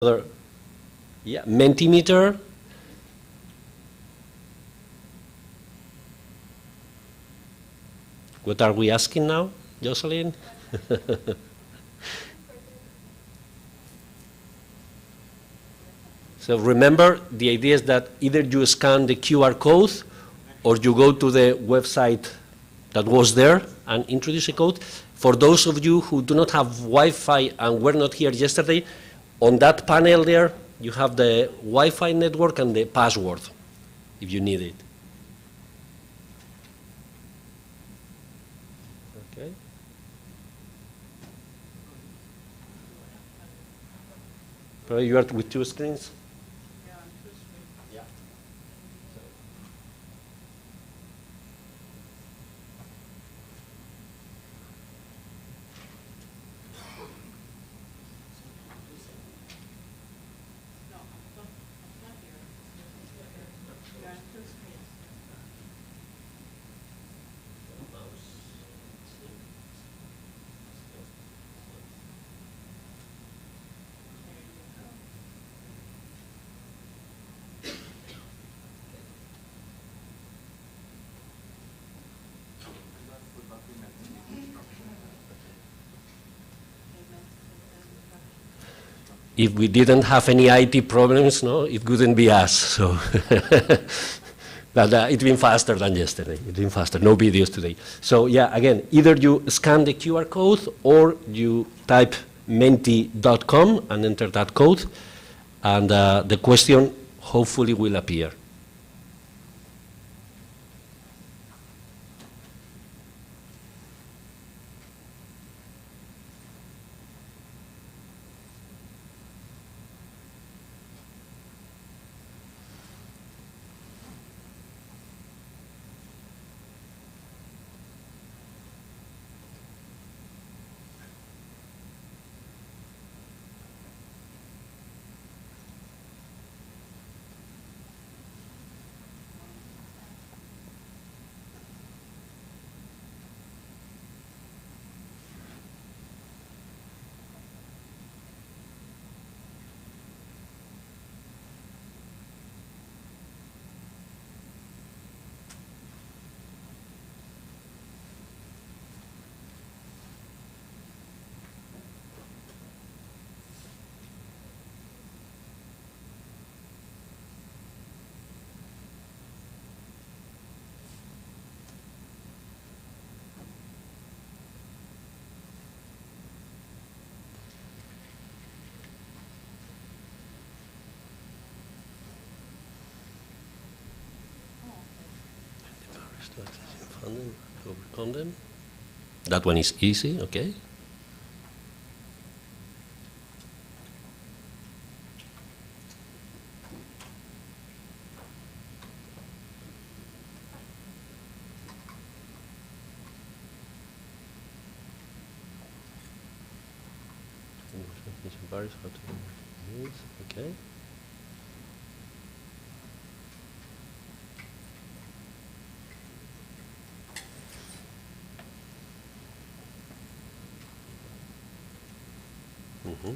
another, yeah, Mentimeter. What are we asking now, Jocelyn? So remember, the idea is that either you scan the QR code or you go to the website that was there and introduce a code. For those of you who do not have Wi-Fi and were not here yesterday, on that panel there, you have the Wi-Fi network and the password, if you need it. Okay. Probably you are with two screens? Yeah. If we didn't have any IT problems, no, it wouldn't be us. So, but it's been faster than yesterday. It's been faster. No videos today. So yeah, again, either you scan the QR code or you type menti.com and enter that code, and the question hopefully will appear. Overcome them. That one is easy, okay. Okay. Mm-hmm.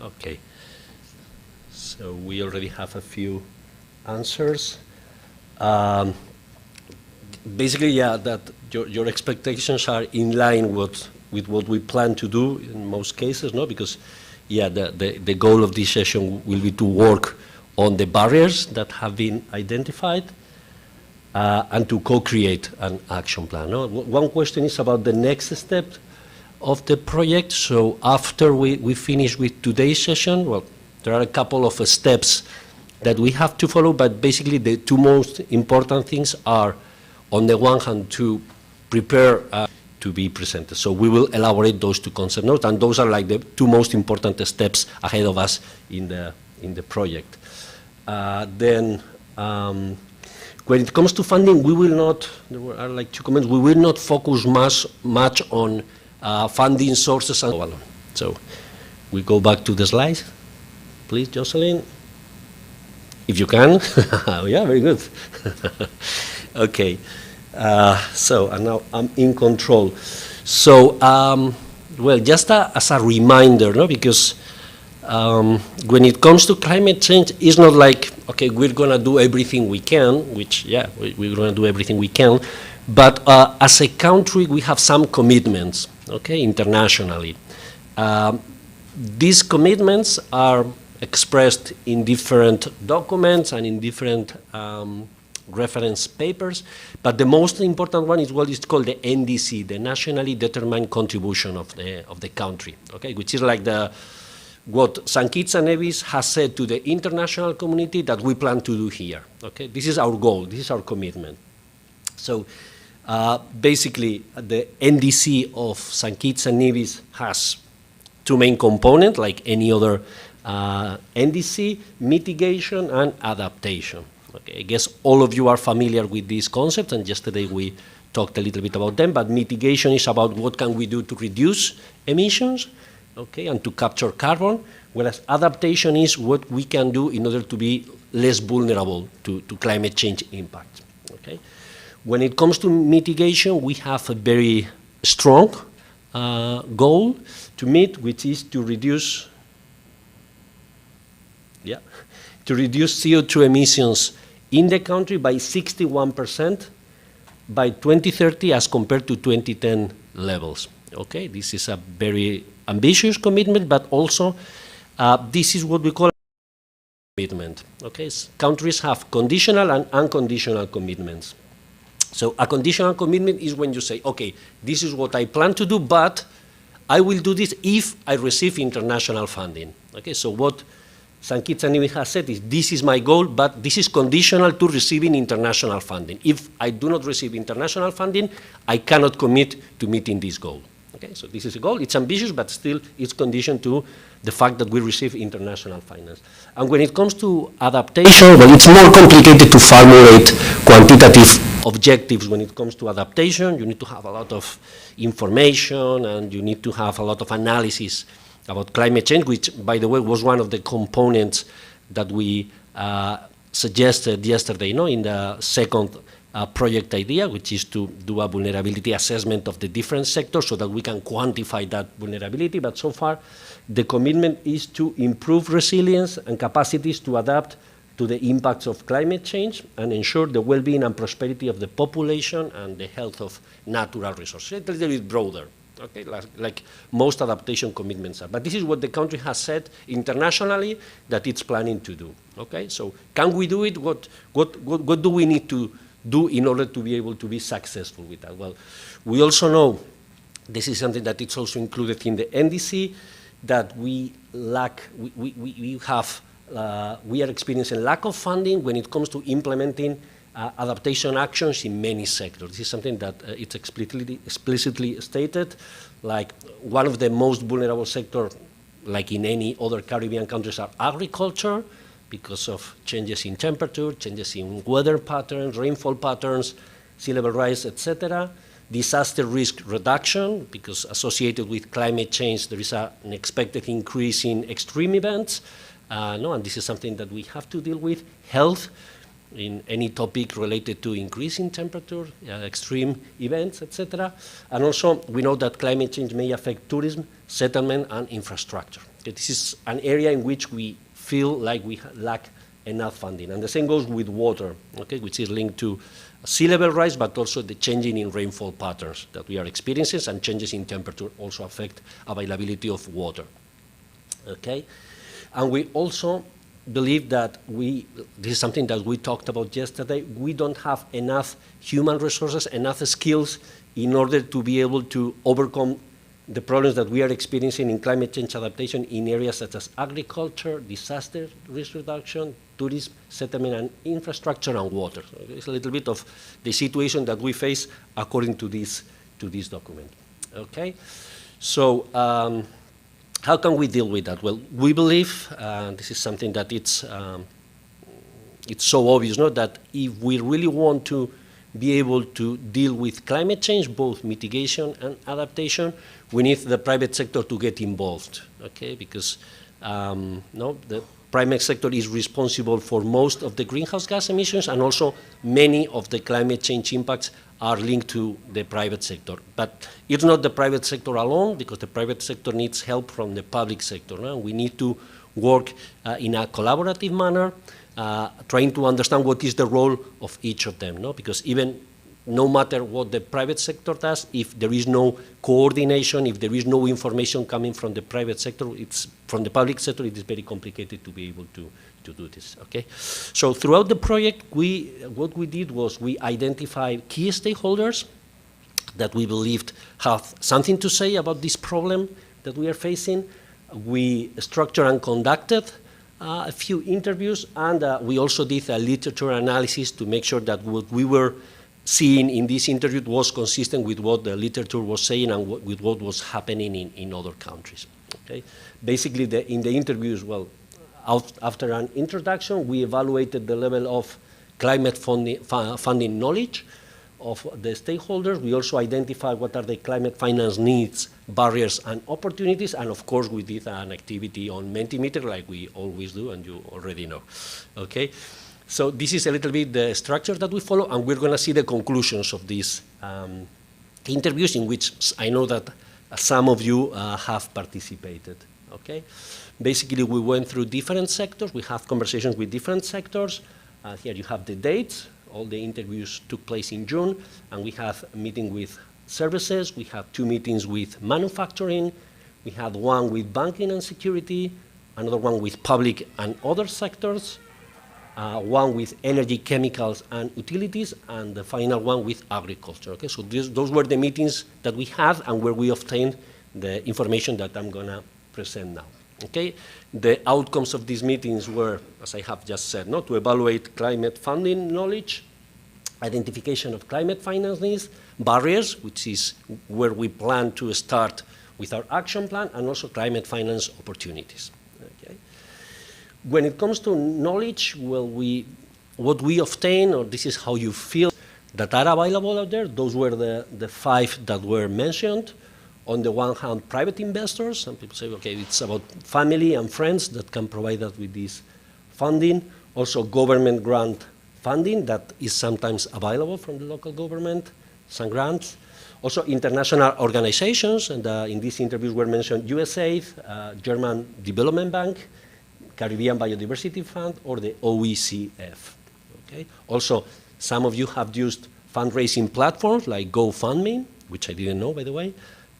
Okay, so we already have a few answers. Basically, yeah, that your expectations are in line with what we plan to do in most cases, no? Because, yeah, the goal of this session will be to work on the barriers that have been identified. and to co-create an action plan. No? One question is about the next step of the project. So after we finish with today's session, well, there are a couple of steps that we have to follow, but basically the two most important things are, on the one hand, to prepare to be presented. So we will elaborate those two concept notes, and those are like the two most important steps ahead of us in the project. Then, when it comes to funding, we will not, there are like two comments, we will not focus much on funding sources and so on. So we go back to the slides. Please, Jocelyn, if you can. Yeah, very good. Okay, so and now I'm in control. So, well, just as a reminder, no, because when it comes to climate change, it's not like, okay, we're going to do everything we can, which, yeah, we're going to do everything we can, but as a country, we have some commitments, okay, internationally. These commitments are expressed in different documents and in different reference papers, but the most important one is what is called the NDC, the Nationally Determined Contribution of the country, okay, which is like what St. Kitts and Nevis has said to the international community that we plan to do here, okay? This is our goal, this is our commitment. So basically the NDC of St. Kitts and Nevis has two main components, like any other NDC: mitigation and adaptation. Okay, I guess all of you are familiar with these concepts, and yesterday we talked a little bit about them, but mitigation is about what can we do to reduce emissions, okay, and to capture carbon, whereas adaptation is what we can do in order to be less vulnerable to climate change impact, okay? When it comes to mitigation, we have a very strong goal to meet, which is to reduce CO2 emissions in the country by 61% by 2030 as compared to 2010 levels. Okay, this is a very ambitious commitment, but also this is what we call a commitment. Okay, countries have conditional and unconditional commitments. So a conditional commitment is when you say, okay, this is what I plan to do, but I will do this if I receive international funding. Okay, so what St. Kitts and Nevis has said is, this is my goal, but this is conditional to receiving international funding. If I do not receive international funding, I cannot commit to meeting this goal. Okay, so this is a goal. It's ambitious, but still it's conditioned to the fact that we receive international finance. And when it comes to adaptation, well, it's more complicated to formulate quantitative objectives. When it comes to adaptation, you need to have a lot of information, and you need to have a lot of analysis about climate change, which, by the way, was one of the components that we suggested yesterday, in the second project idea, which is to do a vulnerability assessment of the different sectors so that we can quantify that vulnerability. But so far, the commitment is to improve resilience and capacities to adapt to the impacts of climate change and ensure the well-being and prosperity of the population and the health of natural resources. It's a little bit broader, okay, like most adaptation commitments are. But this is what the country has said internationally that it's planning to do, okay? So can we do it? What do we need to do in order to be able to be successful with that? Well, we also know, this is something that it's also included in the NDC, that we lack, we are experiencing lack of funding when it comes to implementing adaptation actions in many sectors. This is something that it's explicitly stated, like one of the most vulnerable sectors, like in any other Caribbean countries, are agriculture, because of changes in temperature, changes in weather patterns, rainfall patterns, sea level rise, etc. Disaster risk reduction, because associated with climate change, there is an expected increase in extreme events, and this is something that we have to deal with. Health, in any topic related to increasing temperature, extreme events, etc. And also, we know that climate change may affect tourism, settlement, and infrastructure. Okay, this is an area in which we feel like we lack enough funding. And the same goes with water, okay, which is linked to sea level rise, but also the changing in rainfall patterns that we are experiencing, and changes in temperature also affect availability of water, okay? And we also believe that this is something that we talked about yesterday, we don't have enough human resources, enough skills in order to be able to overcome the problems that we are experiencing in climate change adaptation in areas such as agriculture, disaster risk reduction, tourism, settlement and infrastructure, and water. So it's a little bit of the situation that we face according to this document. Okay, so how can we deal with that? Well, we believe, this is something that it's so obvious, no, that if we really want to be able to deal with climate change, both mitigation and adaptation, we need the private sector to get involved, okay? Because the private sector is responsible for most of the greenhouse gas emissions, and also many of the climate change impacts are linked to the private sector. But it's not the private sector alone, because the private sector needs help from the public sector. No? We need to work in a collaborative manner, trying to understand what is the role of each of them, no? Because even no matter what the private sector does, if there is no coordination, if there is no information coming from the private sector, from the public sector, it is very complicated to be able to do this, okay? So throughout the project, what we did was we identified key stakeholders that we believed have something to say about this problem that we are facing. We structured and conducted a few interviews, and we also did a literature analysis to make sure that what we were seeing in this interview was consistent with what the literature was saying and with what was happening in other countries. Okay? Basically, in the interviews, well, after an introduction, we evaluated the level of climate funding knowledge of the stakeholders. We also identified what are the climate finance needs, barriers, and opportunities. And of course, we did an activity on Mentimeter, like we always do, and you already know. Okay? So this is a little bit the structure that we follow, and we're going to see the conclusions of these interviews, in which I know that some of you have participated. Okay? Basically, we went through different sectors. We have conversations with different sectors. Here you have the dates. All the interviews took place in June, and we have a meeting with services. We have 2 meetings with manufacturing. We had one with banking and security, another one with public and other sectors, one with energy, chemicals, and utilities, and the final one with agriculture. Okay, so those were the meetings that we had and where we obtained the information that I'm going to present now. Okay, the outcomes of these meetings were, as I have just said, to evaluate climate funding knowledge, identification of climate finance needs, barriers, which is where we plan to start with our action plan, and also climate finance opportunities. Okay. When it comes to knowledge, well, what we obtain, or this is how you feel, that are available out there, those were the 5 that were mentioned. On the one hand, private investors. Some people say, okay, it's about family and friends that can provide us with this funding. Also, government grant funding that is sometimes available from the local government, some grants. Also, international organizations, and in these interviews were mentioned USAID, German Development Bank, Caribbean Biodiversity Fund, or the OECF. Okay? Also, some of you have used fundraising platforms like GoFundMe, which I didn't know, by the way,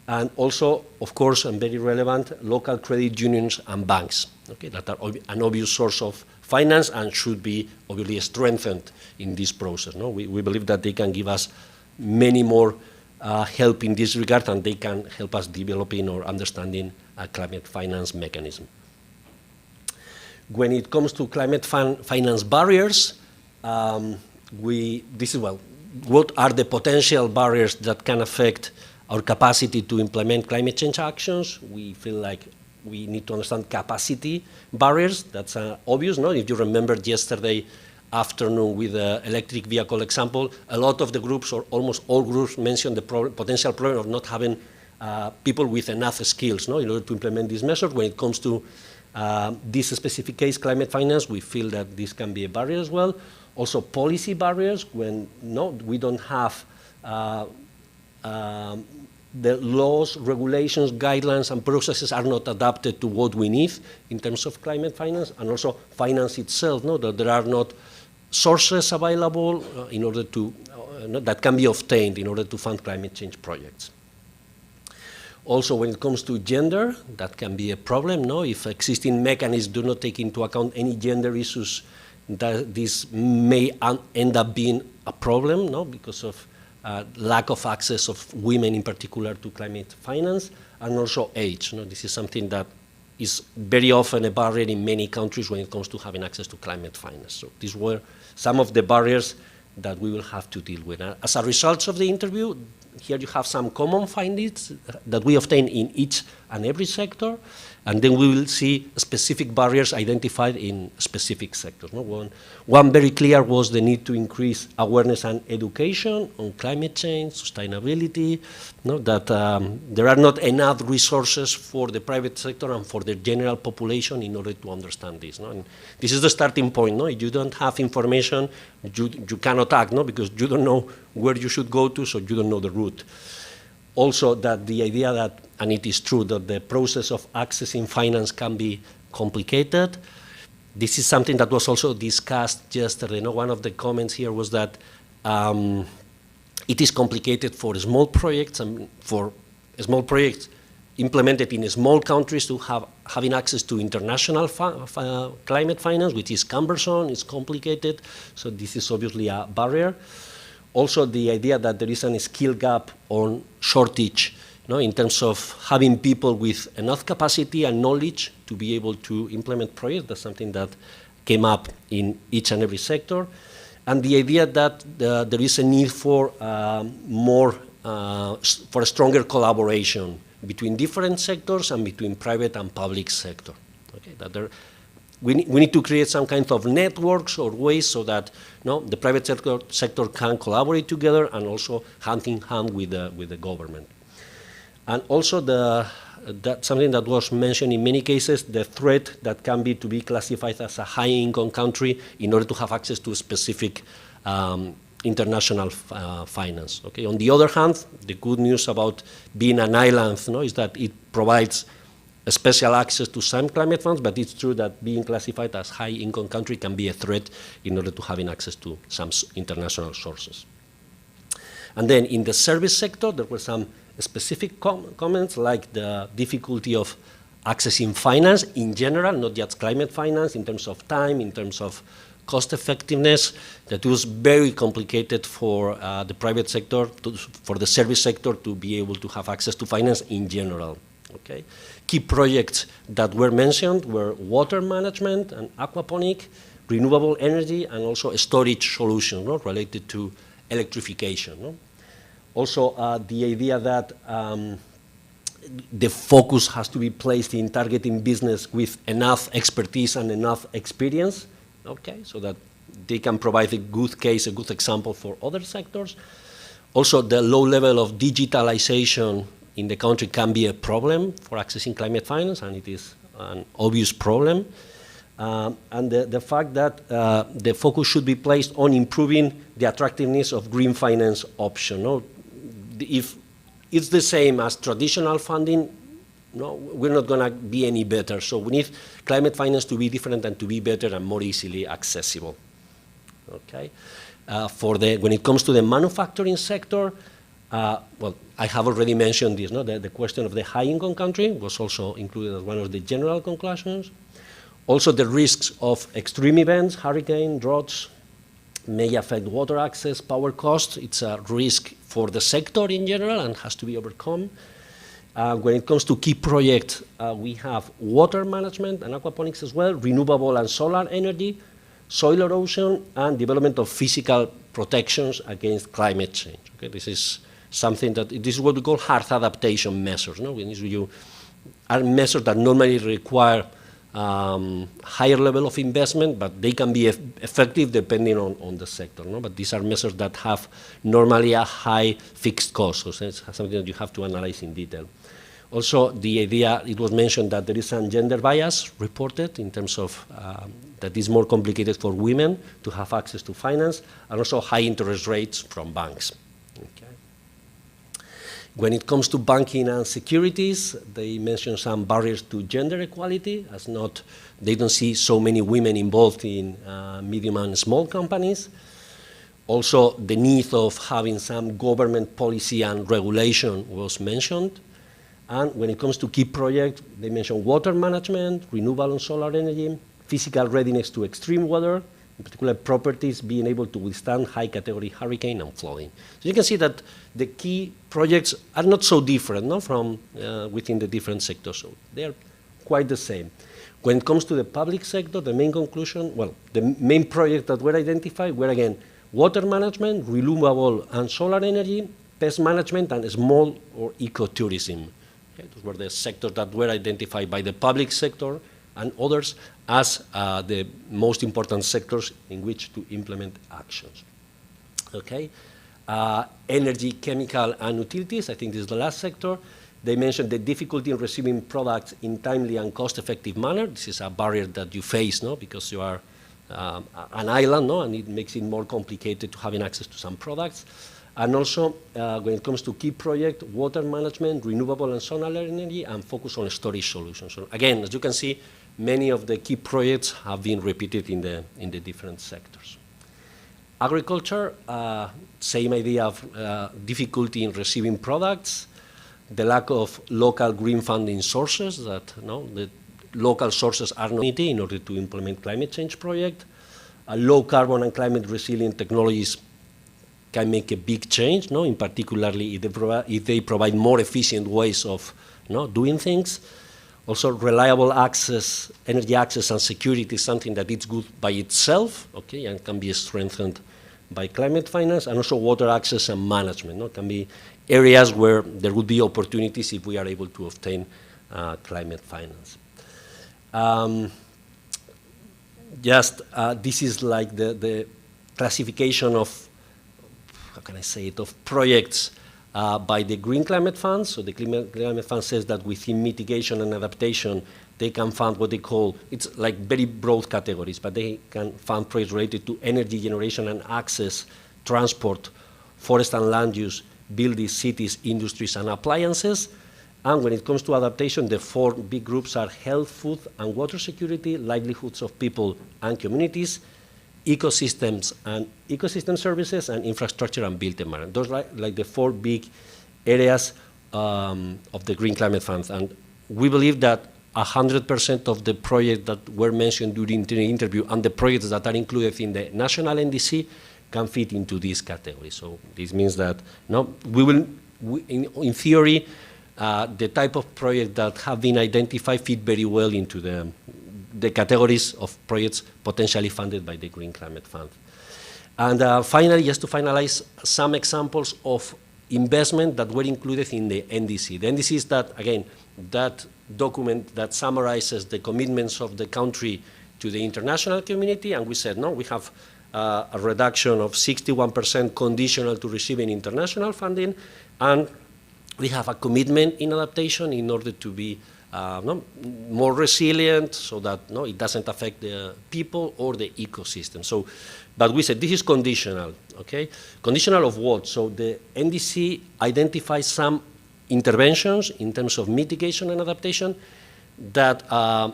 and also, of course, and very relevant, local credit unions and banks, okay, that are an obvious source of finance and should be obviously strengthened in this process. No? We believe that they can give us many more help in this regard, and they can help us developing or understanding a climate finance mechanism. When it comes to climate finance barriers, what are the potential barriers that can affect our capacity to implement climate change actions? We feel like we need to understand capacity barriers. That's obvious, no? If you remember yesterday afternoon with the electric vehicle example, a lot of the groups, or almost all groups, mentioned the potential problem of not having people with enough skills, no, in order to implement these measures. When it comes to this specific case, climate finance, we feel that this can be a barrier as well. Also, policy barriers, when we don't have the laws, regulations, guidelines, and processes are not adapted to what we need in terms of climate finance, and also finance itself, that there are not sources available in order to, that can be obtained in order to fund climate change projects. Also, when it comes to gender, that can be a problem, no? If existing mechanisms do not take into account any gender issues, that this may end up being a problem, no? Because of lack of access of women in particular to climate finance, and also age. No? This is something that is very often a barrier in many countries when it comes to having access to climate finance. So these were some of the barriers that we will have to deal with. As a result of the interview, here you have some common findings that we obtain in each and every sector, and then we will see specific barriers identified in specific sectors. No? One very clear was the need to increase awareness and education on climate change, sustainability, no? That there are not enough resources for the private sector and for the general population in order to understand this. No? And this is the starting point. No? If you don't have information, you cannot act, no? Because you don't know where you should go to, so you don't know the route. Also, that the idea that, and it is true, that the process of accessing finance can be complicated. This is something that was also discussed yesterday. No? One of the comments here was that it is complicated for small projects, and for small projects implemented in small countries to having access to international climate finance, which is cumbersome, it's complicated, so this is obviously a barrier. Also, the idea that there is a skill gap or shortage, no, in terms of having people with enough capacity and knowledge to be able to implement projects. That's something that came up in each and every sector. And the idea that there is a need for for a stronger collaboration between different sectors and between private and public sector. Okay, that we need to create some kind of networks or ways so that the private sector can collaborate together and also hand in hand with the government. And also something that was mentioned in many cases, the threat that can be to be classified as a high-income country in order to have access to specific international finance. Okay? On the other hand, the good news about being an island is that it provides a special access to some climate funds, but it's true that being classified as high-income country can be a threat in order to having access to some international sources. And then in the service sector, there were some specific comments like the difficulty of accessing finance in general, not just climate finance, in terms of time, in terms of cost effectiveness, that it was very complicated for the private sector, for the service sector to be able to have access to finance in general. Okay? Key projects that were mentioned were water management and aquaponic, renewable energy, and also a storage solution related to electrification. Also, the idea that the focus has to be placed in targeting business with enough expertise and enough experience, okay, so that they can provide a good case, a good example for other sectors. Also, the low level of digitalization in the country can be a problem for accessing climate finance, and it is an obvious problem. And the fact that the focus should be placed on improving the attractiveness of green finance option. If it's the same as traditional funding, we're not going to be any better. So we need climate finance to be different and to be better and more easily accessible. Okay. When it comes to the manufacturing sector, well, I have already mentioned this. The question of the high-income country was also included as one of the general conclusions. Also, the risks of extreme events, hurricane, droughts, may affect water access, power costs. It's a risk for the sector in general and has to be overcome. When it comes to key projects, we have water management and aquaponics as well, renewable and solar energy, soil erosion, and development of physical protections against climate change. Okay, this is something that, this is what we call hard adaptation measures. You are measures that normally require higher level of investment, but they can be effective depending on the sector. But these are measures that have normally a high fixed cost, so it's something that you have to analyze in detail. Also, the idea, it was mentioned that there is some gender bias reported in terms of that it's more complicated for women to have access to finance, and also high interest rates from banks. Okay. When it comes to banking and securities, they mention some barriers to gender equality, as they don't see so many women involved in medium and small companies. Also, the need of having some government policy and regulation was mentioned. And when it comes to key projects, they mention water management, renewable and solar energy, physical readiness to extreme weather, in particular properties being able to withstand high category hurricane and flooding. So you can see that the key projects are not so different, no, from within the different sectors. So they are quite the same. When it comes to the public sector, the main conclusion, well, the main projects that were identified were, again, water management, renewable and solar energy, pest management, and small or ecotourism. Okay, those were the sectors that were identified by the public sector and others as the most important sectors in which to implement actions. Okay, energy, chemical, and utilities, I think this is the last sector. They mentioned the difficulty in receiving products in timely and cost-effective manner. This is a barrier that you face, no, because you are an island, no, and it makes it more complicated to having access to some products. And also, when it comes to key project, water management, renewable and solar energy, and focus on storage solutions. So again, as you can see, many of the key projects have been repeated in the different sectors. Agriculture, same idea of difficulty in receiving products, the lack of local green funding sources, that the local sources are not needed in order to implement climate change project. Low carbon and climate resilient technologies can make a big change, in particularly if they provide more efficient ways of doing things. Also, reliable access, energy access and security is something that is good by itself, okay, and can be strengthened by climate finance, and also water access and management, can be areas where there would be opportunities if we are able to obtain climate finance. This is like the classification of, how can I say it, of projects by the Green Climate Fund. So the Climate Fund says that within mitigation and adaptation, they can fund what they call, it's like very broad categories, but they can fund projects related to energy generation and access, transport, forest and land use, buildings, cities, industries, and appliances. And when it comes to adaptation, the four big groups are health, food, and water security, livelihoods of people and communities, ecosystems and ecosystem services, and infrastructure and built environment. Those are like the four big areas of the Green Climate Fund. And we believe that 100% of the projects that were mentioned during the interview and the projects that are included in the national NDC can fit into this category. So this means that in theory, the type of projects that have been identified fit very well into the categories of projects potentially funded by the Green Climate Fund. And finally, just to finalize, some examples of investment that were included in the NDC. The NDC is that, again, that document that summarizes the commitments of the country to the international community, and we said, no, we have a reduction of 61% conditional to receiving international funding, and we have a commitment in adaptation in order to be more resilient so that it doesn't affect the people or the ecosystem. So, but we said this is conditional, okay? Conditional of what? So the NDC identifies some interventions in terms of mitigation and adaptation that are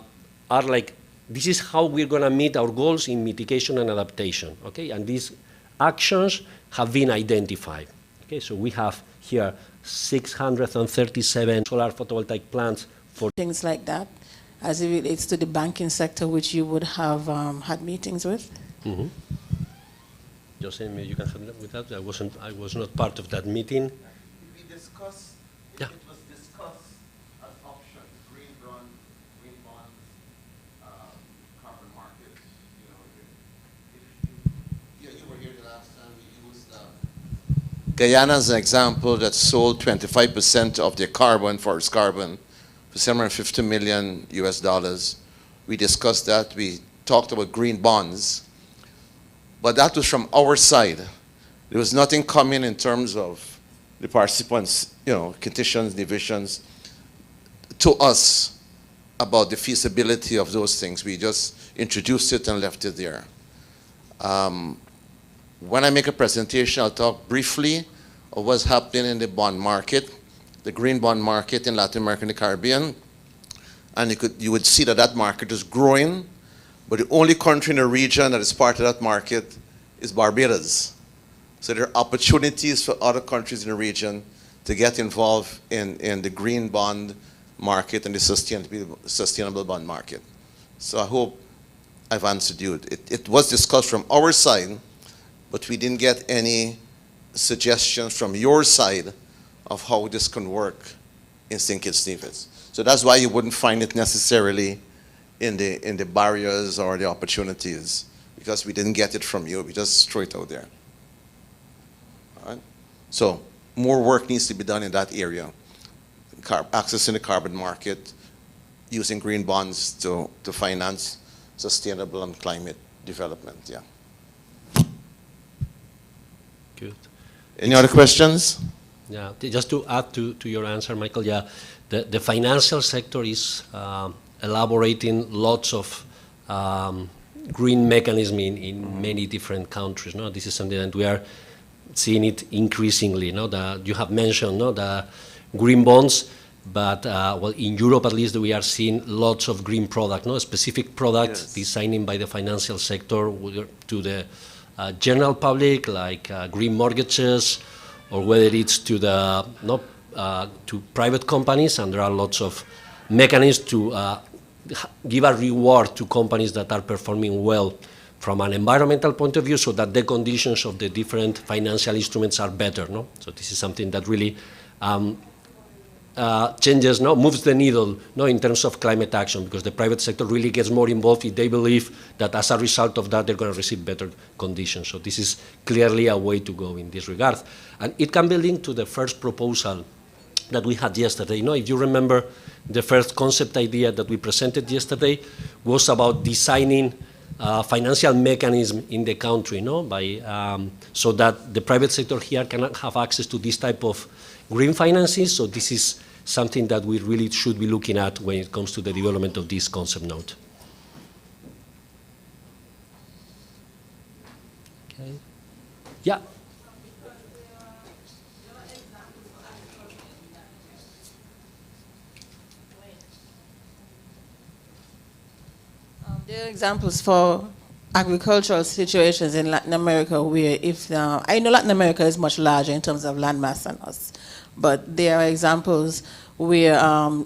like, this is how we're going to meet our goals in mitigation and adaptation, okay? And these actions have been identified, okay? So we have here 637 solar photovoltaic plants for things like that, as it relates to the banking sector, which you would have had meetings with. Mm-hmm. Jose, maybe you can help with that. I was not part of that meeting. We discussed. Yeah. It was discussed as options: green bonds, carbon markets. You were here the last time. We used Guyana as an example that sold 25% of their carbon, forest carbon, for $750 million US. We discussed that. We talked about green bonds. But that was from our side. There was nothing coming in terms of the participants, petitions, divisions, to us about the feasibility of those things. We just introduced it and left it there. When I make a presentation, I'll talk briefly of what's happening in the bond market, the green bond market in Latin America and the Caribbean. And you would see that that market is growing. But the only country in the region that is part of that market is Barbados. So there are opportunities for other countries in the region to to get involved in the green bond market and the sustainable bond market. So I hope I've answered you. It was discussed from our side, but we didn't get any suggestions from your side of how this can work in St. Kitts Nevis. So that's why you wouldn't find it necessarily in the barriers or the opportunities, because we didn't get it from you. We just threw it out there. All right? So more work needs to be done in that area. Accessing the carbon market, using green bonds to finance sustainable and climate development. Yeah. Good. Any other questions? Yeah, just to add to your answer, Michael, yeah, the financial sector is elaborating lots of green mechanism in many different countries. No? This is something that we are seeing it increasingly. No? You have mentioned the green bonds, but well, in Europe at least we are seeing lots of green product, specific products Yes. designed by the financial sector to the general public, like green mortgages, or whether it's to the to private companies, and there are lots of mechanisms to give a reward to companies that are performing well from an environmental point of view, so that the conditions of the different financial instruments are better. No? So this is something that really changes, moves the needle, in terms of climate action, because the private sector really gets more involved if they believe that as a result of that they're going to receive better conditions. So this is clearly a way to go in this regard. And it can be linked to the first proposal that we had yesterday. If you remember, the first concept idea that we presented yesterday was about designing financial mechanism in the country, so that the private sector here can have access to this type of green finances. So this is something that we really should be looking at when it comes to the development of this concept node. Okay. Yeah. There are examples for agricultural situations in Latin America where I know Latin America is much larger in terms of landmass than us, but there are examples where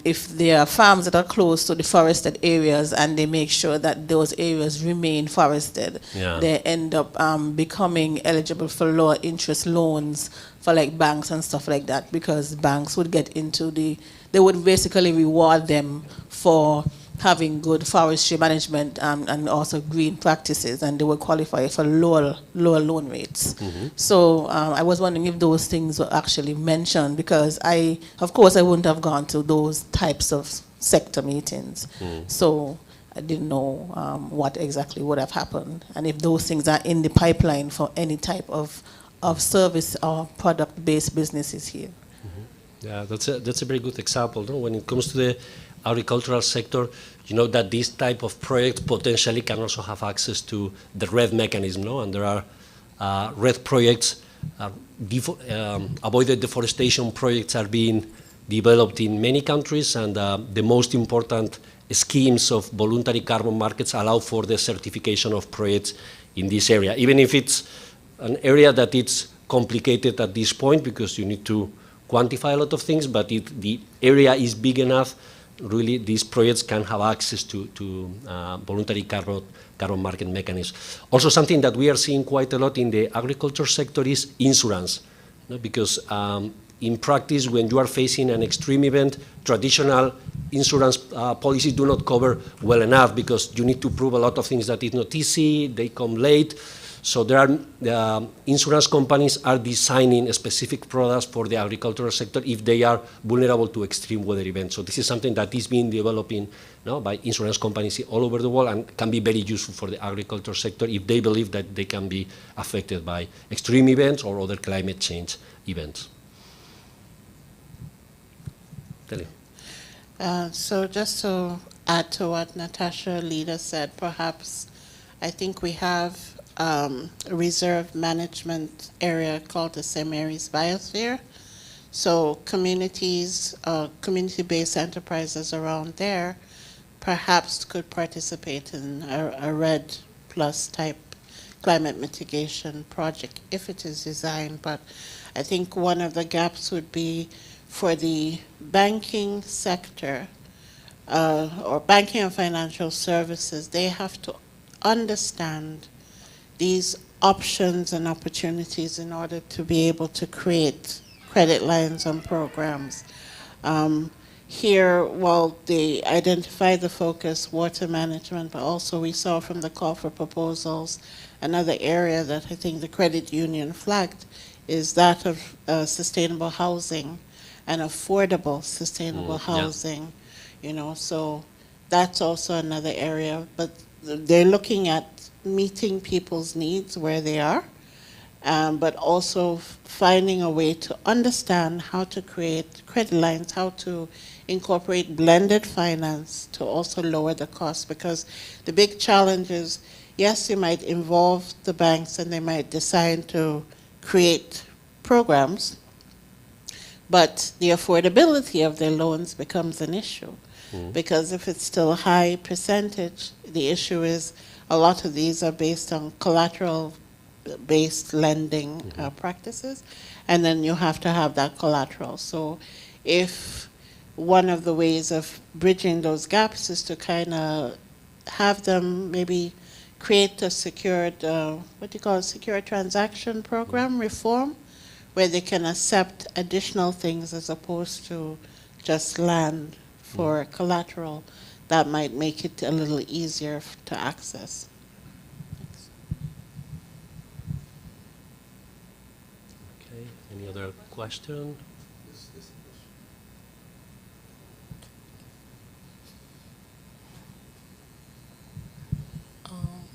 if there are farms that are close to the forested areas and they make sure that those areas remain forested, they end up becoming eligible for lower interest loans for like banks and stuff like that, because banks would get into they would basically reward them for having good forestry management and also green practices, and they will qualify for lower loan rates. Mm-hmm. So I was wondering if those things were actually mentioned, because of course I wouldn't have gone to those types of sector meetings. So I didn't know what exactly would have happened, and if those things are in the pipeline for any type of service or product-based businesses here. Mm-hmm. Yeah, that's a very good example. When it comes to the agricultural sector, that this type of project potentially can also have access to the RED mechanism, and there are RED projects, avoided deforestation projects are being developed in many countries, and the most important schemes of voluntary carbon markets allow for the certification of projects in this area, even if it's an area that it's complicated at this point because you need to quantify a lot of things, but if the area is big enough, really these projects can have access to voluntary carbon market mechanisms. Also, something that we are seeing quite a lot in the agriculture sector is insurance, because in practice, when you are facing an extreme event, traditional insurance policies do not cover well enough, because you need to prove a lot of things that is not easy, they come late. So there are insurance companies are designing specific products for the agricultural sector if they are vulnerable to extreme weather events. So this is something that is being developed by insurance companies all over the world, and can be very useful for the agricultural sector if they believe that they can be affected by extreme events or other climate change events. Tell you. So just to add to what Natasha Leda said, perhaps I think we have a reserve management area called the St. Mary's Biosphere. So communities, community-based enterprises around there perhaps could participate in a RED plus type climate mitigation project if it is designed. But I think one of the gaps would be for the banking sector or banking and financial services. They have to understand these options and opportunities in order to be able to create credit lines and programs. Here, while they identify the focus, water management, but also we saw from the call for proposals, another area that I think the credit union flagged is that of sustainable housing and affordable sustainable Yeah. housing, so that's also another area. But they're looking at meeting people's needs where they are, but also finding a way to understand how to create credit lines, how to incorporate blended finance to also lower the cost. Because the big challenge is, yes, you might involve the banks and they might decide to create programs, but the affordability of their loans becomes an issue. Because if it's still a high percentage, the issue is a lot of these are based on collateral-based lending practices, and then you have to have that collateral. So if one of the ways of bridging those gaps is to kind of have them maybe create a secured, secured transaction program reform, where they can accept additional things as opposed to just land for collateral, that might make it a little easier to access. Okay, any other question?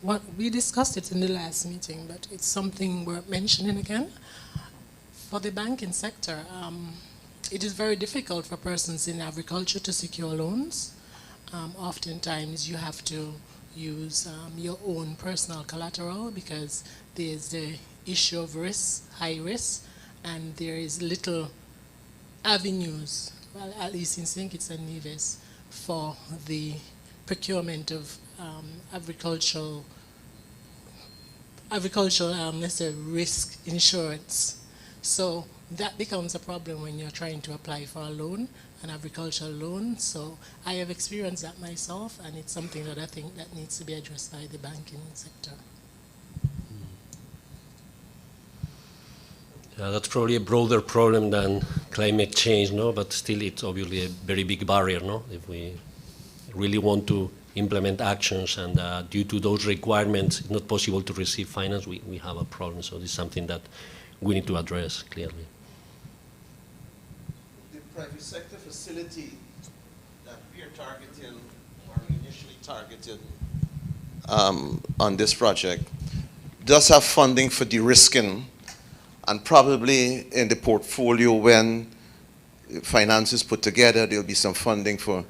What we discussed it in the last meeting, but it's something we're mentioning again. For the banking sector, it is very difficult for persons in agriculture to secure loans. Oftentimes you have to use your own personal collateral because there's the issue of risk, high risk, and there is little avenues, well, at least in St. Kitts and Nevis, for the procurement of agricultural, let's say, risk insurance. So that becomes a problem when you're trying to apply for a loan, an agricultural loan. So I have experienced that myself, and it's something that I think that needs to be addressed by the banking sector. Yeah, that's probably a broader problem than climate change, no? But still, it's obviously a very big barrier, no? If we really want to implement actions and due to those requirements, it's not possible to receive finance, we have a problem. So this is something that we need to address clearly. The private sector facility that we are targeting, or we initially targeted on this project, does have funding for de-risking, and probably in the portfolio when finance is put together, there'll be some funding for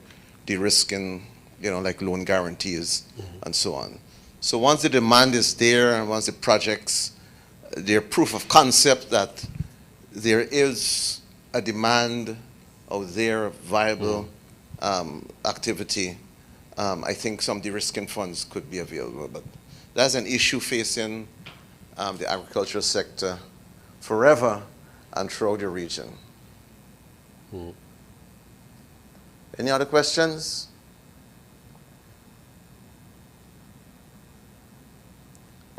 de-risking, like loan guarantees and so on. So once the demand is there and once the projects, their proof of concept that there is a demand out there, viable activity, I think some de-risking funds could be available. But that's an issue facing the agricultural sector forever and throughout the region. Any other questions?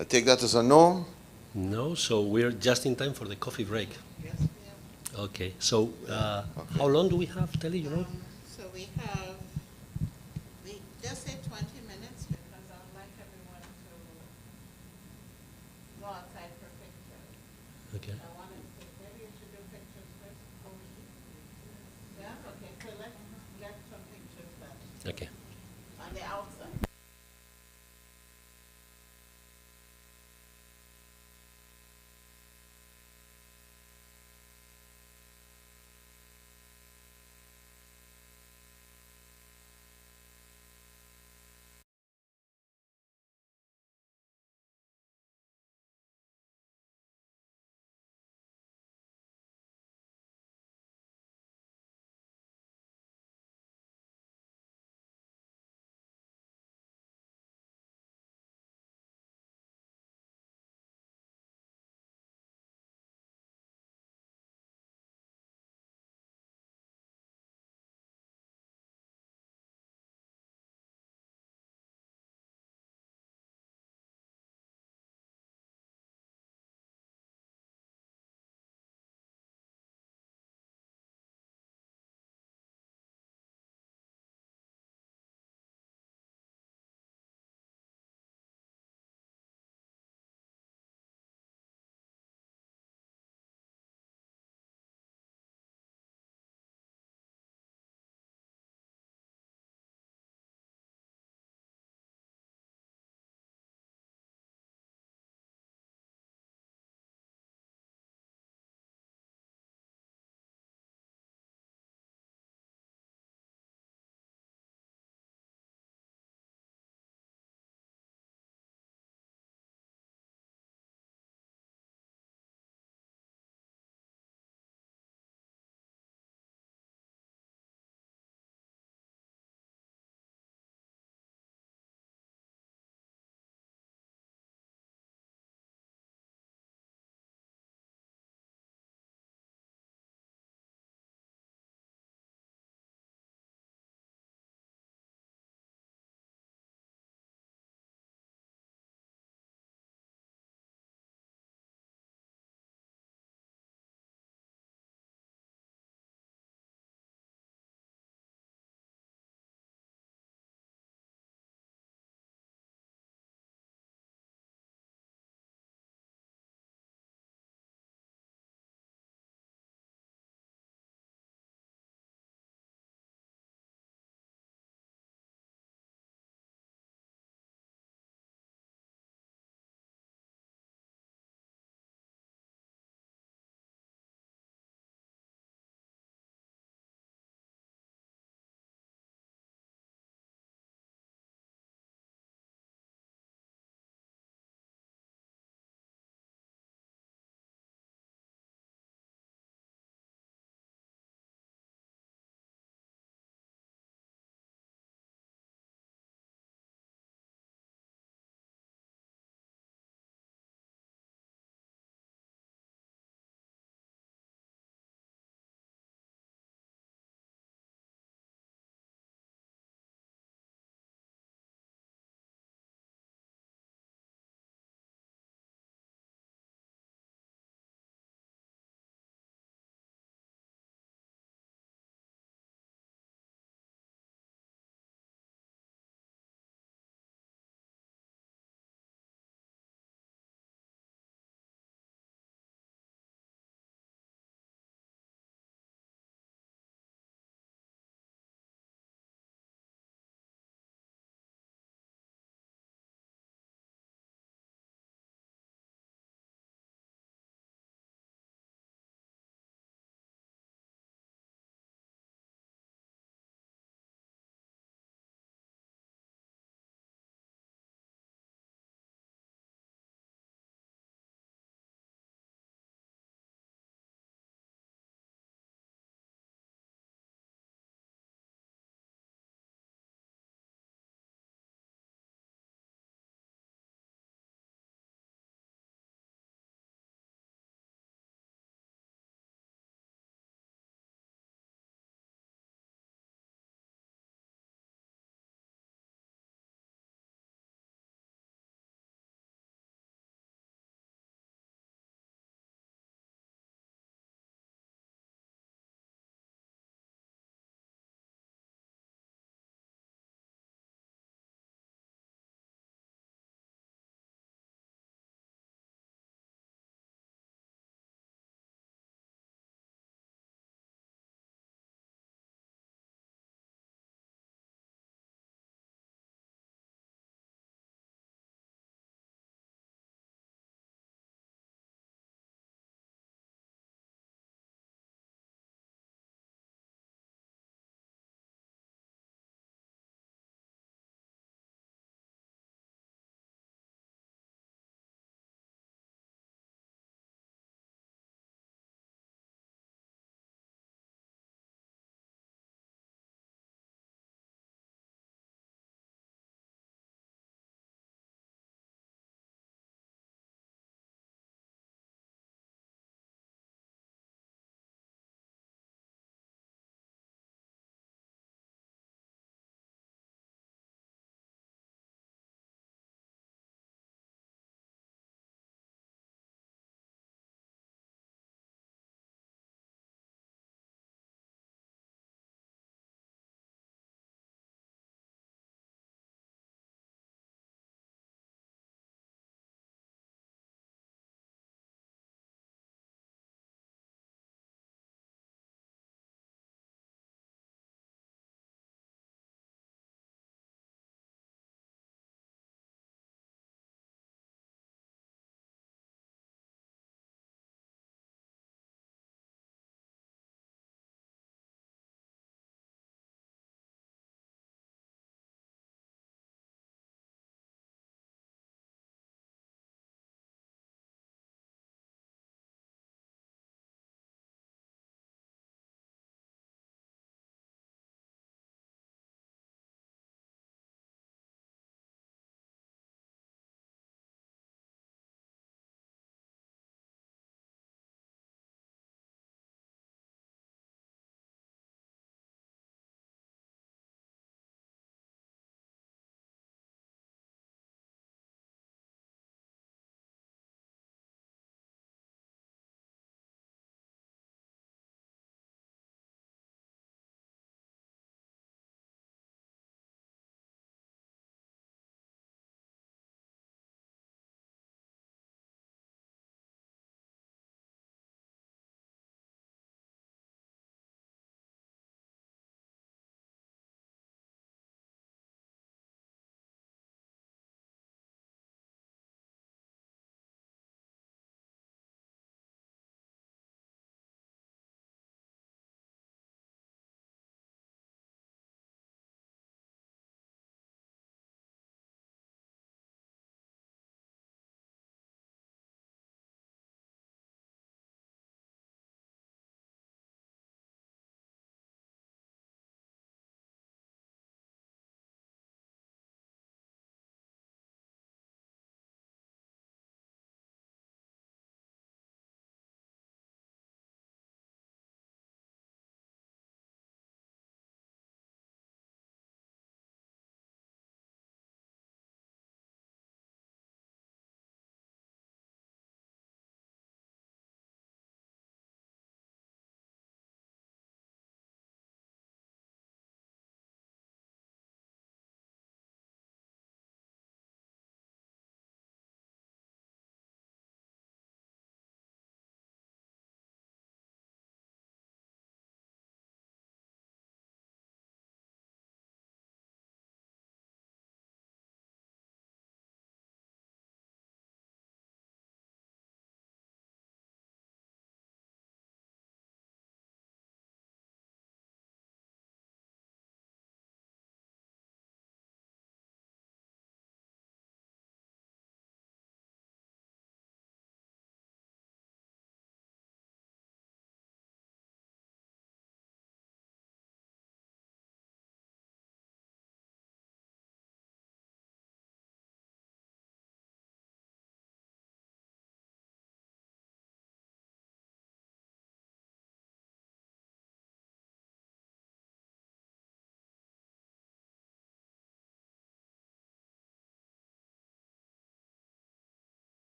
I take that as a no. No, so we're just in time for the coffee break. Yes, Okay, so how long do we have, Telly, So we have, just say 20 minutes because I'd like everyone to go outside for pictures. Okay. I wanted to, maybe you should do pictures first. Yeah, okay, so let's get some pictures then Okay. on the outside.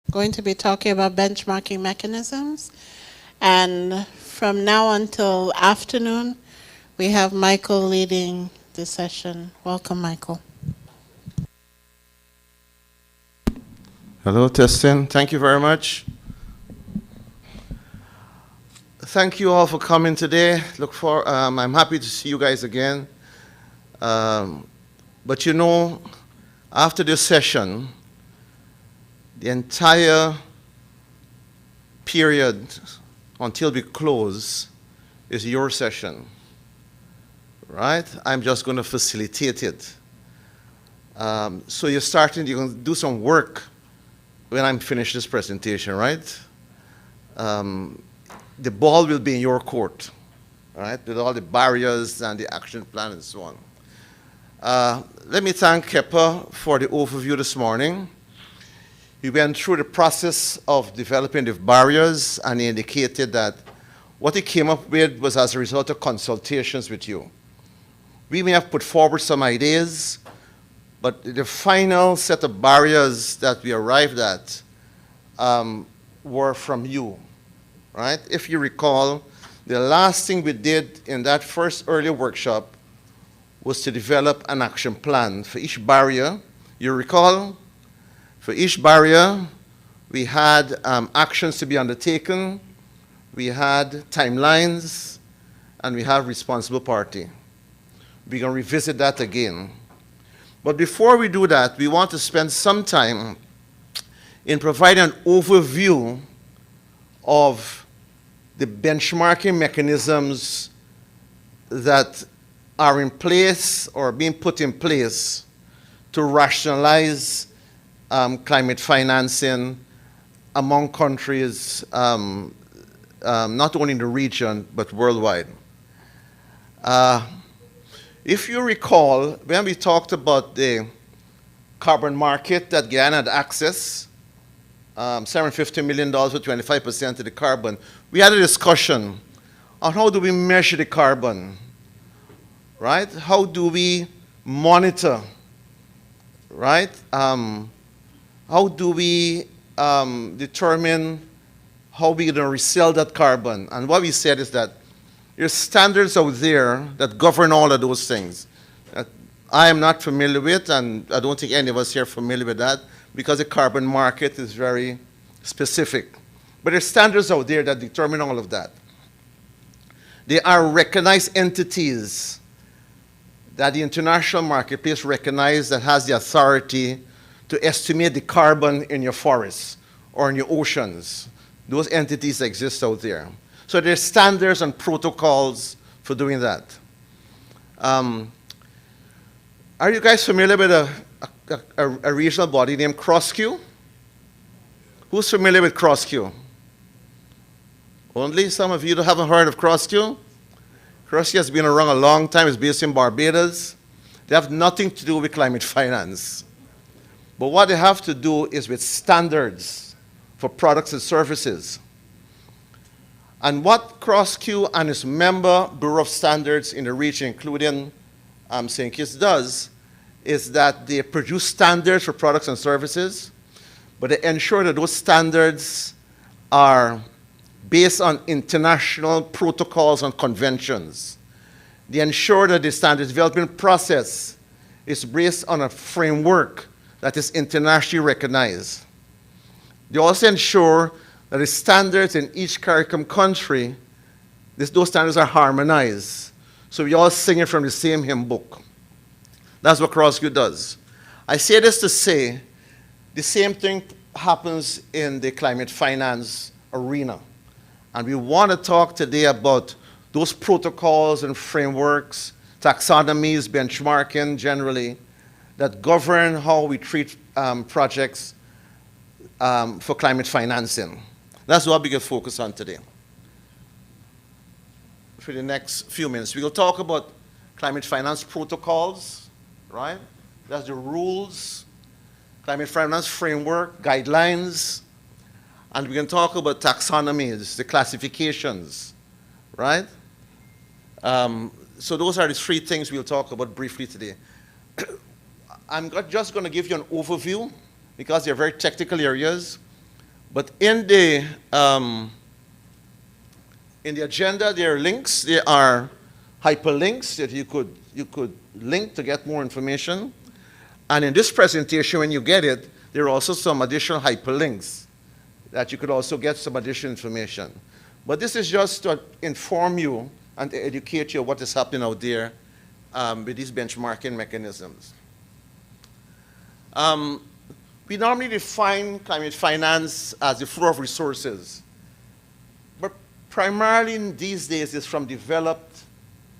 going to be talking about benchmarking mechanisms. And from now until afternoon, we have Michael leading the session. Welcome, Michael. Hello, testing. Thank you very much. Thank you all for coming today. I'm happy to see you guys again. But you know, after this session, the entire period until we close is your session, right? I'm just going to facilitate it. So you're going to do some work when I'm finished this presentation, right? The ball will be in your court, right? With all the barriers and the action plan and so on. Let me thank Kepa for the overview this morning. He went through the process of developing the barriers, and he indicated that what he came up with was as a result of consultations with you. We may have put forward some ideas, but the final set of barriers that we arrived at were from you, right? If you recall, the last thing we did in that first early workshop was to develop an action plan for each barrier. You recall? For each barrier, we had actions to be undertaken, we had timelines, and we have responsible party. We're going to revisit that again. But before we do that, we want to spend some time in providing an overview of the benchmarking mechanisms that are in place or being put in place to rationalize climate financing among countries, not only in the region, but worldwide. If you recall, when we talked about the carbon market that Guyana had access, $750 million for 25% of the carbon, we had a discussion on how do we measure the carbon, right? How do we monitor, right? How do we determine how we're going to resell that carbon? And what we said is that there's standards out there that govern all of those things. I am not familiar with, and I don't think any of us here are familiar with that, because the carbon market is very specific. But there's standards out there that determine all of that. They are recognized entities that the international marketplace recognizes that has the authority to estimate the carbon in your forests or in your oceans. Those entities exist out there. So there's standards and protocols for doing that. Are you guys familiar with a regional body named CrossQ? Who's familiar with CrossQ? Only some of you that haven't heard of CrossQ? CrossQ has been around a long time. It's based in Barbados. They have nothing to do with climate finance. But what they have to do is with standards for products and services. And what CrossQ and its member Bureau of Standards in the region, including St. Kitts, does is that they produce standards for products and services, but they ensure that those standards are based on international protocols and conventions. They ensure that the standard development process is based on a framework that is internationally recognized. They also ensure that the standards in each CARICOM country, those standards are harmonized. So we all sing it from the same hymn book. That's what CrossQ does. I say this to say the same thing happens in the climate finance arena. And we want to talk today about those protocols and frameworks, taxonomies, benchmarking generally, that govern how we treat projects for climate financing. That's what we can focus on today. For the next few minutes, we will talk about climate finance protocols, right? That's the rules, climate finance framework, guidelines, and we can talk about taxonomies, the classifications, right? So those are the three things we'll talk about briefly today. I'm just going to give you an overview because they're very technical areas. But in the agenda, there are links. There are hyperlinks that you could link to get more information. And in this presentation, when you get it, there are also some additional hyperlinks that you could also get some additional information. But this is just to inform you and to educate you what is happening out there with these benchmarking mechanisms. We normally define climate finance as the flow of resources. But primarily these days it's from developed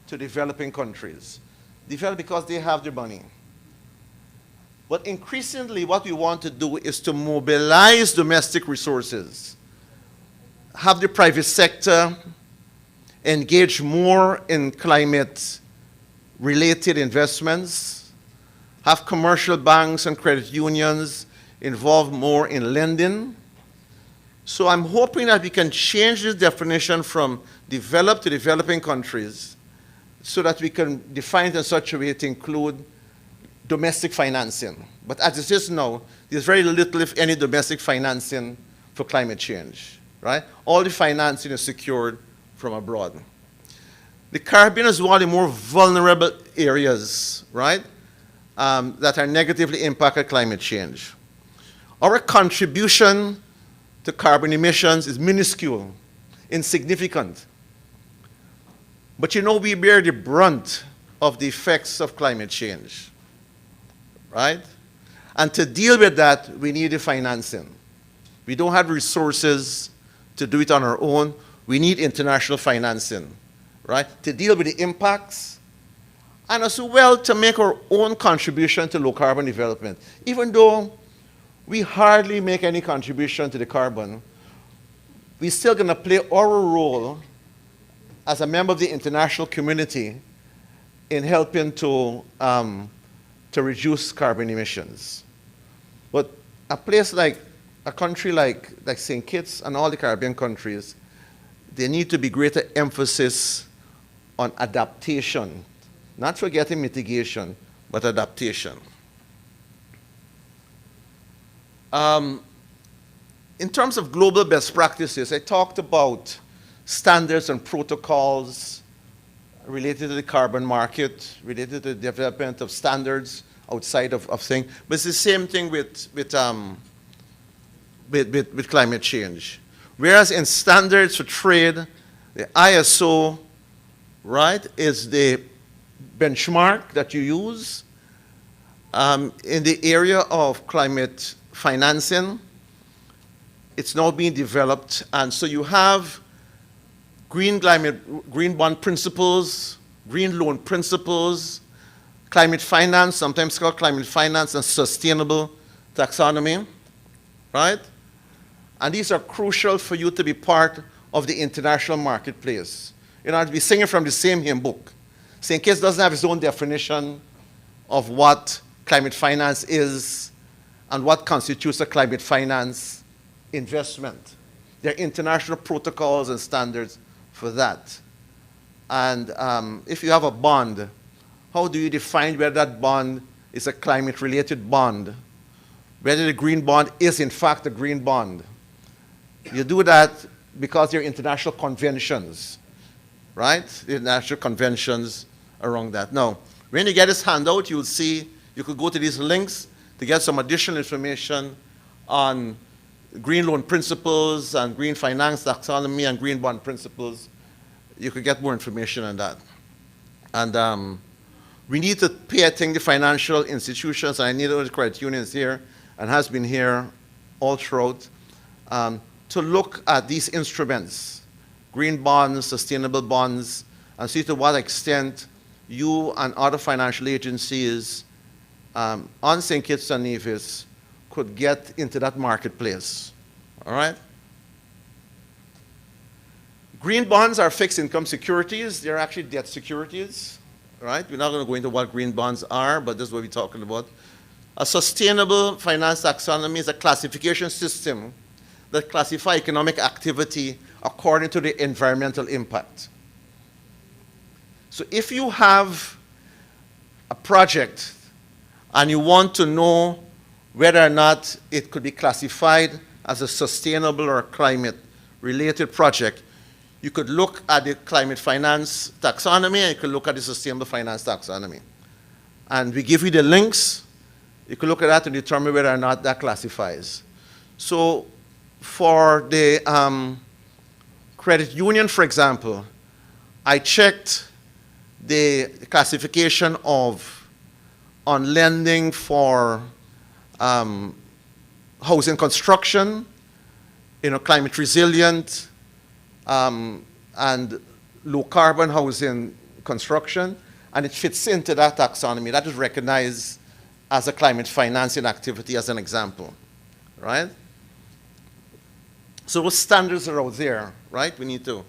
to developing countries. Developed because they have the money. But increasingly what we want to do is to mobilize domestic resources, have the private sector engage more in climate-related investments, have commercial banks and credit unions involved more in lending. So I'm hoping that we can change this definition from developed to developing countries so that we can define it in such a way to include domestic financing. But as it is now, there's very little, if any, domestic financing for climate change, right? All the financing is secured from abroad. The Caribbean is one of the more vulnerable areas, right, that are negatively impacted by climate change. Our contribution to carbon emissions is minuscule, insignificant. But you know, we bear the brunt of the effects of climate change, right? And to deal with that, we need the financing. We don't have resources to do it on our own. We need international financing, right? To deal with the impacts and as well to make our own contribution to low carbon development. Even though we hardly make any contribution to the carbon, we're still going to play our role as a member of the international community in helping to reduce carbon emissions. But a country like St. Kitts and all the Caribbean countries, there need to be greater emphasis on adaptation, not forgetting mitigation, but adaptation. In terms of global best practices, I talked about standards and protocols related to the carbon market, related to the development of standards outside of things. But it's the same thing with climate change. Whereas in standards for trade, the ISO, right, is the benchmark that you use. In the area of climate financing, it's now being developed, and so you have green bond principles, green loan principles, climate finance, sometimes called climate finance and sustainable taxonomy, right? And these are crucial for you to be part of the international marketplace. You know, to be singing from the same hymn book. St. Kitts doesn't have its own definition of what climate finance is and what constitutes a climate finance investment. There are international protocols and standards for that. And if you have a bond, how do you define whether that bond is a climate-related bond? Whether the green bond is in fact a green bond? You do that because there are international conventions, right? The international conventions around that. Now, when you get this handout, you'll see, you could go to these links to get some additional information on green loan principles and green finance taxonomy and green bond principles. You could get more information on that. And we need to pay attention to financial institutions, and I need all the credit unions here and has been here all throughout, to look at these instruments, green bonds, sustainable bonds, and see to what extent you and other financial agencies on St. Kitts and Nevis could get into that marketplace, all right? Green bonds are fixed income securities. They're actually debt securities, right? We're not going to go into what green bonds are, but this is what we're talking about. A sustainable finance taxonomy is a classification system that classifies economic activity according to the environmental impact. So if you have a project and you want to know whether or not it could be classified as a sustainable or climate-related project, you could look at the climate finance taxonomy and you could look at the sustainable finance taxonomy. And we give you the links. You can look at that and determine whether or not that classifies. So for the credit union, for example, I checked the classification of on lending for housing construction, climate resilient, and low carbon housing construction, and it fits into that taxonomy. That is recognized as a climate financing activity as an example, right? So those standards are out there, right? We need to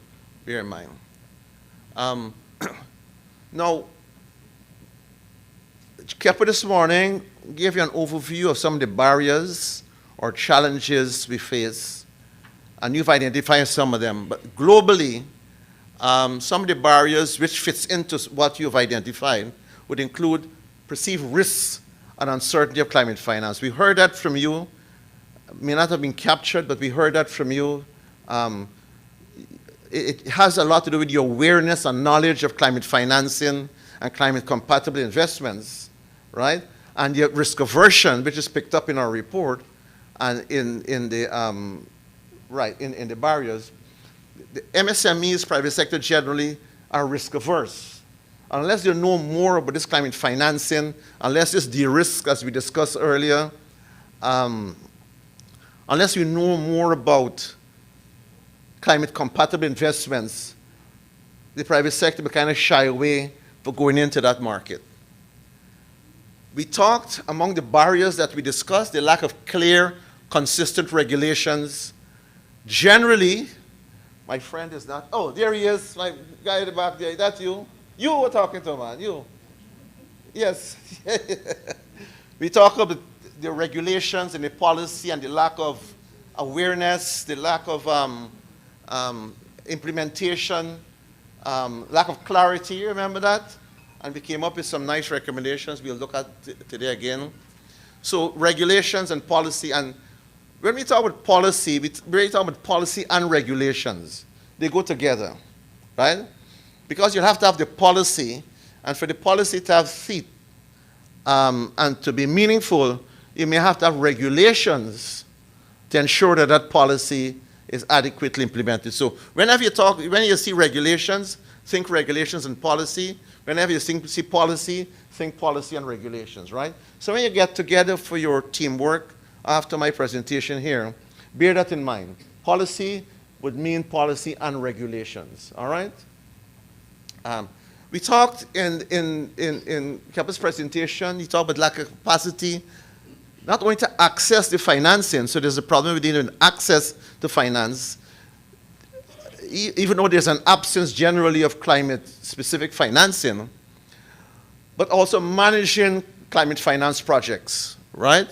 bear in mind. Now, Kepa this morning gave you an overview of some of the barriers or challenges we face, and you've identified some of them. But globally, some of the barriers which fits into what you've identified would include perceived risks and uncertainty of climate finance. We heard that from you. It may not have been captured, but we heard that from you. It has a lot to do with your awareness and knowledge of climate financing and climate compatible investments, right? And your risk aversion, which is picked up in our report and in the barriers. The MSMEs, private sector generally, are risk averse. Unless you know more about this climate financing, unless it's de-risk, as we discussed earlier, unless you know more about climate compatible investments, the private sector will kind of shy away for going into that market. We talked among the barriers that we discussed, the lack of clear, consistent regulations. Generally, my friend is not, oh, there he is, my guy in the back there, that's you? You were talking to, man, you. Yes. We talk about the regulations and the policy and the lack of awareness, the lack of implementation, lack of clarity, remember that? And we came up with some nice recommendations we'll look at today again. So regulations and policy, and when we talk about policy, we really talk about policy and regulations. They go together, right? Because you have to have the policy, and for the policy to have feet and to be meaningful, you may have to have regulations to ensure that that policy is adequately implemented. So when you see regulations, think regulations and policy. Whenever you see policy, think policy and regulations, right? So when you get together for your teamwork after my presentation here, bear that in mind. Policy would mean policy and regulations, all right? We talked in Kepa's presentation, he talked about lack of capacity, not only to access the financing, so there's a problem with even access to finance, even though there's an absence generally of climate-specific financing, but also managing climate finance projects, right?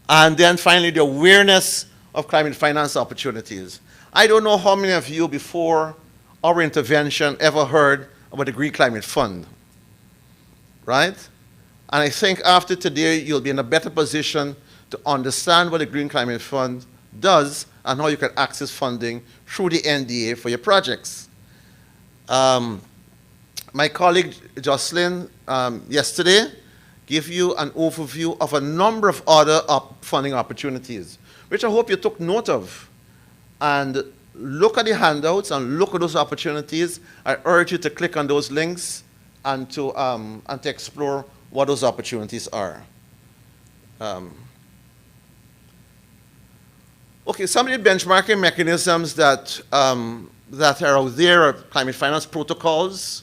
And then finally, the awareness of climate finance opportunities. I don't know how many of you before our intervention ever heard about the Green Climate Fund, right? And I think after today, you'll be in a better position to understand what the Green Climate Fund does and how you can access funding through the NDA for your projects. My colleague Jocelyn yesterday gave you an overview of a number of other funding opportunities, which I hope you took note of. And look at the handouts and look at those opportunities. I urge you to click on those links and to explore what those opportunities are. Okay, some of the benchmarking mechanisms that are out there are climate finance protocols.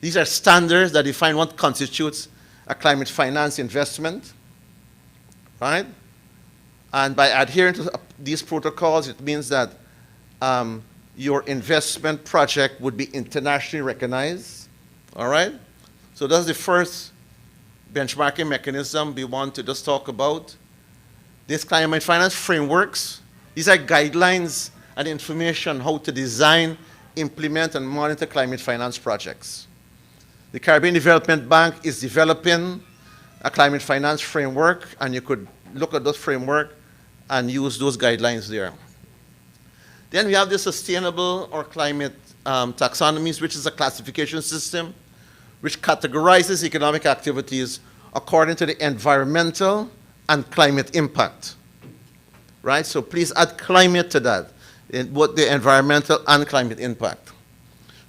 These are standards that define what constitutes a climate finance investment, right? And by adhering to these protocols, it means that your investment project would be internationally recognized, all right? So that's the first benchmarking mechanism we want to just talk about. These climate finance frameworks, these are guidelines and information how to design, implement, and monitor climate finance projects. The Caribbean Development Bank is developing a climate finance framework, and you could look at that framework and use those guidelines there. Then we have the sustainable or climate taxonomies, which is a classification system which categorizes economic activities according to the environmental and climate impact. Right? So please add climate to that, in both the environmental and climate impact.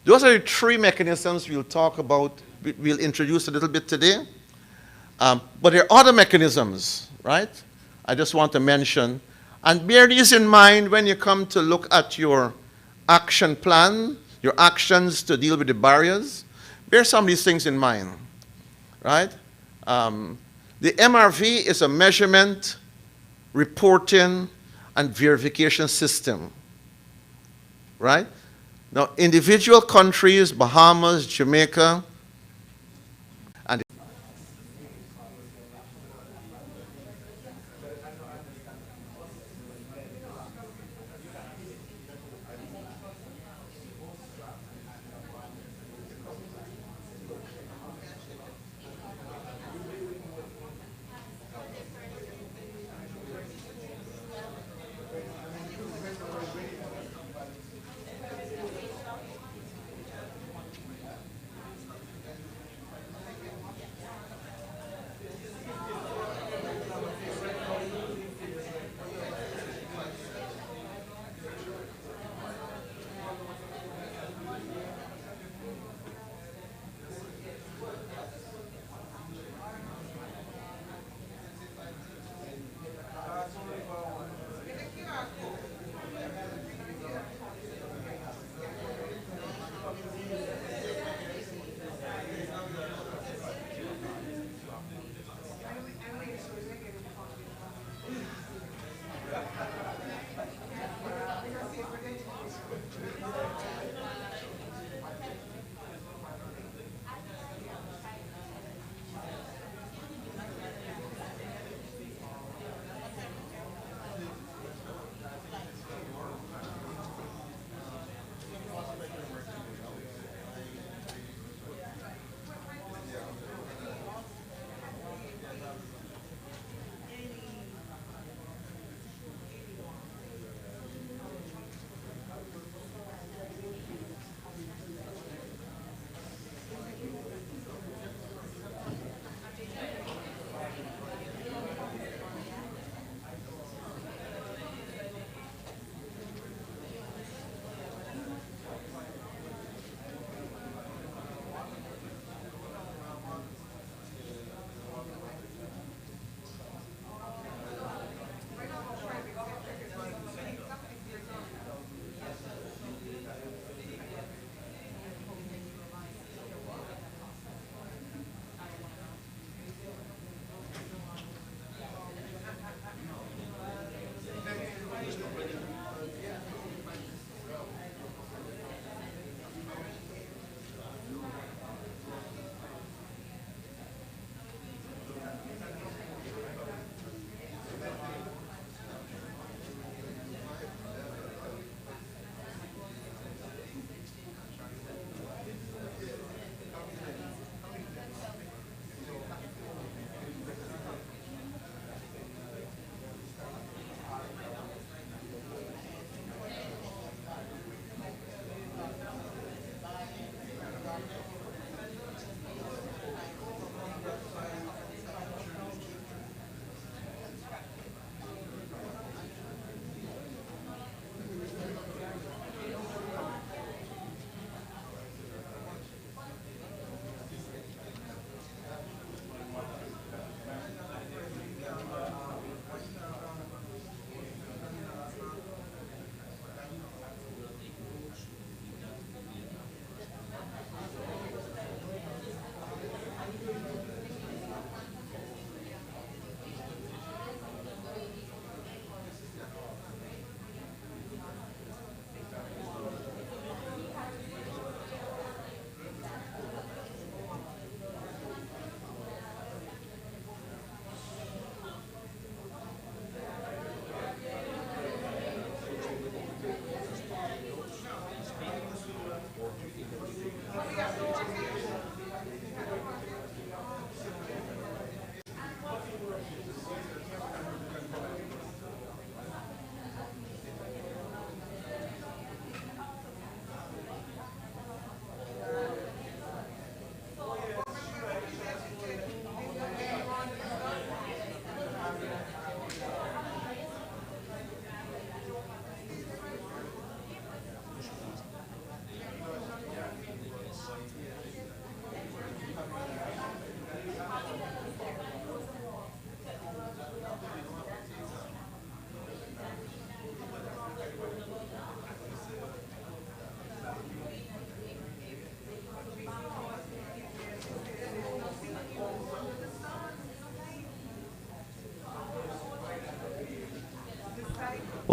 Those are the three mechanisms we'll talk about, we'll introduce a little bit today. But there are other mechanisms, right? I just want to mention. And bear these in mind when you come to look at your action plan, your actions to deal with the barriers. Bear some of these things in mind, right? The MRV is a measurement, reporting, and verification system, right? Now, individual countries, Bahamas, Jamaica, and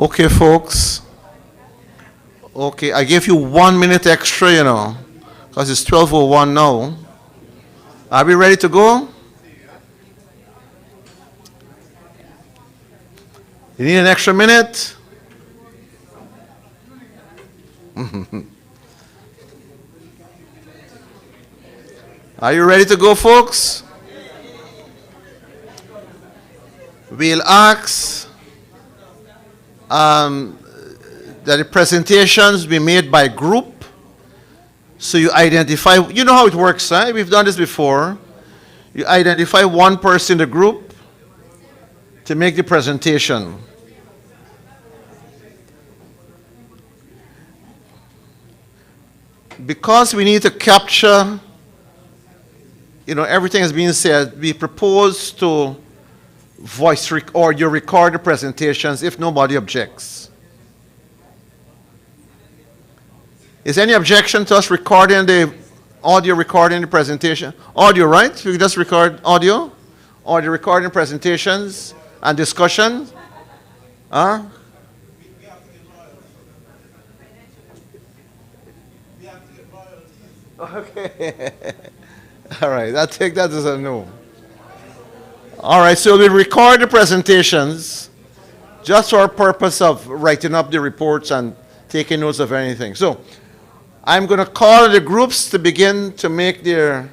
Okay, folks. Okay, I gave you 1 minute extra, you know, because it's 12:01 now. Are we ready to go? You need an extra minute? Are you ready to go, folks? We'll ask that the presentations be made by group. So you identify, you know how it works, huh? We've done this before. You identify one person in the group to make the presentation. Because we need to capture, you know, everything is being said, we propose to voice audio record the presentations if nobody objects. Is any objection to us recording the audio recording the presentation? Audio, right? We just record audio? Audio recording presentations and discussion? Huh? Okay. All right, I'll take that as a no. All right, so we record the presentations just for our purpose of writing up the reports and taking notes of anything. So I'm going to call the groups to begin to make their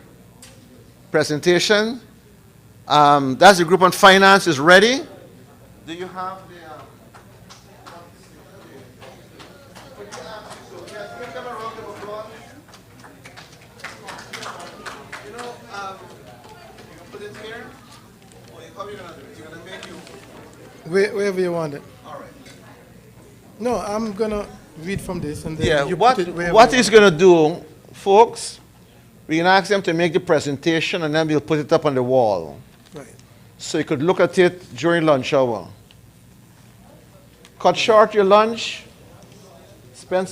presentation. That's the group on finance is ready. Do you have the... Wherever you want it. All right. No, I'm gonna read from this and then Yeah, you what put it wherever what you he's want. going to do, folks, we can ask them to make the presentation and then we'll put it up on the wall. Right. So you could look at it during lunch hour. Cut short your lunch, spend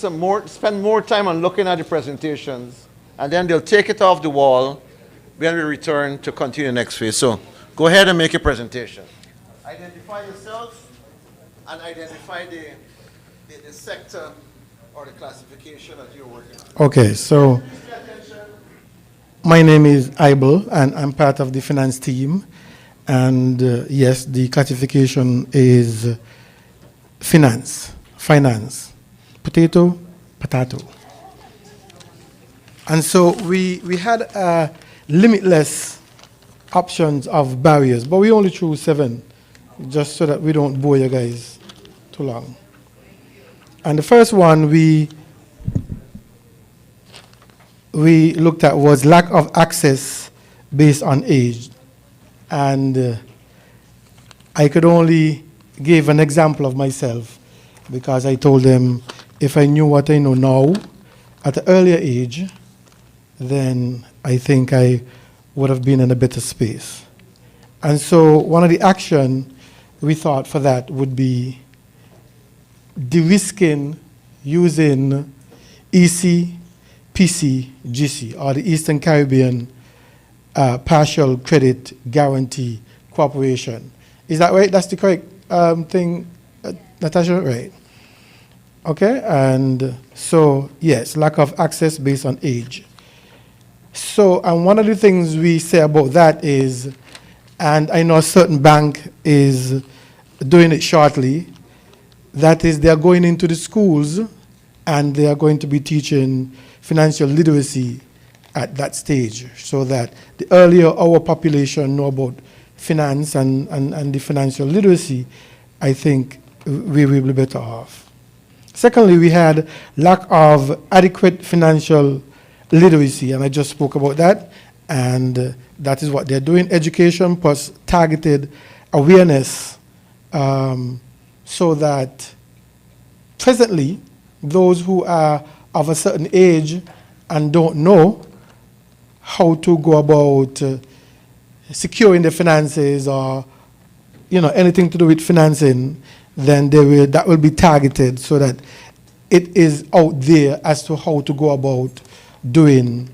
more time on looking at the presentations, and then they'll take it off the wall when we return to continue the next phase. So go ahead and make your presentation. Identify yourself and identify the sector or the classification that you're working on. Okay, so my name is Ibel and I'm part of the finance team. And yes, the classification is finance. Potato. And so we had limitless options of barriers, but we only chose 7, just so that we don't bore you guys too long. And the first one we looked at was lack of access based on age. And I could only give an example of myself because I told them if I knew what I know now at an earlier age, then I think I would have been in a better space. And so one of the action we thought for that would be de-risking using EC, PC, GC, or the Eastern Caribbean Partial Credit Guarantee Corporation. Is that right? That's the correct thing, Natasha? Right. Okay, and so, yes, lack of access based on age. So, and one of the things we say about that is, and I know a certain bank is doing it shortly, that is they're going into the schools and they are going to be teaching financial literacy at that stage so that the earlier our population know about finance and the financial literacy, I think we will be better off. Secondly, we had lack of adequate financial literacy, and I just spoke about that, and that is what they're doing, education plus targeted awareness, so that presently those who are of a certain age and don't know how to go about securing their finances or anything to do with financing, then that will be targeted so that it is out there as to how to go about doing,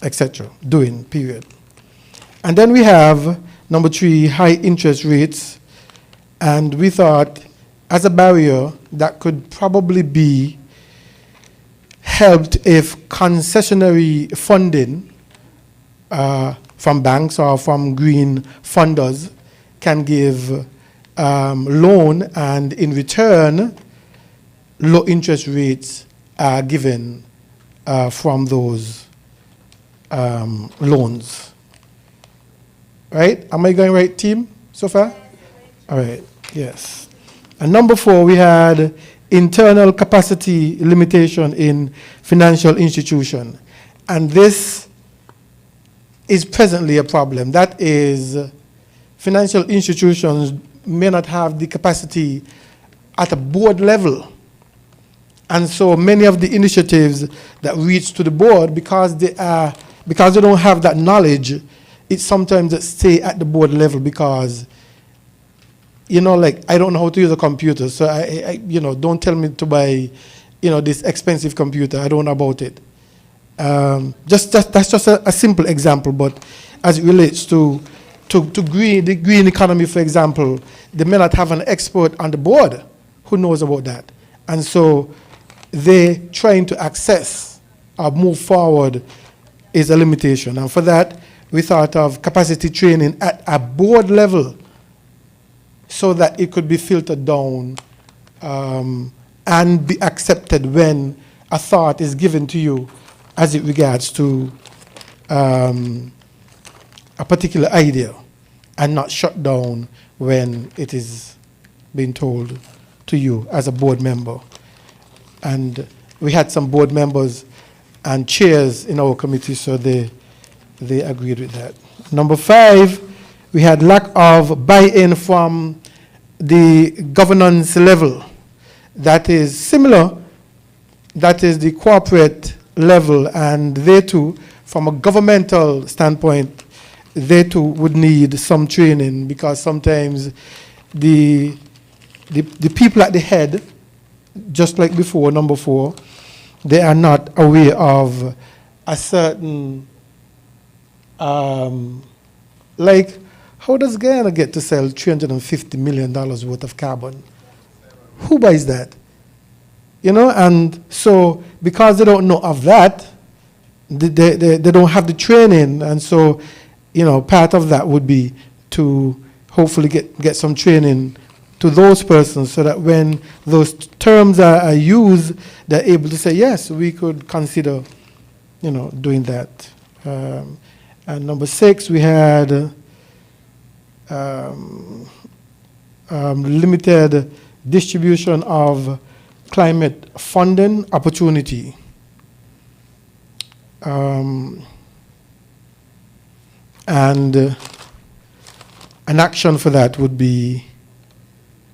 etc. Doing, period. And then we have, number 3, high interest rates. And we thought, as a barrier, that could probably be helped if concessionary funding from banks or from green funders can give loan, and in return, low interest rates are given from those loans. Right? Am I going right, team, so far? All right, yes. And number 4, we had internal capacity limitation in financial institution. And this is presently a problem. That is, financial institutions may not have the capacity at a board level. And so many of the initiatives that reach to the board, because they don't have that knowledge, it's sometimes that stay at the board level because, you know, like, I don't know how to use a computer, so I don't tell me to buy, this expensive computer. I don't know about it. That's just a simple example, but as it relates to the green economy, for example, they may not have an expert on the board who knows about that. And so they trying to access or move forward is a limitation. And for that, we thought of capacity training at a board level so that it could be filtered down and be accepted when a thought is given to you as it regards to a particular idea, and not shut down when it is being told to you as a board member. And we had some board members and chairs in our committee, so they agreed with that. Number 5, we had lack of buy-in from the governance level. That is similar, that is the corporate level, and they too, from a governmental standpoint, they too would need some training, because sometimes the people at the head, just like before, number 4, they are not aware of a certain, like, how does Guyana get to sell $350 million worth of carbon? Who buys that? And so because they don't know of that, they don't have the training, and so, part of that would be to hopefully get some training to those persons, so that when those terms are used, they're able to say, yes, we could consider, doing that. And number 6, we had limited distribution of climate funding opportunity. And an action for that would be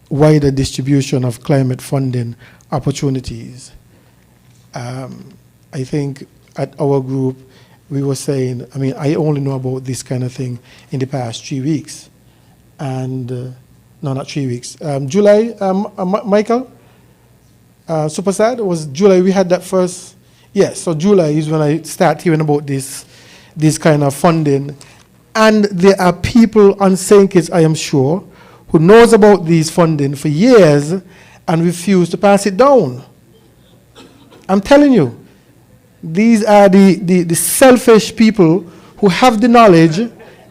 wider distribution of climate funding opportunities. I think at our group, we were saying, I only know about this kind of thing in the past 3 weeks. And, no, not 3 weeks. July, Michael? Super sad, was July we had that first? Yes, so July is when I start hearing about this kind of funding. And there are people on St. Kitts, I am sure, who knows about these funding for years and refuse to pass it down. I'm telling you, these are the selfish people who have the knowledge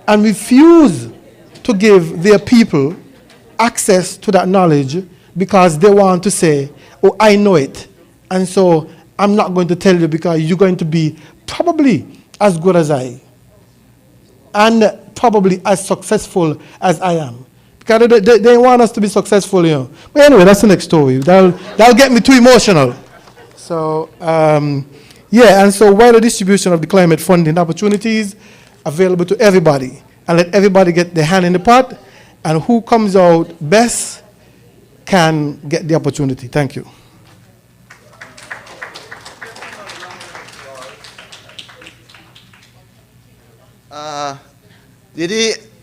and refuse to give their people access to that knowledge because they want to say, oh, I know it. And so I'm not going to tell you because you're going to be probably as good as I, and probably as successful as I am. Because they want us to be successful, But anyway, that's the next story. That'll get me too emotional. So, and so wider distribution of the climate funding opportunities available to everybody, and let everybody get their hand in the pot, and who comes out best can get the opportunity. Thank you.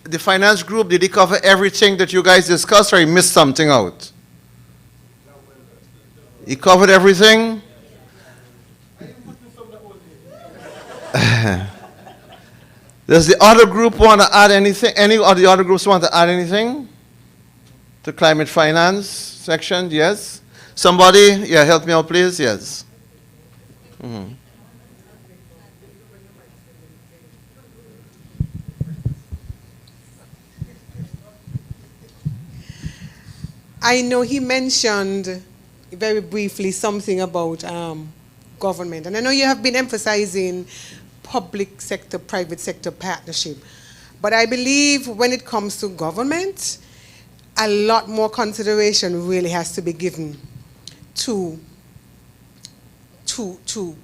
The finance group, did he cover everything that you guys discussed, or he missed something out? He covered everything? Does the other group want to add anything? Any of the other groups want to add anything? to climate finance section? Yes. Somebody? Yeah, help me out, please. Yes. Mhm. I know he mentioned very briefly something about government, and I know you have been emphasizing public sector, private sector partnership, but I believe when it comes to government, a lot more consideration really has to be given to to to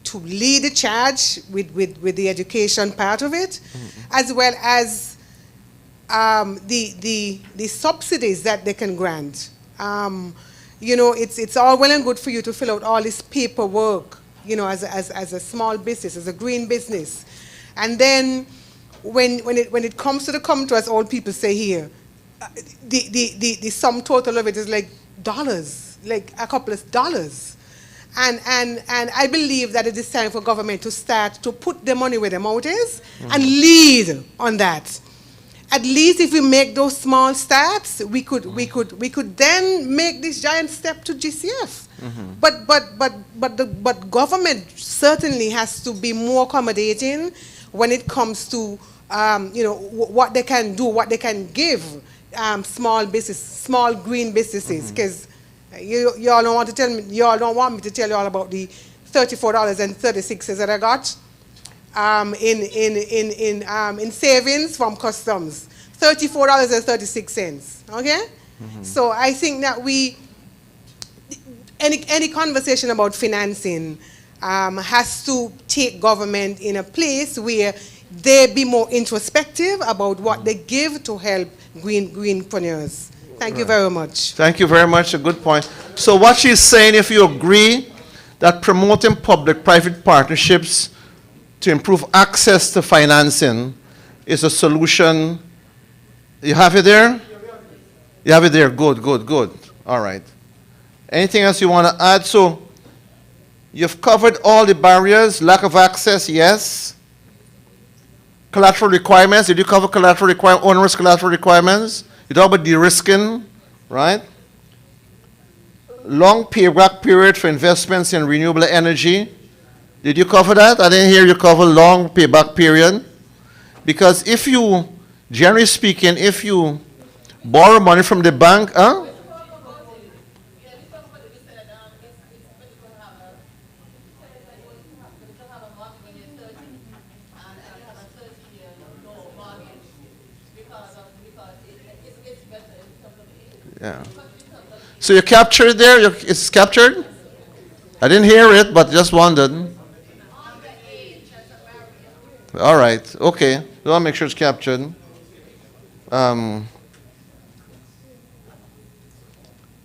to lead the charge with the education part of it, as well as the subsidies that they can grant. You know, it's all well and good for you to fill out all this paperwork, you know, as a small business, as a green business. And then when it comes to the come to us, all people say here, the sum total of it is like dollars, like a couple of dollars. And I believe that it is time for government to start to put the money where the mouth is and lead on that. At least if we make those small starts, we could then make this giant step to GCF. But government certainly has to be more accommodating when it comes to you know, what they can do, what they can give small business, small green businesses. Because you all don't want to tell me, you all don't want me to tell you all about the $34.36 that I got in savings from customs. $34.36. Okay? So I think that any conversation about financing has to take government in a place where they be more introspective about what they give to help greenpreneurs. Thank you very much. Thank you very much. A good point. So what she's saying, if you agree that promoting public-private partnerships to improve access to financing is a solution. You have it there? You have it there. Good, good, good. All right. Anything else you want to add? So you've covered all the barriers. Lack of access, yes. Collateral requirements. Did you cover collateral requirements, onerous collateral requirements? You talk about de-risking, right? Long payback period for investments in renewable energy. Did you cover that? I didn't hear you cover long payback period. Because if you, generally speaking, if you borrow money from the bank, huh? Yeah. So you captured it there? It's captured? I didn't hear it, but just wondered. All right. Okay. We want to make sure it's captured.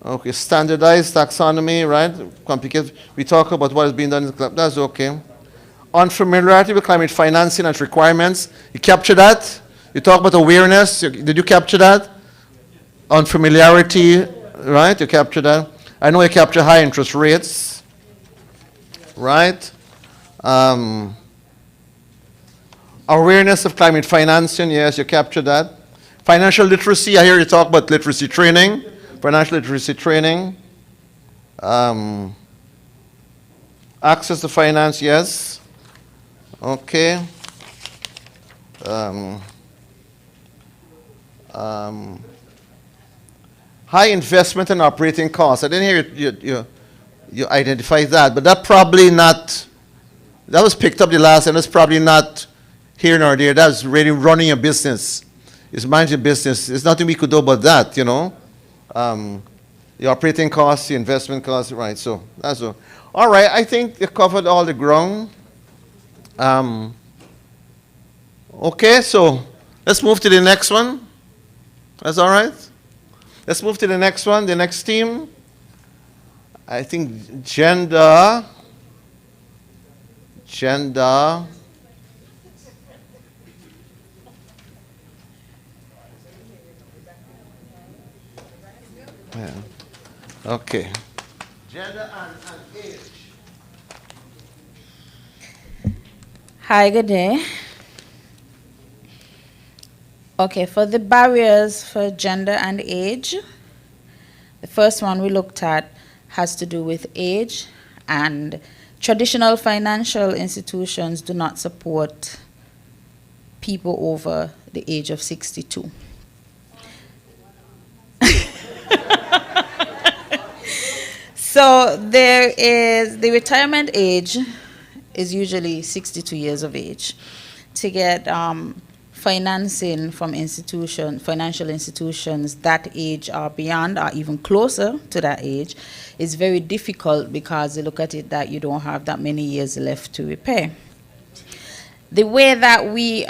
Okay. Standardized taxonomy, right? Complicated. We talk about what is being done in the club. That's okay. Unfamiliarity with climate financing and its requirements. You capture that? You talk about awareness. Did you capture that? Unfamiliarity, right? You capture that. I know you capture high interest rates, right? Awareness of climate financing, yes, you capture that. Financial literacy, I hear you talk about literacy training, financial literacy training. Access to finance, yes. Okay. High investment and operating costs. I didn't hear you identify that, but that probably not, that was picked up the last, and that's probably not here nor there. That's really running a business. It's managing a business. There's nothing we could do about that, you know. The operating costs, the investment costs, right, so that's all. All right, I think you covered all the ground. Okay, so let's move to the next one. That's all right? Let's move to the next one, the next theme. I think gender. Yeah. Okay. Gender and age. Hi, good day. Okay, for the barriers for gender and age, the first one we looked at has to do with age, and traditional financial institutions do not support people over the age of 62. So there is, the retirement age is usually 62 years of age. To get financing from financial institutions that age or beyond or even closer to that age is very difficult because they look at it that you don't have that many years left to repay. The way that we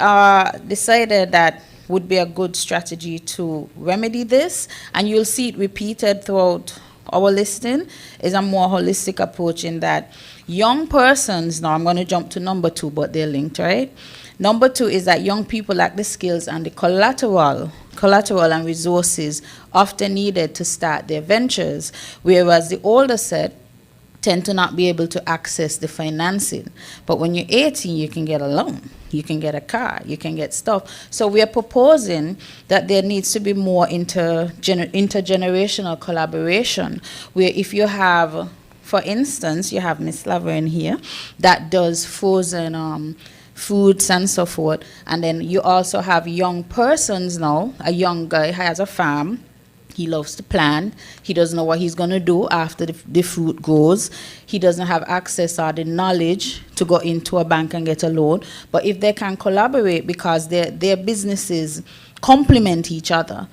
decided that would be a good strategy to remedy this, and you'll see it repeated throughout our listing, is a more holistic approach in that young persons, now I'm going to jump to number 2, but they're linked, right? Number 2 is that young people lack the skills and the collateral and resources often needed to start their ventures, whereas the older set tend to not be able to access the financing. But when you're 18, you can get a loan, you can get a car, you can get stuff. So we are proposing that there needs to be more intergenerational collaboration, where if you have, for instance, you have Miss Laverne here that does frozen foods and so forth, and then you also have young persons now. A young guy has a farm. He loves to plant. He doesn't know what he's going to do after the fruit grows. He doesn't have access or the knowledge to go into a bank and get a loan. But if they can collaborate, because their businesses complement each other.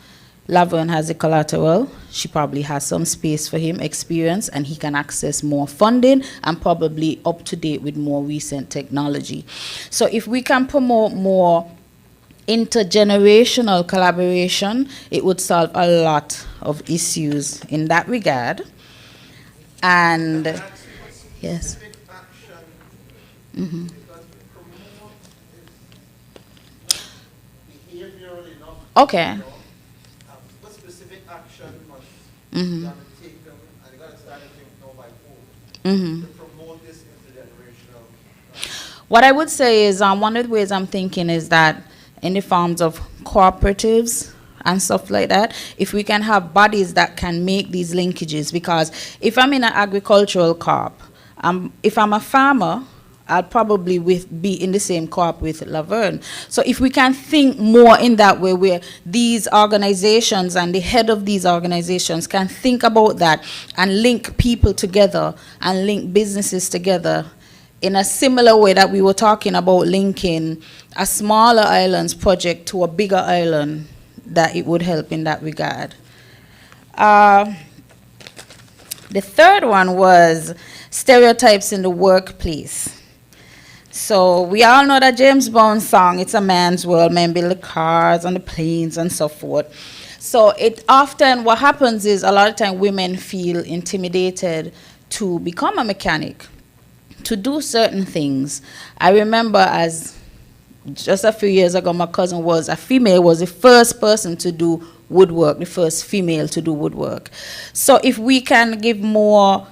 Laverne has the collateral. She probably has some space for him, experience, and he can access more funding and probably up to date with more recent technology. So if we can promote more intergenerational collaboration, it would solve a lot of issues in that regard. And yes. Mm-hmm. Okay. What specific action must Mm-hmm. be undertaken, and you got to start to think now by who, Mm-hmm. to promote this intergenerational? What I would say is one of the ways I'm thinking is that in the forms of cooperatives and stuff like that, if we can have bodies that can make these linkages, because if I'm in an agricultural co-op, if I'm a farmer, I'll probably be in the same co-op with Laverne. So if we can think more in that way, where these organizations and the head of these organizations can think about that and link people together and link businesses together in a similar way that we were talking about linking a smaller islands project to a bigger island, that it would help in that regard. The third one was stereotypes in the workplace. So we all know that James Bond song, It's a Man's World, men build the cars and the planes and so forth. So it often, what happens is a lot of time women feel intimidated to become a mechanic, to do certain things. I remember as just a few years ago, my cousin was the first person to do woodwork, the first female to do woodwork. So if we can give more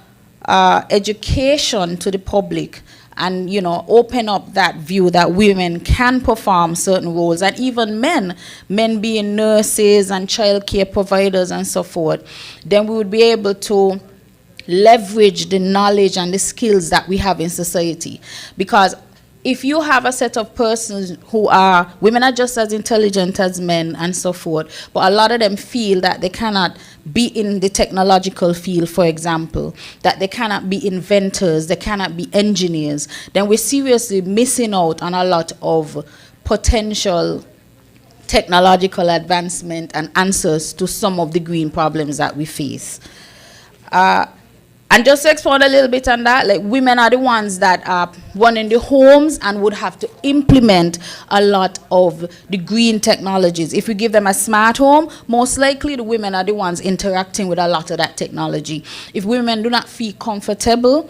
education to the public and, open up that view that women can perform certain roles, and even men being nurses and childcare providers and so forth, then we would be able to leverage the knowledge and the skills that we have in society. Because if you have a set of persons women are just as intelligent as men and so forth, but a lot of them feel that they cannot be in the technological field, for example, that they cannot be inventors, they cannot be engineers, then we're seriously missing out on a lot of potential technological advancement and answers to some of the green problems that we face. And just to expound a little bit on that, like women are the ones that are running the homes and would have to implement a lot of the green technologies. If we give them a smart home, most likely the women are the ones interacting with a lot of that technology. If women do not feel comfortable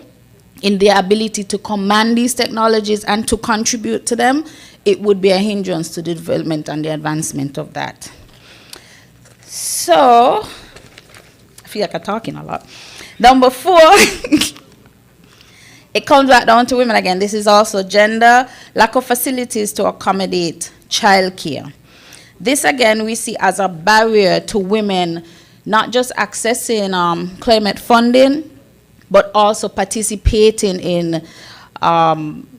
in their ability to command these technologies and to contribute to them, it would be a hindrance to the development and the advancement of that. So, I feel like I'm talking a lot. Number 4, it comes back down to women again. This is also gender, lack of facilities to accommodate childcare. This again we see as a barrier to women not just accessing climate funding, but also participating in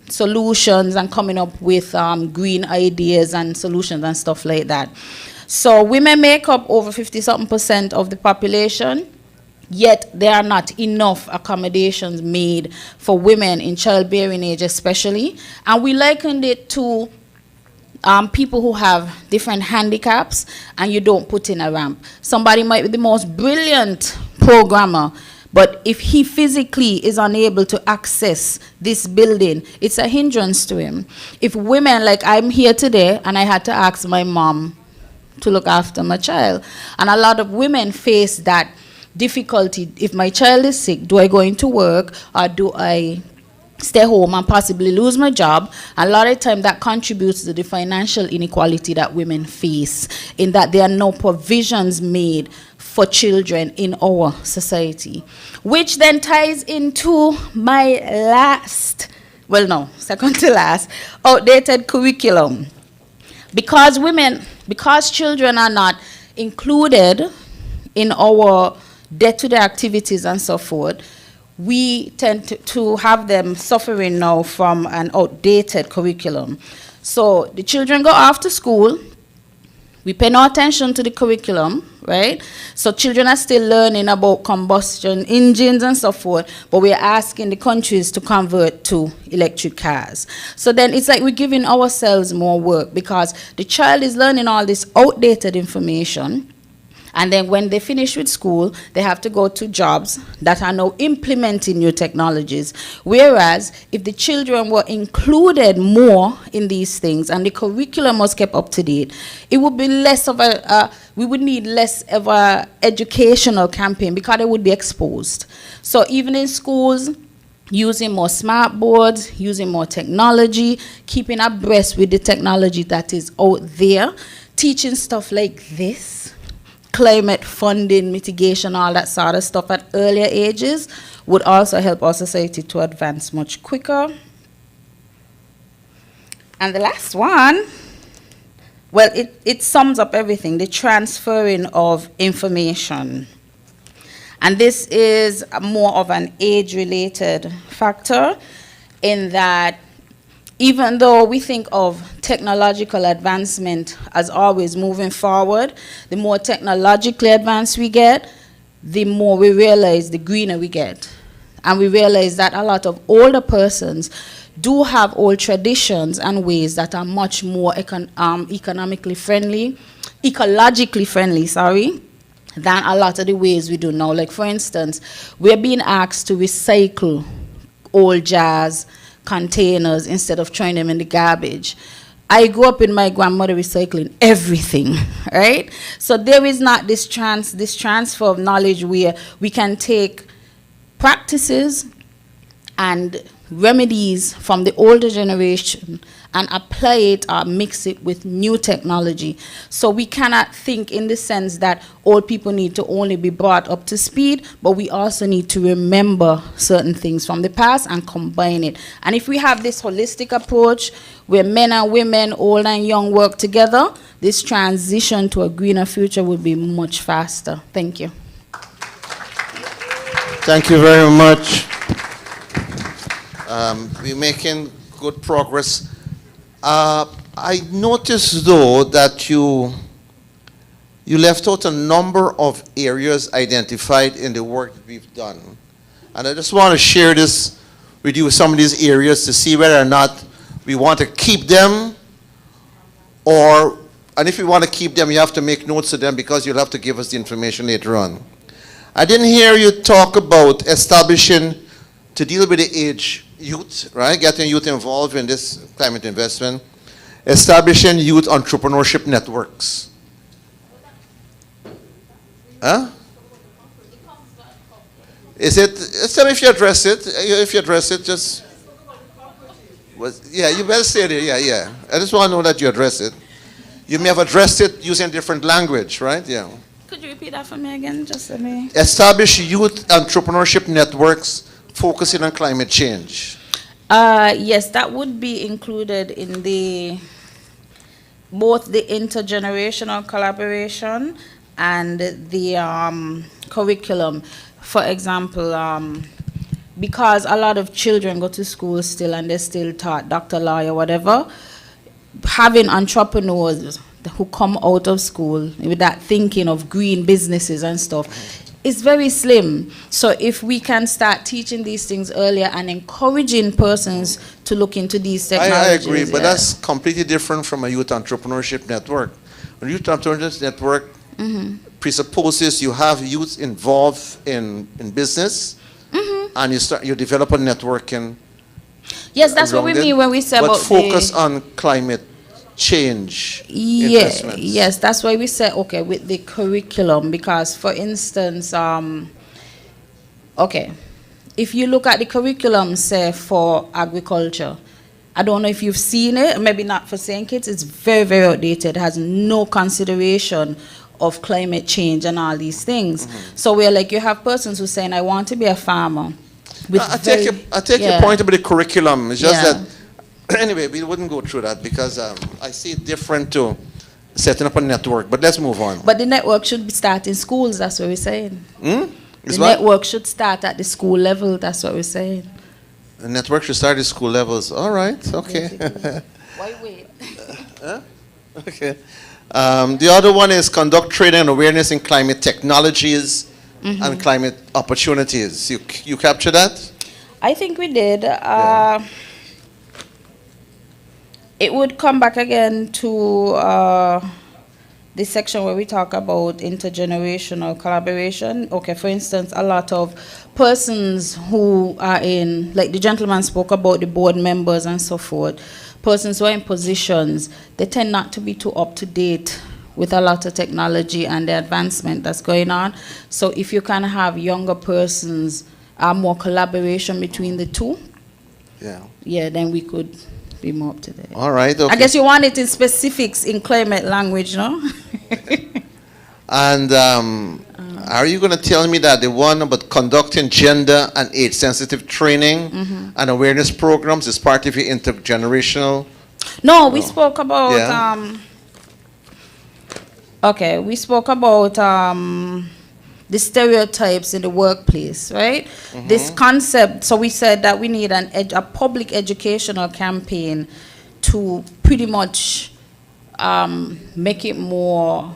solutions and coming up with green ideas and solutions and stuff like that. So women make up over 50-something% of the population, yet there are not enough accommodations made for women in childbearing age especially. And we likened it to people who have different handicaps and you don't put in a ramp. Somebody might be the most brilliant programmer, but if he physically is unable to access this building, it's a hindrance to him. If women, like I'm here today and I had to ask my mom to look after my child, and a lot of women face that difficulty. If my child is sick, do I go into work or do I stay home and possibly lose my job? A lot of time that contributes to the financial inequality that women face, in that there are no provisions made for children in our society. Which then ties into my second to last, outdated curriculum. Because children are not included in our day-to-day activities and so forth, we tend to have them suffering now from an outdated curriculum. So the children go off to school, we pay no attention to the curriculum, right? So children are still learning about combustion engines and so forth, but we're asking the countries to convert to electric cars. So then it's like we're giving ourselves more work, because the child is learning all this outdated information, and then when they finish with school, they have to go to jobs that are now implementing new technologies. Whereas if the children were included more in these things and the curriculum was kept up to date, it would be less of we would need less of a educational campaign, because they would be exposed. So even in schools, using more smart boards, using more technology, keeping abreast with the technology that is out there, teaching stuff like this, climate funding, mitigation, all that sort of stuff at earlier ages would also help our society to advance much quicker. And the last one, well, it sums up everything, the transferring of information. And this is more of an age-related factor, in that even though we think of technological advancement as always moving forward, the more technologically advanced we get, the more we realize the greener we get. And we realize that a lot of older persons do have old traditions and ways that are much more economically friendly, ecologically friendly, than a lot of the ways we do now. Like for instance, we're being asked to recycle old jars, containers, instead of throwing them in the garbage. I grew up in my grandmother recycling everything, right? So there is not this transfer of knowledge where we can take practices and remedies from the older generation and apply it or mix it with new technology. So we cannot think in the sense that old people need to only be brought up to speed, but we also need to remember certain things from the past and combine it. And if we have this holistic approach where men and women, old and young, work together, this transition to a greener future will be much faster. Thank you. Thank you very much. We're making good progress. I noticed, though, that you left out a number of areas identified in the work that we've done. And I just want to share this with you, some of these areas, to see whether or not we want to keep them, and if we want to keep them, you have to make notes of them, because you'll have to give us the information later on. I didn't hear you talk about establishing, to deal with the age, youth, right? Getting youth involved in this climate investment. Establishing youth entrepreneurship networks. Huh? Is it, tell me if you address it. If you address it, just, yeah, you better say it, yeah. I just want to know that you address it. You may have addressed it using different language, right? Yeah. Could you repeat that for me again, just for me? Establish youth entrepreneurship networks focusing on climate change. Yes, that would be included in the both the intergenerational collaboration and the curriculum. For example, because a lot of children go to school still and they're still taught doctor, lawyer, whatever, having entrepreneurs who come out of school with that thinking of green businesses and stuff is very slim. So if we can start teaching these things earlier and encouraging persons to look into these technologies. I agree, but that's completely different from a youth entrepreneurship network. A youth entrepreneurship network presupposes you have youth involved in business, and you develop a networking. Yes, that's what we mean when we say but about focus on climate change yeah, investments. yes, that's why we say, okay, with the curriculum, because for instance, okay, if you look at the curriculum, say, for agriculture, I don't know if you've seen it, maybe not for St. Kitts, it's very, very outdated, it has no consideration of climate change and all these things. So we're like, you have persons who are saying, I want to be a farmer. I take your point about the curriculum. It's just that, anyway, we wouldn't go through that because I see it different to setting up a network. But let's move on. But the network should be start in schools, that's what we're saying. The what? network should start at the school level, that's what we're saying. The network should start at school levels. All right, okay. Why wait? Okay. The other one is conduct training and awareness in climate technologies and climate opportunities. You capture that? I think we did. It would come back again to the section where we talk about intergenerational collaboration. Okay, for instance, a lot of persons who are in, like the gentleman spoke about the board members and so forth, persons who are in positions, they tend not to be too up to date with a lot of technology and the advancement that's going on. So if you can have younger persons, more collaboration between the two, then we could be more up to date. All right, okay. I guess you want it in specifics in climate language, no? And are you going to tell me that the one about conducting gender and age-sensitive training and awareness programs is part of your intergenerational? No, we spoke about, okay, we spoke about the stereotypes in the workplace, right? This concept, so we said that we need a public educational campaign to pretty much make it more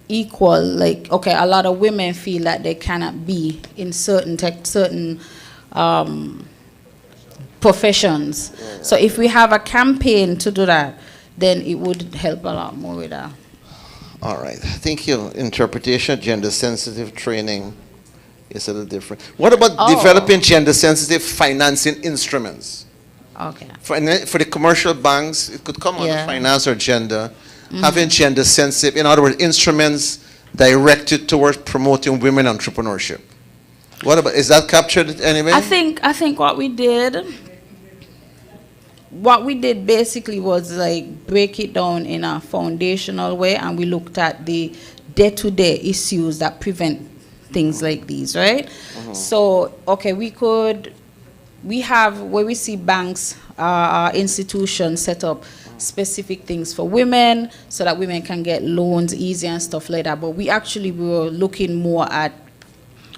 equal. Like, okay, a lot of women feel that they cannot be in certain professions. So if we have a campaign to do that, then it would help a lot more with that. All right. I think your interpretation of gender-sensitive training is a little different. What about developing gender-sensitive financing instruments? Okay. For the commercial banks, it could come under finance or gender. Having gender-sensitive, in other words, instruments directed towards promoting women entrepreneurship. What about, is that captured anyway? I think what we did basically was like break it down in a foundational way, and we looked at the day-to-day issues that prevent things like these, right? So, okay, we have, where we see banks, institutions set up specific things for women so that women can get loans easy and stuff like that. But we were looking more at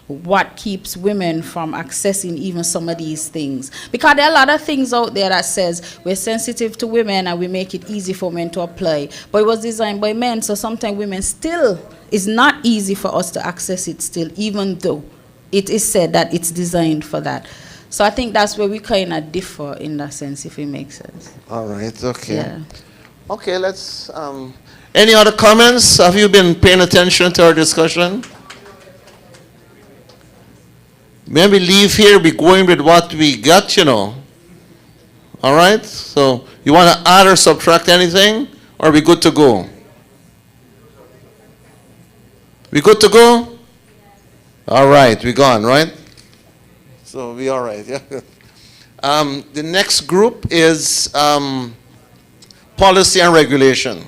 what keeps women from accessing even some of these things. Because there are a lot of things out there that says we're sensitive to women and we make it easy for men to apply. But it was designed by men, so sometimes women still, it's not easy for us to access it still, even though it is said that it's designed for that. So I think that's where we kind of differ in that sense, if it makes sense. All right, okay. Yeah. Okay, let's, any other comments? Have you been paying attention to our discussion? When we leave here, we're going with what we got, you know. All right? So, you want to add or subtract anything? Or are we good to go? We good to go? All right, we gone, right? So, we all right, yeah. The next group is policy and regulation.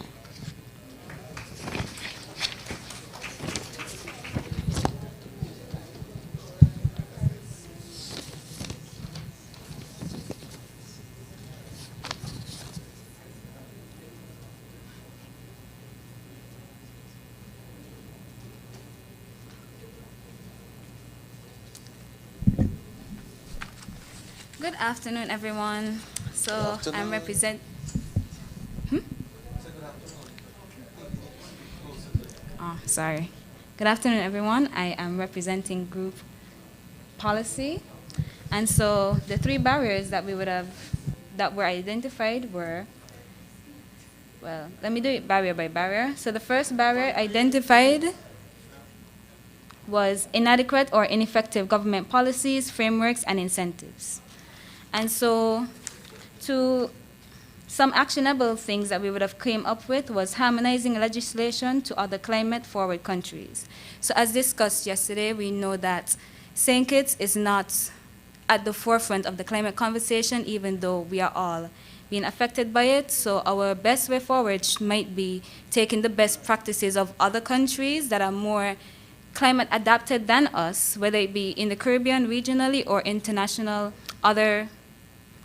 Good afternoon, everyone. So afternoon. I'm represent. Oh, sorry. Good afternoon, everyone. I am representing group policy, and so the three barriers that that were identified were. Well, let me do it barrier by barrier. So the first barrier identified was inadequate or ineffective government policies, frameworks, and incentives. And so some actionable things that we would have came up with was harmonizing legislation to other climate-forward countries. So as discussed yesterday, we know that St. Kitts is not at the forefront of the climate conversation, even though we are all being affected by it. So our best way forward might be taking the best practices of other countries that are more climate adapted than us, whether it be in the Caribbean regionally or international other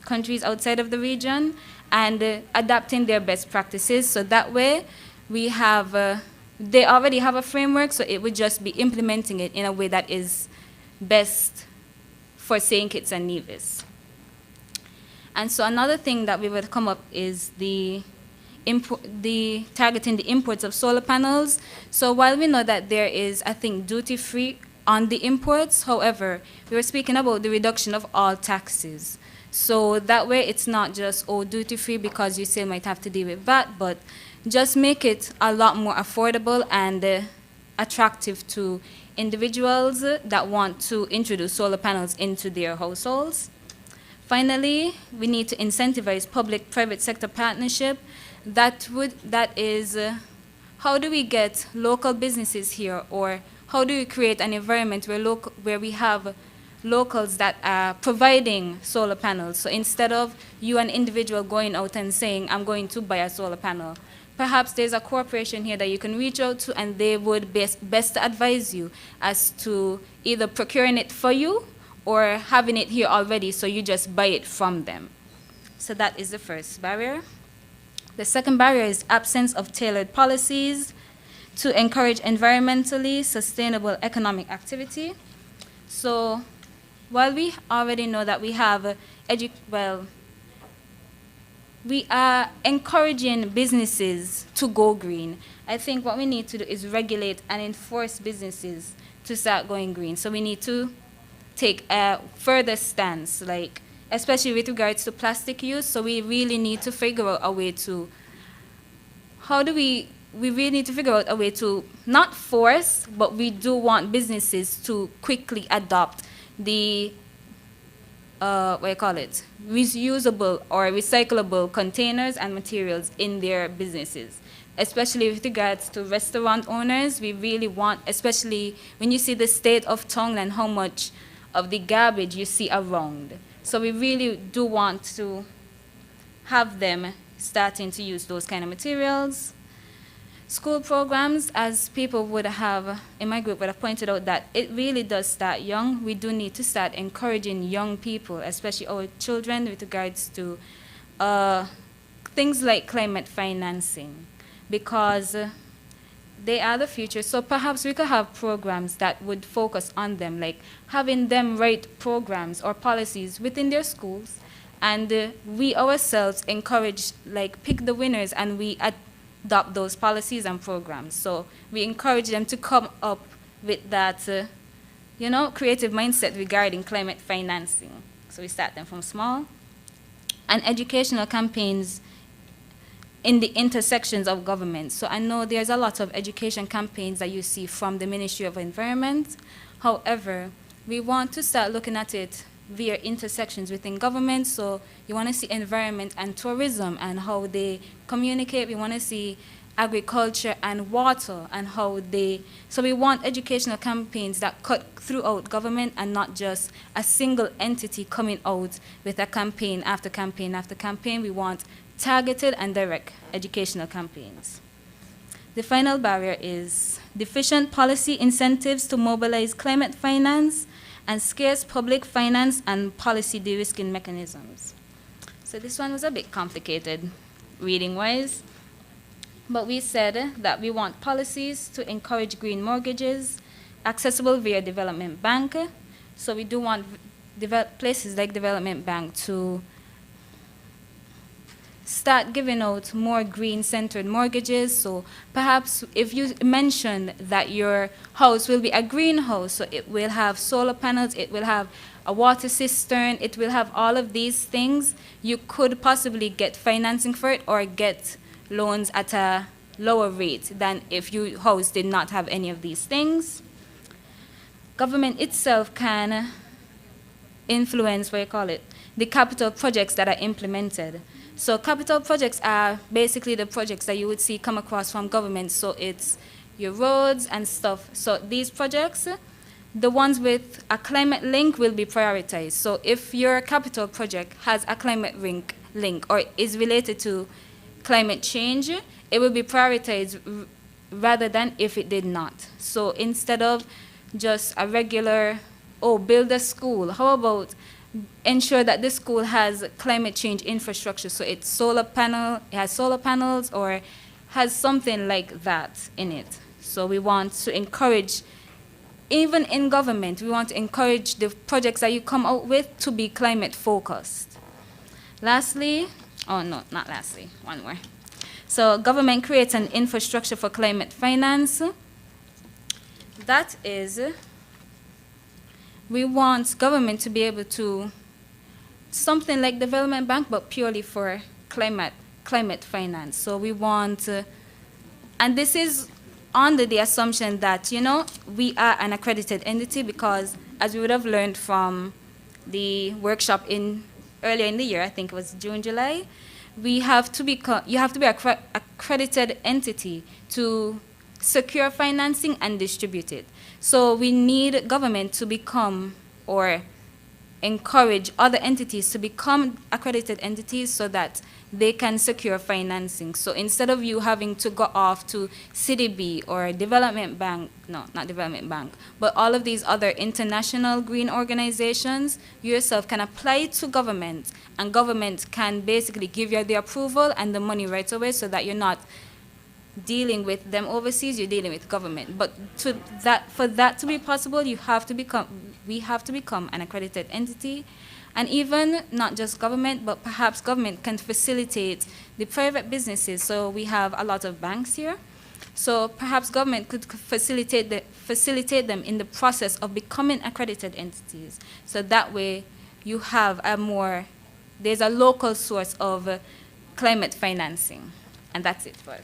countries outside of the region, and adapting their best practices. So that way we have, they already have a framework, so it would just be implementing it in a way that is best for St. Kitts and Nevis. And so another thing that we would come up is the targeting the imports of solar panels. So while we know that there is, I think, duty-free on the imports, however, we were speaking about the reduction of all taxes. So that way it's not just, oh, duty-free because you still might have to deal with VAT, but just make it a lot more affordable and attractive to individuals that want to introduce solar panels into their households. Finally, we need to incentivize public-private sector partnership. That is, how do we get local businesses here, or how do we create an environment where we have locals that are providing solar panels? So instead of you, an individual, going out and saying, I'm going to buy a solar panel, perhaps there's a corporation here that you can reach out to, and they would best advise you as to either procuring it for you or having it here already, so you just buy it from them. So that is the first barrier. The second barrier is absence of tailored policies to encourage environmentally sustainable economic activity. So while we already know that we have, we are encouraging businesses to go green, I think what we need to do is regulate and enforce businesses to start going green. So we need to take a further stance, like especially with regards to plastic use. So we really need to figure out a way to, we really need to figure out a way to not force, but we do want businesses to quickly adopt the, reusable or recyclable containers and materials in their businesses. Especially with regards to restaurant owners, we really want, especially when you see the state of town and how much of the garbage you see around. So we really do want to have them starting to use those kind of materials. School programs, as people would have, in my group would have pointed out, that it really does start young. We do need to start encouraging young people, especially our children, with regards to things like climate financing, because they are the future. So perhaps we could have programs that would focus on them, like having them write programs or policies within their schools, and we ourselves encourage, like, pick the winners, and we adopt those policies and programs. So we encourage them to come up with that, creative mindset regarding climate financing. So we start them from small. And educational campaigns in the intersections of government. So I know there's a lot of education campaigns that you see from the Ministry of Environment. However, we want to start looking at it via intersections within government. So you want to see environment and tourism and how they communicate. We want to see agriculture and water and how they, so we want educational campaigns that cut throughout government and not just a single entity coming out with a campaign after campaign after campaign. We want targeted and direct educational campaigns. The final barrier is deficient policy incentives to mobilize climate finance and scarce public finance and policy de-risking mechanisms. So this one was a bit complicated reading-wise, but we said that we want policies to encourage green mortgages, accessible via development bank. So we do want places like Development Bank to start giving out more green-centered mortgages. So perhaps if you mention that your house will be a greenhouse, so it will have solar panels, it will have a water cistern, it will have all of these things, you could possibly get financing for it or get loans at a lower rate than if your house did not have any of these things. Government itself can influence, the capital projects that are implemented. So capital projects are basically the projects that you would see come across from government. So it's your roads and stuff. So these projects, the ones with a climate link will be prioritized. So if your capital project has a climate link or is related to climate change, it will be prioritized rather than if it did not. So instead of just a regular, build a school, how about ensure that the school has climate change infrastructure, so it has solar panels or has something like that in it. So we want to encourage, even in government, we want to encourage the projects that you come out with to be climate focused. Lastly, one more. So government creates an infrastructure for climate finance. That is, we want government to be able to, something like Development Bank, but purely for climate finance. So we want, and this is under the assumption that, we are an accredited entity, because as we would have learned from the workshop earlier in the year, I think it was June, July, you have to be an accredited entity to secure financing and distribute it. So we need government to become, or encourage other entities to become accredited entities so that they can secure financing. So instead of you having to go off to CDB or Development Bank, no, not Development Bank, but all of these other international green organizations, you yourself can apply to government, and government can basically give you the approval and the money right away, so that you're not dealing with them overseas, you're dealing with government. But for that to be possible, we have to become an accredited entity. And even not just government, but perhaps government can facilitate the private businesses. So we have a lot of banks here. So perhaps government could facilitate them in the process of becoming accredited entities. So that way you have there's a local source of climate financing. And that's it for us.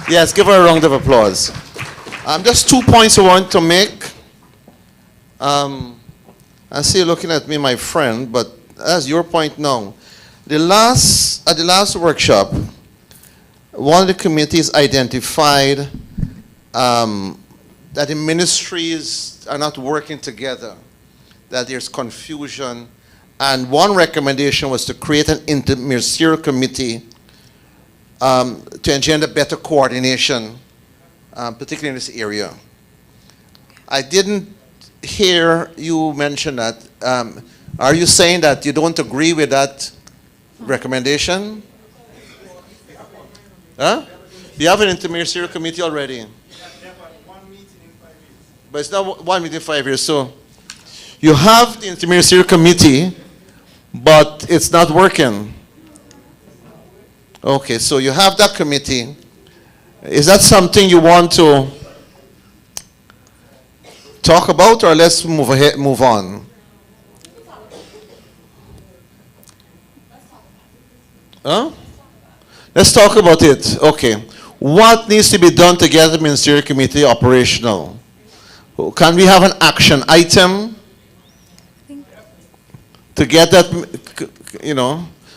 Yes, give her a round of applause. Just 2 points I want to make. I see you looking at me, my friend, but that's your point now. At the last workshop, one of the committees identified that the ministries are not working together, that there's confusion, and one recommendation was to create an interministerial committee to engender better coordination, particularly in this area. I didn't hear you mention that. Are you saying that you don't agree with that recommendation? Huh? You have an interministerial committee already. But it's not one meeting in 5 years. So you have the interministerial committee, but it's not working. Okay, so you have that committee. Is that something you want to talk about, or let's move on? Huh? Let's talk about it. Okay. What needs to be done to get the ministerial committee operational? Can we have an action item to get that,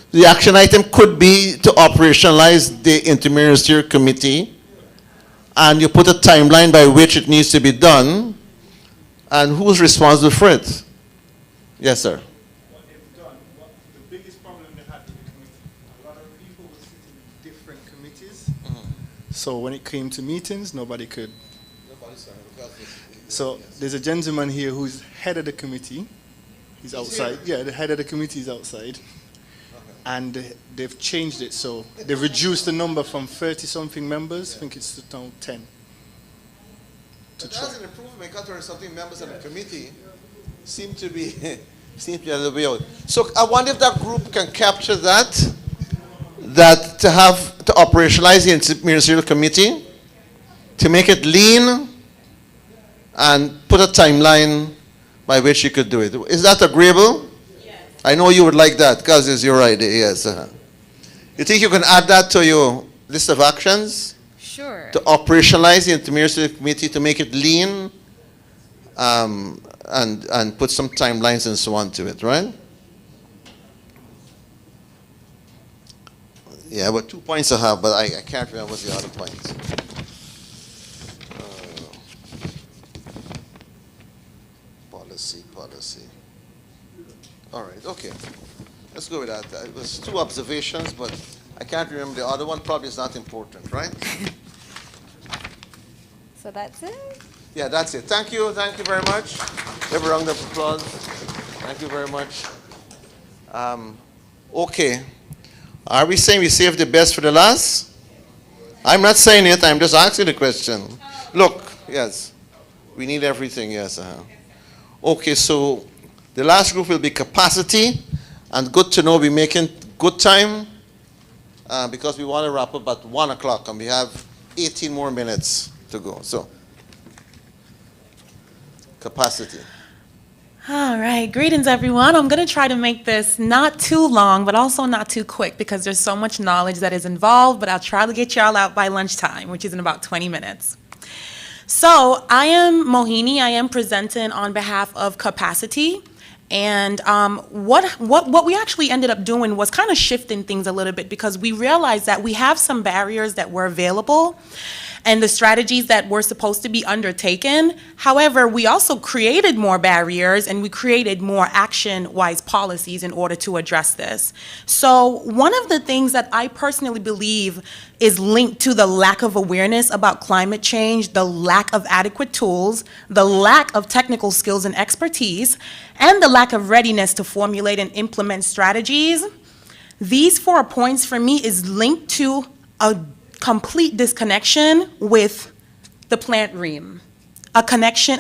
the action item could be to operationalize the interministerial committee, and you put a timeline by which it needs to be done, and who's responsible for it? Yes, sir. What they've done, the biggest problem they had with the committee, a lot of people were sitting in different committees. So when it came to meetings, nobody could. So there's a gentleman here who's head of the committee. He's outside. Yeah, the head of the committee is outside. And they've changed it, so they've reduced the number from 30-something members, I think it's now 10. to That's try. an improvement because something members of the committee seem to be seem to be a little bit out. So I wonder if that group can capture that to operationalize the ministerial committee, to make it lean and put a timeline by which you could do it. Is that agreeable? Yes. I know you would like that because it's your idea, yes. You think you can add that to your list of actions? Sure. To operationalize the interministerial committee, to make it lean, and put some timelines and so on to it, right? Yeah, but 2 points I have, but I can't remember the other points. Policy. All right, okay. Let's go with that. It was 2 observations, but I can't remember the other one. Probably is not important, right? So that's it? Yeah, that's it. Thank you very much. Give a round of applause. Thank you very much. Okay. Are we saying we save the best for the last? I'm not saying it, I'm just asking the question. Look, yes. We need everything, yes. Okay, so the last group will be capacity, and good to know we're making good time because we want to wrap up at 1 o'clock and we have 18 more minutes to go. So, capacity. All right, greetings everyone. I'm going to try to make this not too long, but also not too quick because there's so much knowledge that is involved, but I'll try to get y'all out by lunchtime, which is in about 20 minutes. So I am Mohini. I am presenting on behalf of Capacity. And what we actually ended up doing was kind of shifting things a little bit because we realized that we have some barriers that were available and the strategies that were supposed to be undertaken. However, we also created more barriers and we created more action-wise policies in order to address this. So one of the things that I personally believe is linked to the lack of awareness about climate change, the lack of adequate tools, the lack of technical skills and expertise, and the lack of readiness to formulate and implement strategies. These 4 points for me is linked to a complete disconnection with the plant realm, a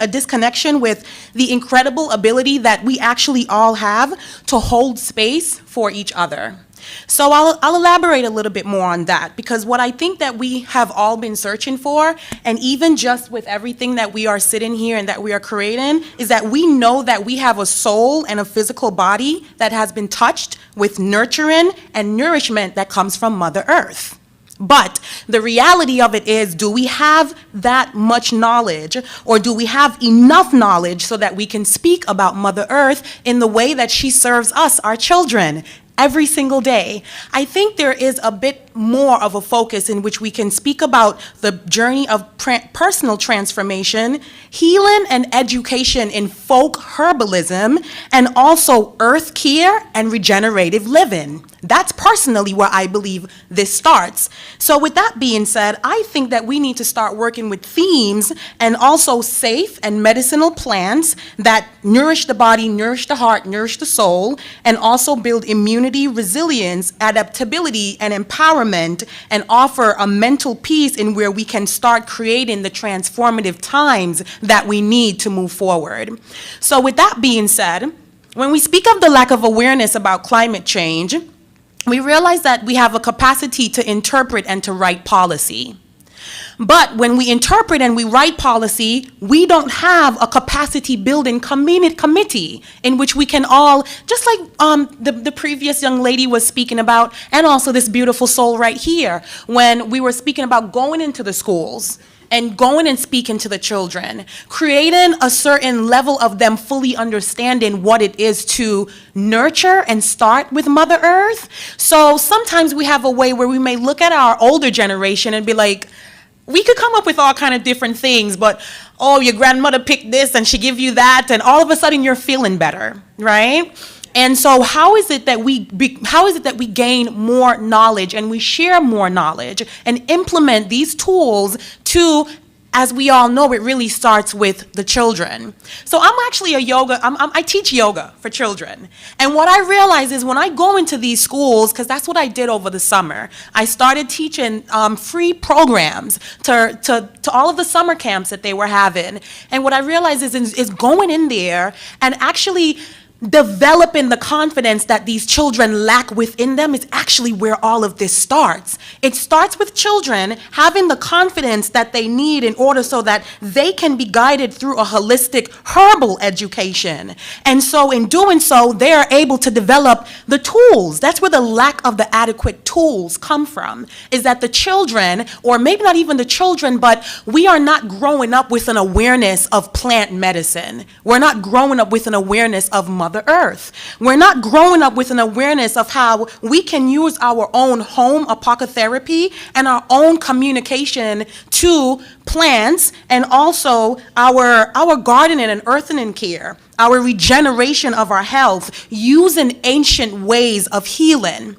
disconnection with the incredible ability that we actually all have to hold space for each other. So I'll elaborate a little bit more on that because what I think that we have all been searching for, and even just with everything that we are sitting here and that we are creating, is that we know that we have a soul and a physical body that has been touched with nurturing and nourishment that comes from Mother Earth. But the reality of it is, do we have that much knowledge, or do we have enough knowledge so that we can speak about Mother Earth in the way that she serves us, our children, every single day? I think there is a bit more of a focus in which we can speak about the journey of personal transformation, healing and education in folk herbalism, and also earth care and regenerative living. That's personally where I believe this starts. So with that being said, I think that we need to start working with themes and also safe and medicinal plants that nourish the body, nourish the heart, nourish the soul, and also build immunity, resilience, adaptability, and empowerment, and offer a mental peace in where we can start creating the transformative times that we need to move forward. So with that being said, when we speak of the lack of awareness about climate change, we realize that we have a capacity to interpret and to write policy. But when we interpret and we write policy, we don't have a capacity building committee in which we can all, just like the previous young lady was speaking about, and also this beautiful soul right here, when we were speaking about going into the schools and going and speaking to the children, creating a certain level of them fully understanding what it is to nurture and start with Mother Earth. So sometimes we have a way where we may look at our older generation and be like, we could come up with all kind of different things, but oh, your grandmother picked this and she give you that, and all of a sudden you're feeling better, right? And so how is it that we gain more knowledge and we share more knowledge and implement these tools to as we all know, it really starts with the children. So I'm actually I teach yoga for children. And what I realize is when I go into these schools, because that's what I did over the summer, I started teaching free programs to all of the summer camps that they were having. And what I realized is going in there and actually developing the confidence that these children lack within them is actually where all of this starts. It starts with children having the confidence that they need in order so that they can be guided through a holistic herbal education. And so in doing so, they are able to develop the tools. That's where the lack of the adequate tools come from, is that the children, or maybe not even the children, but we are not growing up with an awareness of plant medicine. We're not growing up with an awareness of Mother Earth. We're not growing up with an awareness of how we can use our own home apocotherapy and our own communication to plants, and also our gardening and earthening care, our regeneration of our health, using ancient ways of healing.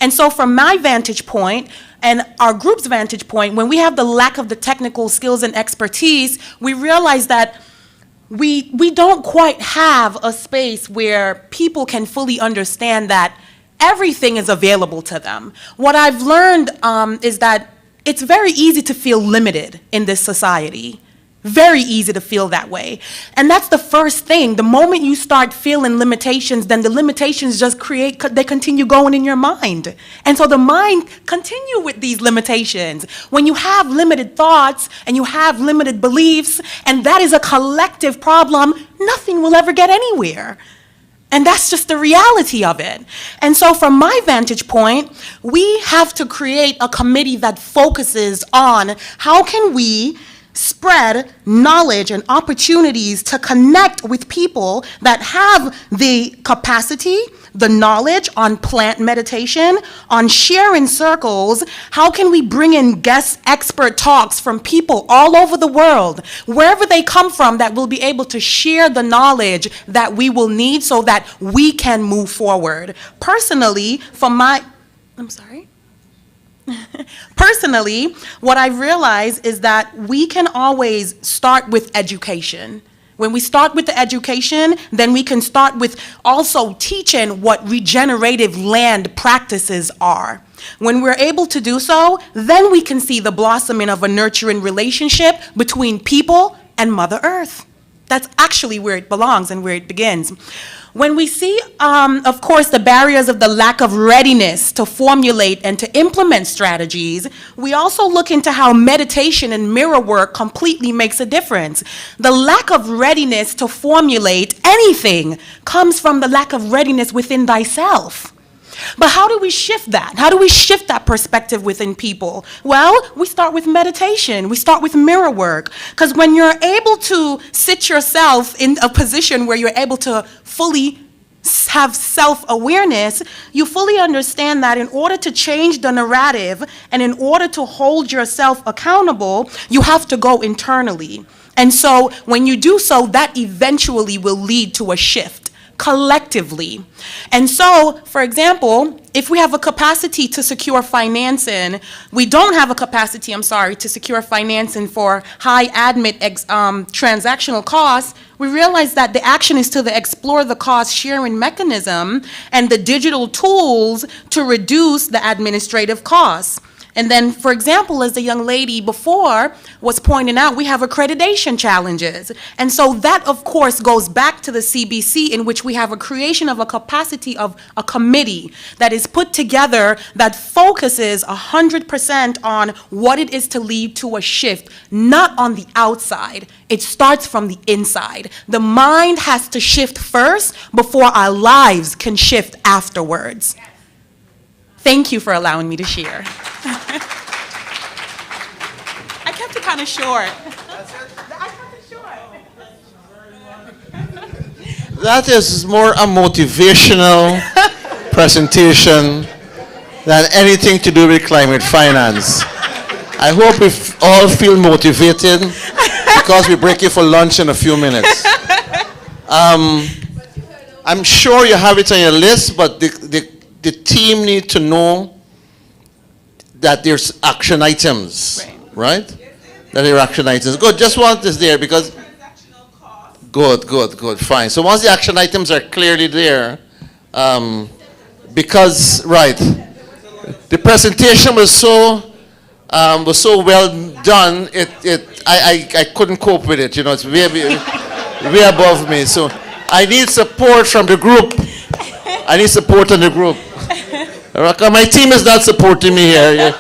And so from my vantage point, and our group's vantage point, when we have the lack of the technical skills and expertise, we realize that we don't quite have a space where people can fully understand that everything is available to them. What I've learned is that it's very easy to feel limited in this society. Very easy to feel that way. And that's the first thing. The moment you start feeling limitations, then the limitations just they continue going in your mind. And so the mind continue with these limitations. When you have limited thoughts and you have limited beliefs, and that is a collective problem, nothing will ever get anywhere. And that's just the reality of it. And so from my vantage point, we have to create a committee that focuses on how can we spread knowledge and opportunities to connect with people that have the capacity, the knowledge on plant meditation, on sharing circles. How can we bring in guest expert talks from people all over the world, wherever they come from, that will be able to share the knowledge that we will need so that we can move forward. Personally, Personally, what I've realized is that we can always start with education. When we start with the education, then we can start with also teaching what regenerative land practices are. When we're able to do so, then we can see the blossoming of a nurturing relationship between people and Mother Earth. That's actually where it belongs and where it begins. When we see, of course, the barriers of the lack of readiness to formulate and to implement strategies, we also look into how meditation and mirror work completely makes a difference. The lack of readiness to formulate anything comes from the lack of readiness within thyself. But how do we shift that? How do we shift that perspective within people? Well, we start with meditation. We start with mirror work. Because when you're able to sit yourself in a position where you're able to fully have self-awareness, you fully understand that in order to change the narrative and in order to hold yourself accountable, you have to go internally. And so when you do so, that eventually will lead to a shift collectively. And so, for example, if we have a capacity to secure financing, we don't have a capacity, to secure financing for high admit transactional costs, we realize that the action is to explore the cost sharing mechanism and the digital tools to reduce the administrative costs. And then, for example, as the young lady before was pointing out, we have accreditation challenges. And so that, of course, goes back to the CBC, in which we have a creation of a capacity of a committee that is put together that focuses 100% on what it is to lead to a shift, not on the outside. It starts from the inside. The mind has to shift first before our lives can shift afterwards. Thank you for allowing me to share. I kept it kind of short. That is more a motivational presentation than anything to do with climate finance. I hope we all feel motivated because we're breaking for lunch in a few minutes. I'm sure you have it on your list, but the team need to know that there's action items, right? That are action items. Good, just want this there because... Good, fine. So once the action items are clearly there, because, right, the presentation was so well done, I couldn't cope with it, you know, it's way above me. So I need support from the group. I need support on the group. My team is not supporting me here.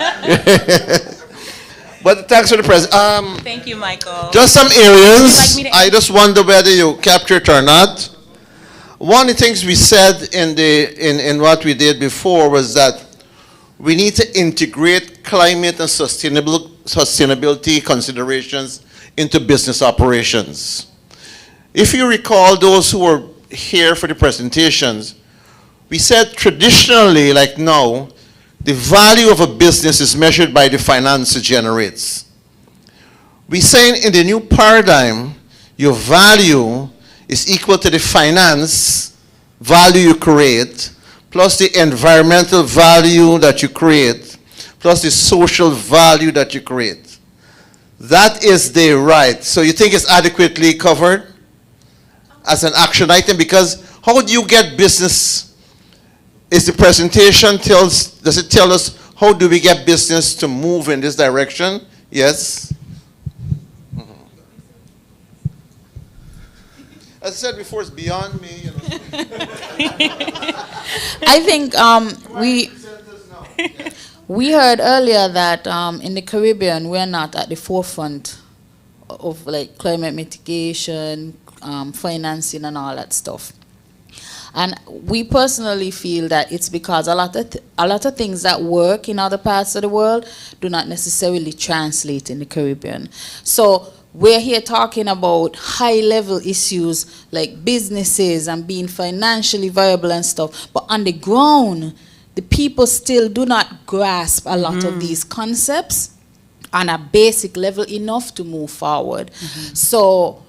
But thanks for the present. Thank you, Michael. Just some areas. I just wonder whether you capture it or not. One of the things we said in what we did before was that we need to integrate climate and sustainability considerations into business operations. If you recall, those who were here for the presentations, we said traditionally, like now, the value of a business is measured by the finance it generates. We're saying in the new paradigm, your value is equal to the finance value you create, plus the environmental value that you create, plus the social value that you create. That is the right. So you think it's adequately covered as an action item? Because how do you get business? Is the presentation does it tell us how do we get business to move in this direction? Yes? As I said before, it's beyond me, you know. I think we heard earlier that in the Caribbean we're not at the forefront of like climate mitigation, financing and all that stuff. And we personally feel that it's because a lot of things that work in other parts of the world do not necessarily translate in the Caribbean. So we're here talking about high-level issues like businesses and being financially viable and stuff. But on the ground, the people still do not grasp a lot of these concepts on a basic level enough to move forward. So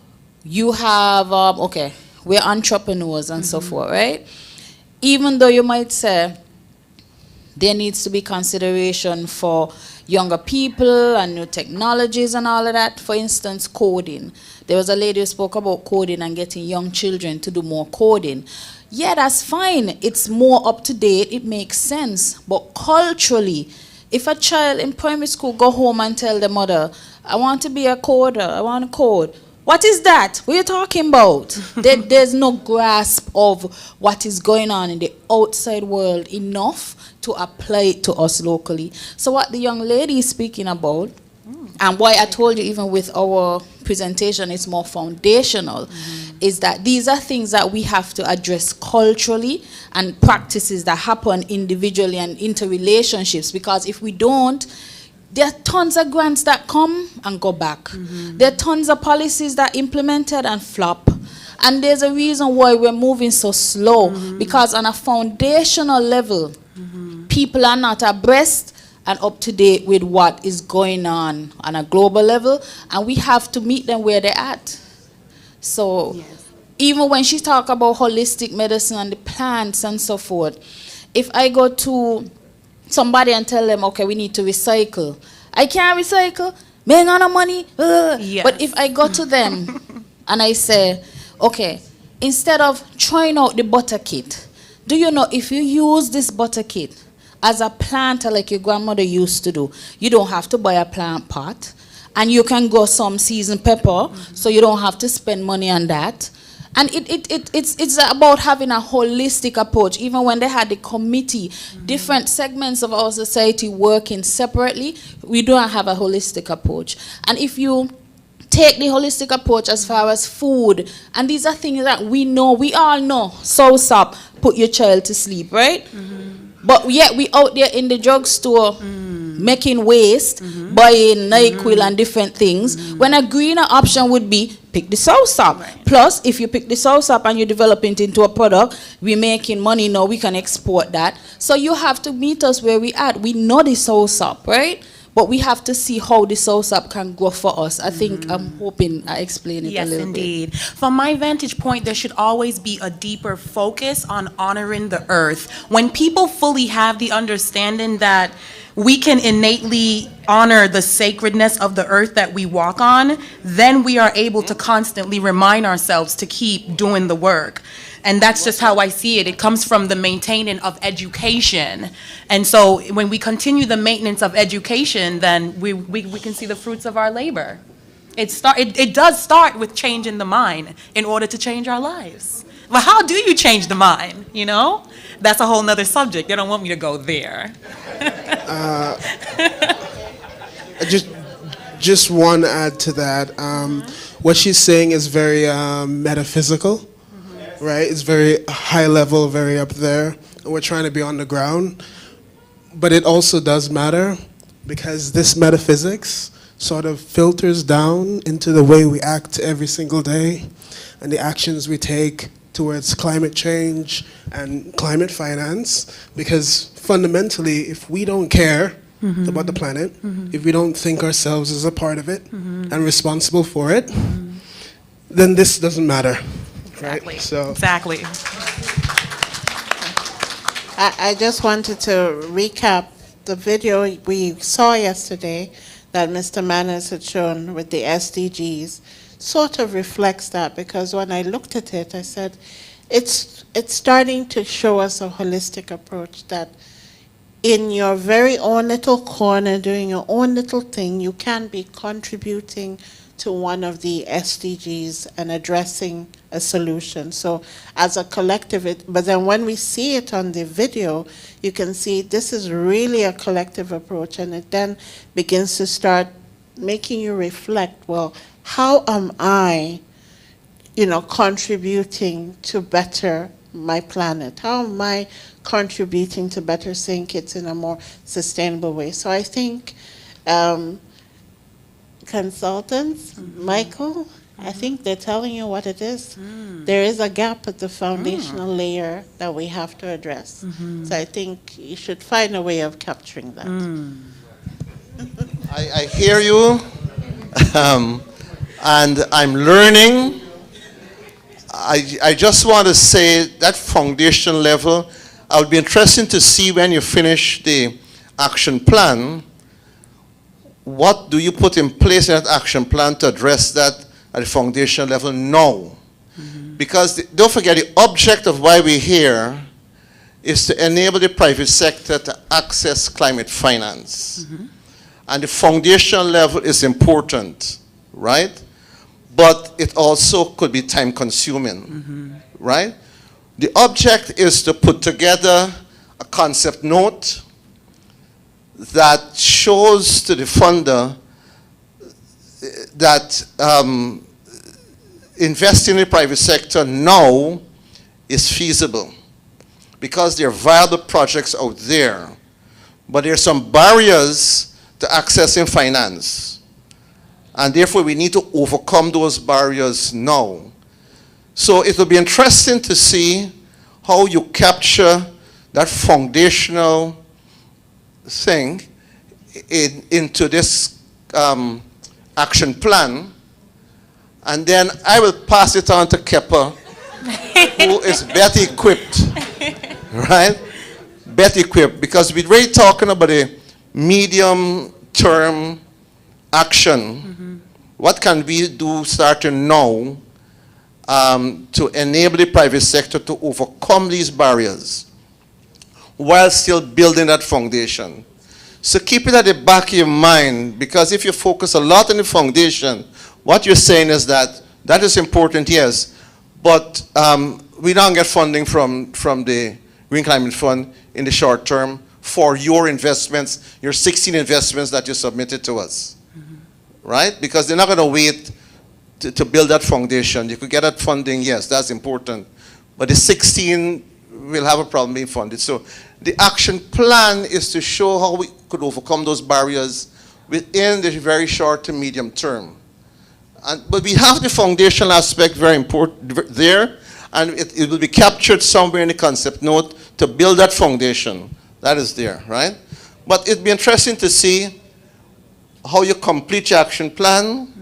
you have, okay, we're entrepreneurs and so forth, right? Even though you might say there needs to be consideration for younger people and new technologies and all of that. For instance, coding. There was a lady who spoke about coding and getting young children to do more coding. Yeah, that's fine. It's more up to date. It makes sense. But culturally, if a child in primary school go home and tell the mother, I want to be a coder, I want to code. What is that? What are you talking about? There's no grasp of what is going on in the outside world enough to apply it to us locally. So what the young lady is speaking about, and why I told you even with our presentation it's more foundational, is that these are things that we have to address culturally and practices that happen individually and interrelationships, because if we don't, there are tons of grants that come and go back. There are tons of policies that are implemented and flop. And there's a reason why we're moving so slow, because on a foundational level, people are not abreast and up to date with what is going on a global level, and we have to meet them where they're at. So even when she talk about holistic medicine and the plants and so forth, if I go to somebody and tell them, okay, we need to recycle, I can't recycle, make no money. But if I go to them and I say, okay, instead of trying out the butter kit, do you know if you use this butter kit as a planter like your grandmother used to do, you don't have to buy a plant pot, and you can grow some seasoned pepper, so you don't have to spend money on that. And it's about having a holistic approach. Even when they had the committee, different segments of our society working separately, we don't have a holistic approach. And if you take the holistic approach as far as food, and these are things that we know, we all know, Soursop, put your child to sleep, right? But yet we out there in the drugstore making waste, buying NyQuil and different things, when a greener option would be pick the Soursop. Plus, if you pick the Soursop and you develop it into a product, we're making money now, we can export that. So you have to meet us where we at. We know the Soursop, right? But we have to see how the Soursop can grow for us. I think, I'm hoping I explain it a little bit. Yes, indeed. From my vantage point, there should always be a deeper focus on honoring the earth. When people fully have the understanding that we can innately honor the sacredness of the earth that we walk on, then we are able to constantly remind ourselves to keep doing the work. And that's just how I see it. It comes from the maintaining of education. And so when we continue the maintenance of education, then we can see the fruits of our labor. It does start with changing the mind in order to change our lives. But how do you change the mind, you know? That's a whole nother subject. They don't want me to go there. Just one add to that. What she's saying is very metaphysical, right? It's very high level, very up there. And we're trying to be on the ground. But it also does matter because this metaphysics sort of filters down into the way we act every single day and the actions we take towards climate change and climate finance. Because fundamentally, if we don't care about the planet, if we don't think ourselves as a part of it and responsible for it, then this doesn't matter. Exactly. Right? So. Exactly. I just wanted to recap the video we saw yesterday that Mr. Manners had shown with the SDGs. Sort of reflects that, because when I looked at it, I said, it's starting to show us a holistic approach that in your very own little corner, doing your own little thing, you can be contributing to one of the SDGs and addressing a solution. So as a collective, but then when we see it on the video, you can see this is really a collective approach, and it then begins to start making you reflect, well, how am I, contributing to better my planet? How am I contributing to better seeing kids in a more sustainable way? So I think consultants, Michael, I think they're telling you what it is. There is a gap at the foundational layer that we have to address. So I think you should find a way of capturing that. I hear you. And I'm learning. I just want to say that foundation level, I would be interested to see when you finish the action plan, what do you put in place in that action plan to address that at the foundation level now? Because don't forget, the object of why we're here is to enable the private sector to access climate finance. And the foundation level is important, right? But it also could be time consuming, right? The object is to put together a concept note that shows to the funder that investing in the private sector now is feasible because there are viable projects out there, but there are some barriers to accessing finance. And therefore, we need to overcome those barriers now. So it will be interesting to see how you capture that foundational thing into this action plan. And then I will pass it on to Kepa, who is better equipped, right? Better equipped, because we're really talking about a medium-term action. What can we do starting now to enable the private sector to overcome these barriers while still building that foundation? So keep it at the back of your mind, because if you focus a lot on the foundation, what you're saying is that that is important, yes, but we don't get funding from the Green Climate Fund in the short term for your investments, your 16 investments that you submitted to us, right? Because they're not going to wait to build that foundation. You could get that funding, yes, that's important, but the 16 will have a problem being funded. So the action plan is to show how we could overcome those barriers within the very short to medium term. But we have the foundational aspect very important there, and it will be captured somewhere in the concept note to build that foundation. That is there, right? But it'd be interesting to see how you complete your action plan,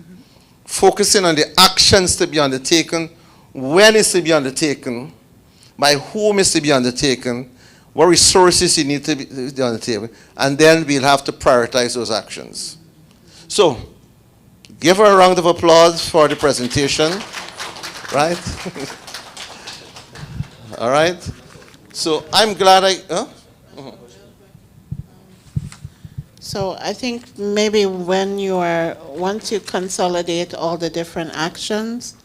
focusing on the actions to be undertaken, when it's to be undertaken, by whom it's to be undertaken, what resources you need to be on the table, and then we'll have to prioritize those actions. So, give her a round of applause for the presentation, right? All right. So I'm glad So I think maybe once you consolidate all the different actions,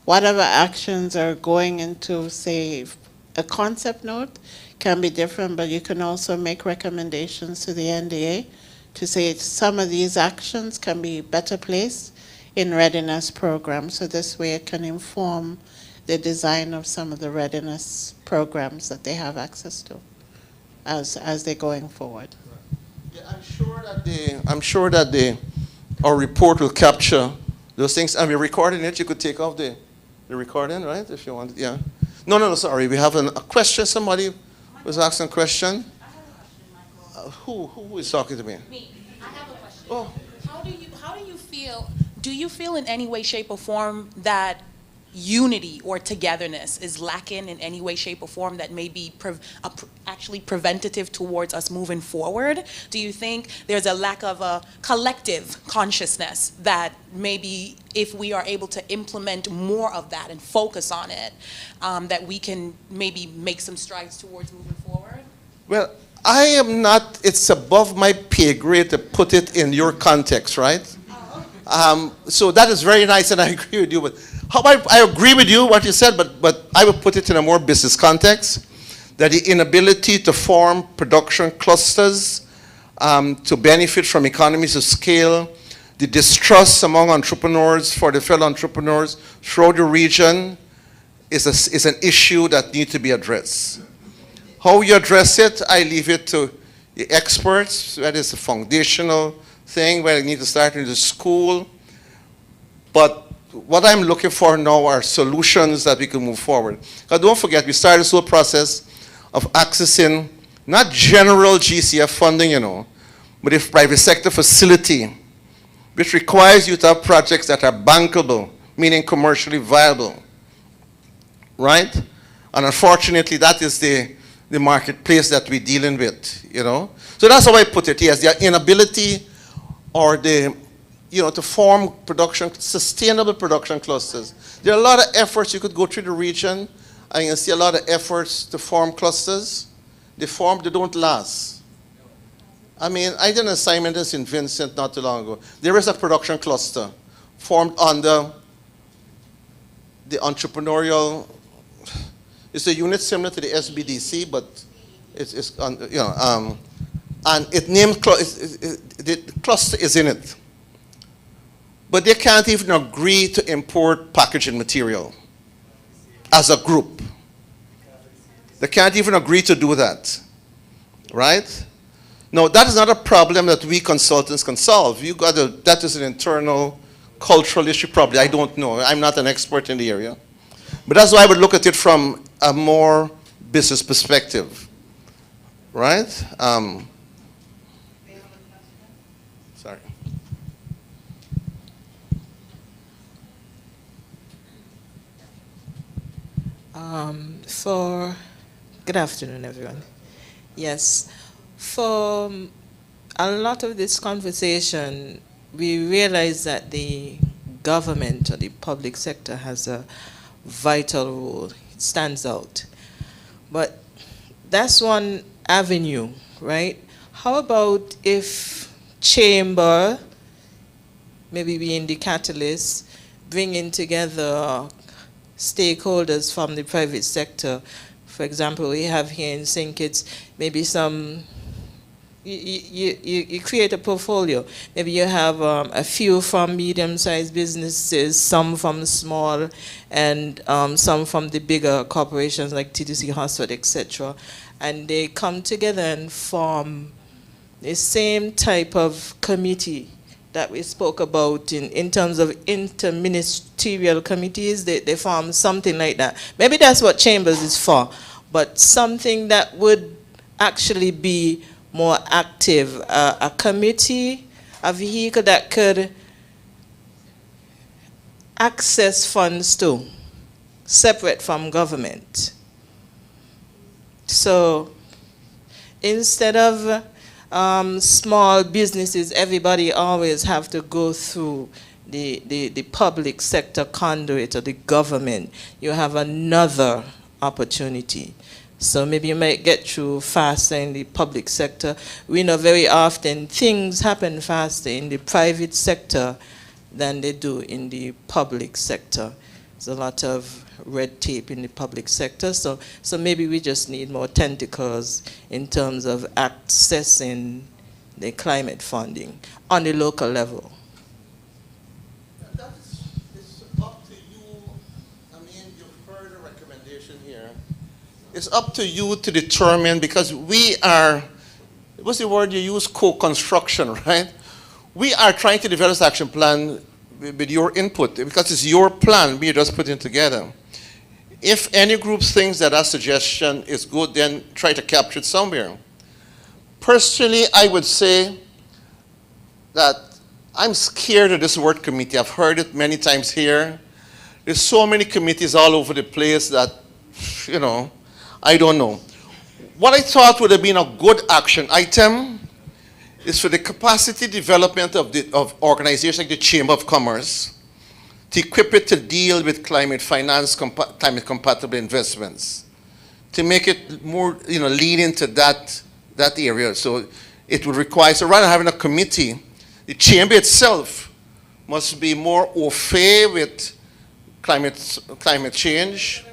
whatever actions are going into, say, a concept note can be different, but you can also make recommendations to the NDA to say some of these actions can be better placed in readiness programs. So this way it can inform the design of some of the readiness programs that they have access to as they're going forward. Yeah, I'm sure that our report will capture those things. And we're recording it. You could take off the recording, right, if you want. Yeah. No, sorry. We have a question. Somebody was asking a question. Who is talking to me? Me. I have a question. Oh. How do you feel? Do you feel in any way, shape, or form that unity or togetherness is lacking in any way, shape, or form that may be actually preventative towards us moving forward? Do you think there's a lack of a collective consciousness that maybe if we are able to implement more of that and focus on it, that we can maybe make some strides towards moving forward? Well, I am not, it's above my pay grade to put it in your context, right? So that is very nice, and I agree with you. But I agree with you what you said, but I would put it in a more business context. That the inability to form production clusters to benefit from economies of scale, the distrust among entrepreneurs for the fellow entrepreneurs throughout the region is an issue that needs to be addressed. How you address it, I leave it to the experts. That is a foundational thing where you need to start in the school. But what I'm looking for now are solutions that we can move forward. Because don't forget, we started this whole process of accessing not general GCF funding, but a private sector facility, which requires you to have projects that are bankable, meaning commercially viable, right? And unfortunately, that is the marketplace that we're dealing with, So that's how I put it. Yes, the inability or to form sustainable production clusters. There are a lot of efforts you could go through the region, and you can see a lot of efforts to form clusters. They don't last. I mean, I did an assignment in St. Vincent not too long ago. There is a production cluster formed under the entrepreneurial. It's a unit similar to the SBDC, but it's and it named the cluster is in it. But they can't even agree to import packaging material as a group. They can't even agree to do that, right? Now, that is not a problem that we consultants can solve. That is an internal cultural issue probably. I don't know. I'm not an expert in the area. But that's why I would look at it from a more business perspective, right? Sorry. Good afternoon, everyone. Yes, for a lot of this conversation, we realize that the government or the public sector has a vital role. It stands out. But that's one avenue, right? How about if chamber, maybe being the catalyst, bringing together stakeholders from the private sector. For example, we have here in St. Kitts maybe you create a portfolio. Maybe you have a few from medium-sized businesses, some from small, and some from the bigger corporations like TTC, Hosford, etc. And they come together and form the same type of committee that we spoke about in terms of interministerial committees. They form something like that. Maybe that's what Chambers is for, but something that would actually be more active, a committee, a vehicle that could access funds too, separate from government. So instead of small businesses, everybody always have to go through the public sector conduit or the government. You have another opportunity. So maybe you might get through faster in the public sector. We know very often things happen faster in the private sector than they do in the public sector. There's a lot of red tape in the public sector, so maybe we just need more tentacles in terms of accessing the climate funding on the local level. It's up to you. I mean, you've heard a recommendation here. It's up to you to determine, because we are, what's the word you use, co-construction, right? We are trying to develop this action plan with your input, because it's your plan, we are just putting it together. If any group thinks that our suggestion is good, then try to capture it somewhere. Personally, I would say that I'm scared of this word committee. I've heard it many times here. There's so many committees all over the place that, you know, I don't know. What I thought would have been a good action item is for the capacity development of organizations like the Chamber of Commerce to equip it to deal with climate finance, climate compatible investments, to make it more, you know, lean into that area. So it would require, so rather than having a committee, the Chamber itself must be more au fait with climate change.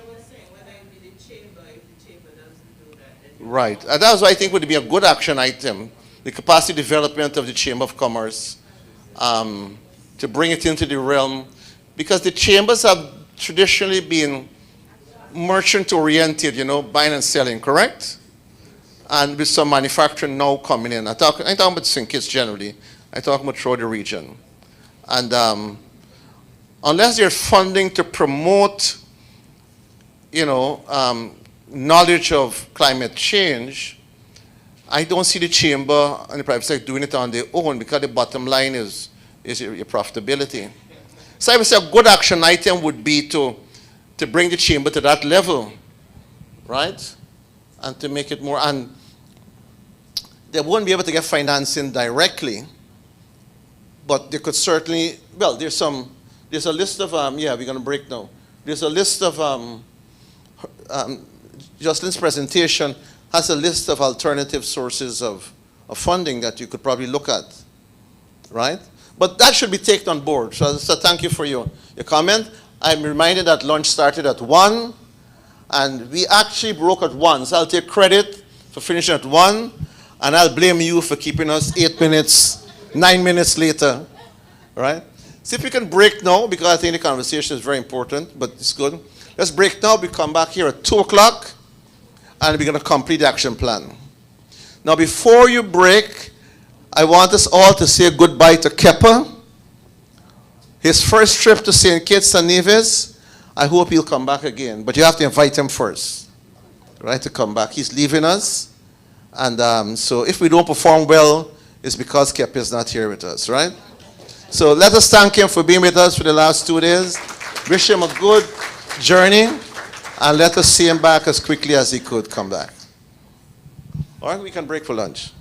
Right. And that's what I think would be a good action item, the capacity development of the Chamber of Commerce, to bring it into the realm, because the chambers have traditionally been merchant-oriented, you know, buying and selling, correct? And with some manufacturing now coming in. I'm talking about St. Kitts generally. I'm talking about throughout the region. And unless there's funding to promote, you know, knowledge of climate change, I don't see the chamber and the private sector doing it on their own, because the bottom line is your profitability. So I would say a good action item would be to bring the chamber to that level, right? And to make it more, and they won't be able to get financing directly, but they could certainly, well, there's a list of, yeah, we're gonna break now. There's a list of, Jocelyn's presentation has a list of alternative sources of funding that you could probably look at, right? But that should be taken on board. So thank you for your comment. I'm reminded that lunch started at 1, and we actually broke at 1. So I'll take credit for finishing at 1, and I'll blame you for keeping us 8 minutes, 9 minutes later, right? See if we can break now, because I think the conversation is very important, but it's good. Let's break now. We come back here at 2 o'clock, and we're going to complete the action plan. Now, before you break, I want us all to say goodbye to Kepa. His first trip to St. Kitts and Nevis, I hope he'll come back again, but you have to invite him first, right, to come back. He's leaving us, and so if we don't perform well, it's because Kepa is not here with us, right? So let us thank him for being with us for the last 2 days. Wish him a good journey, and let us see him back as quickly as he could come back. All right, we can break for lunch.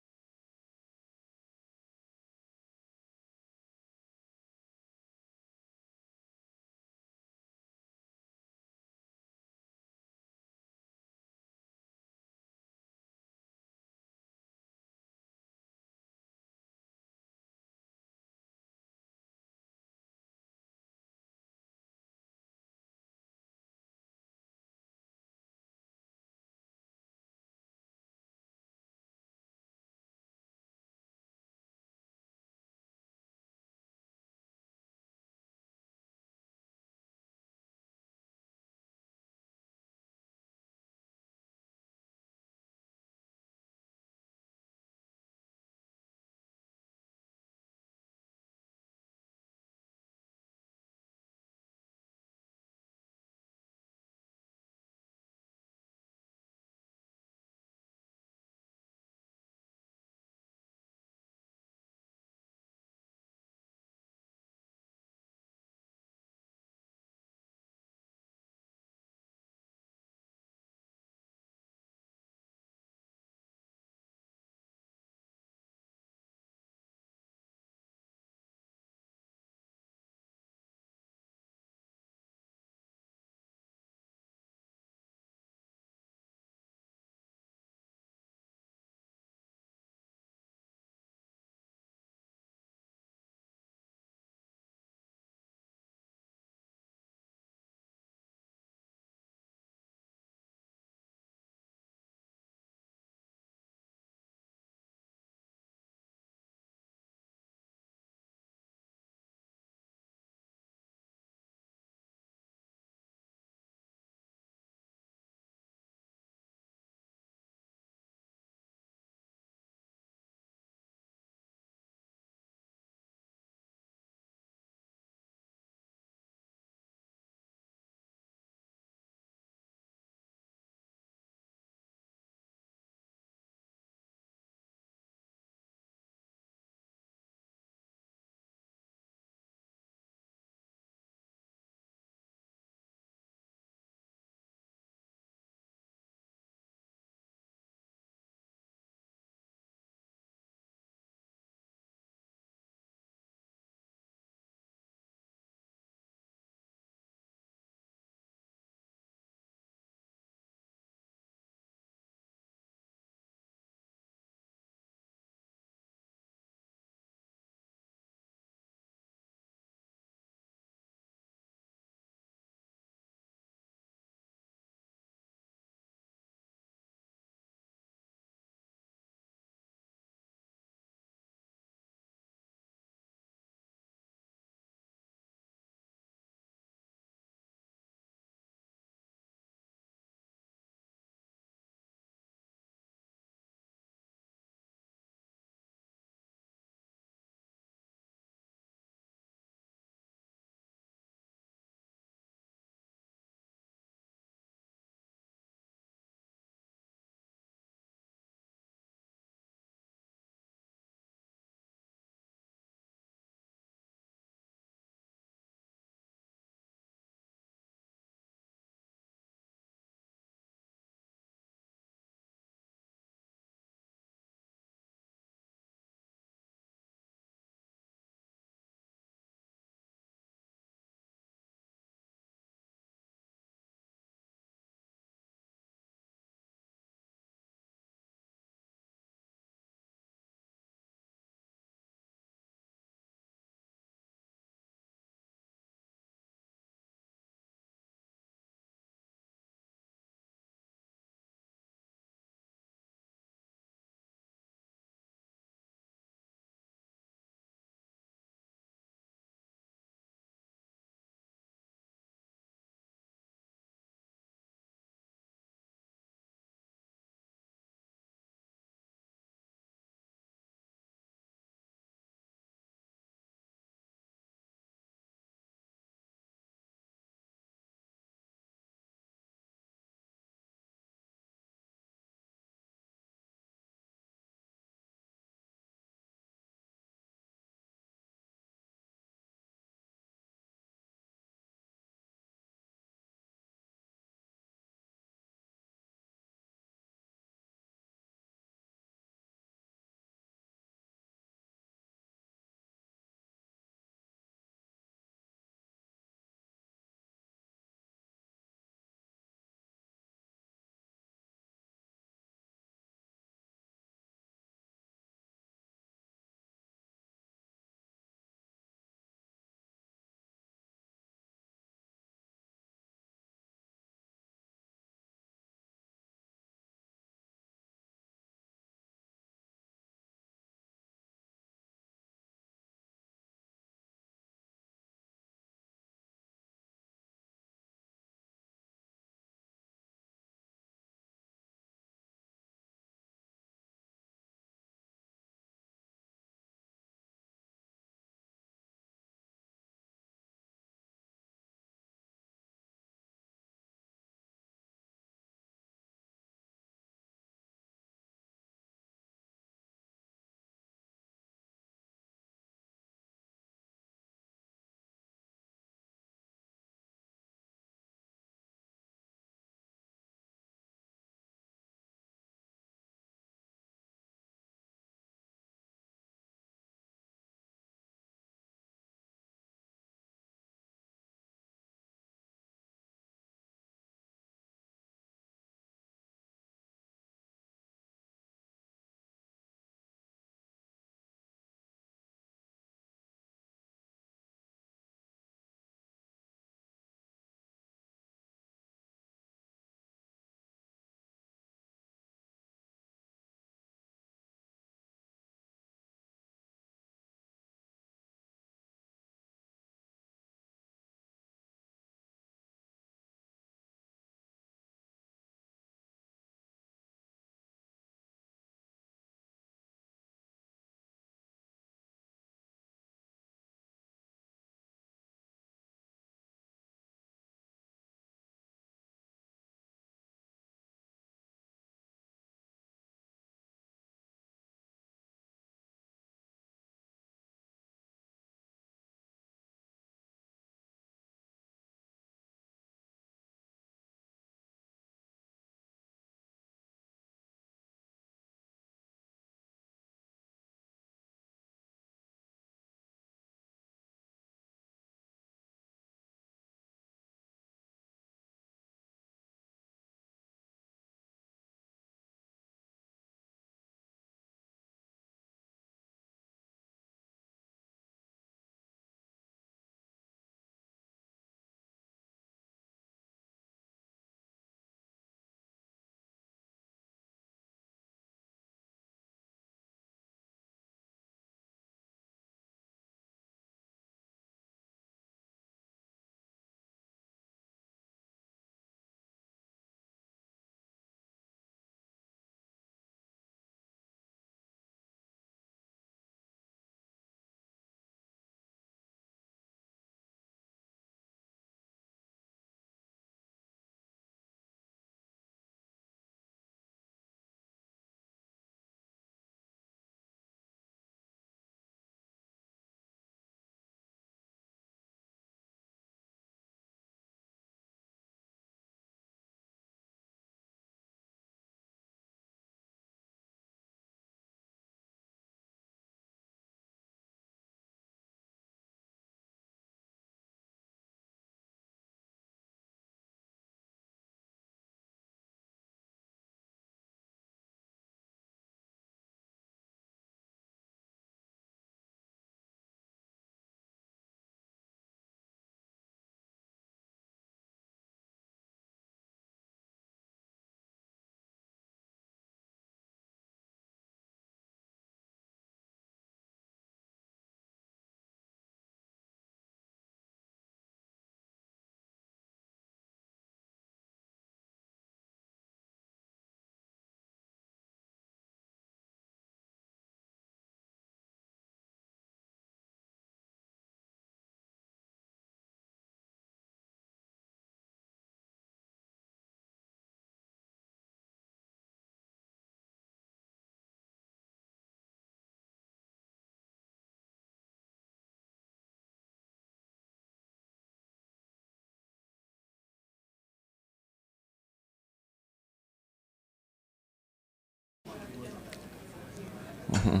Mhm.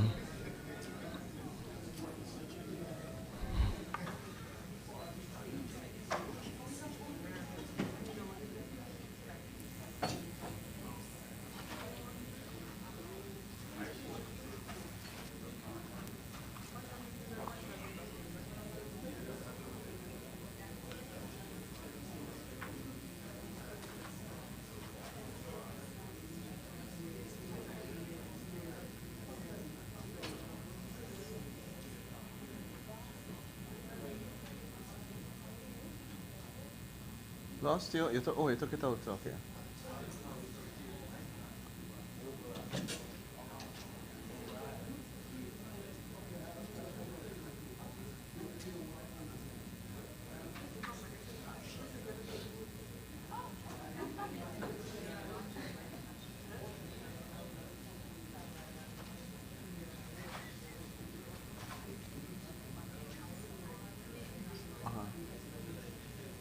Lost you? Oh, you took it out. Okay.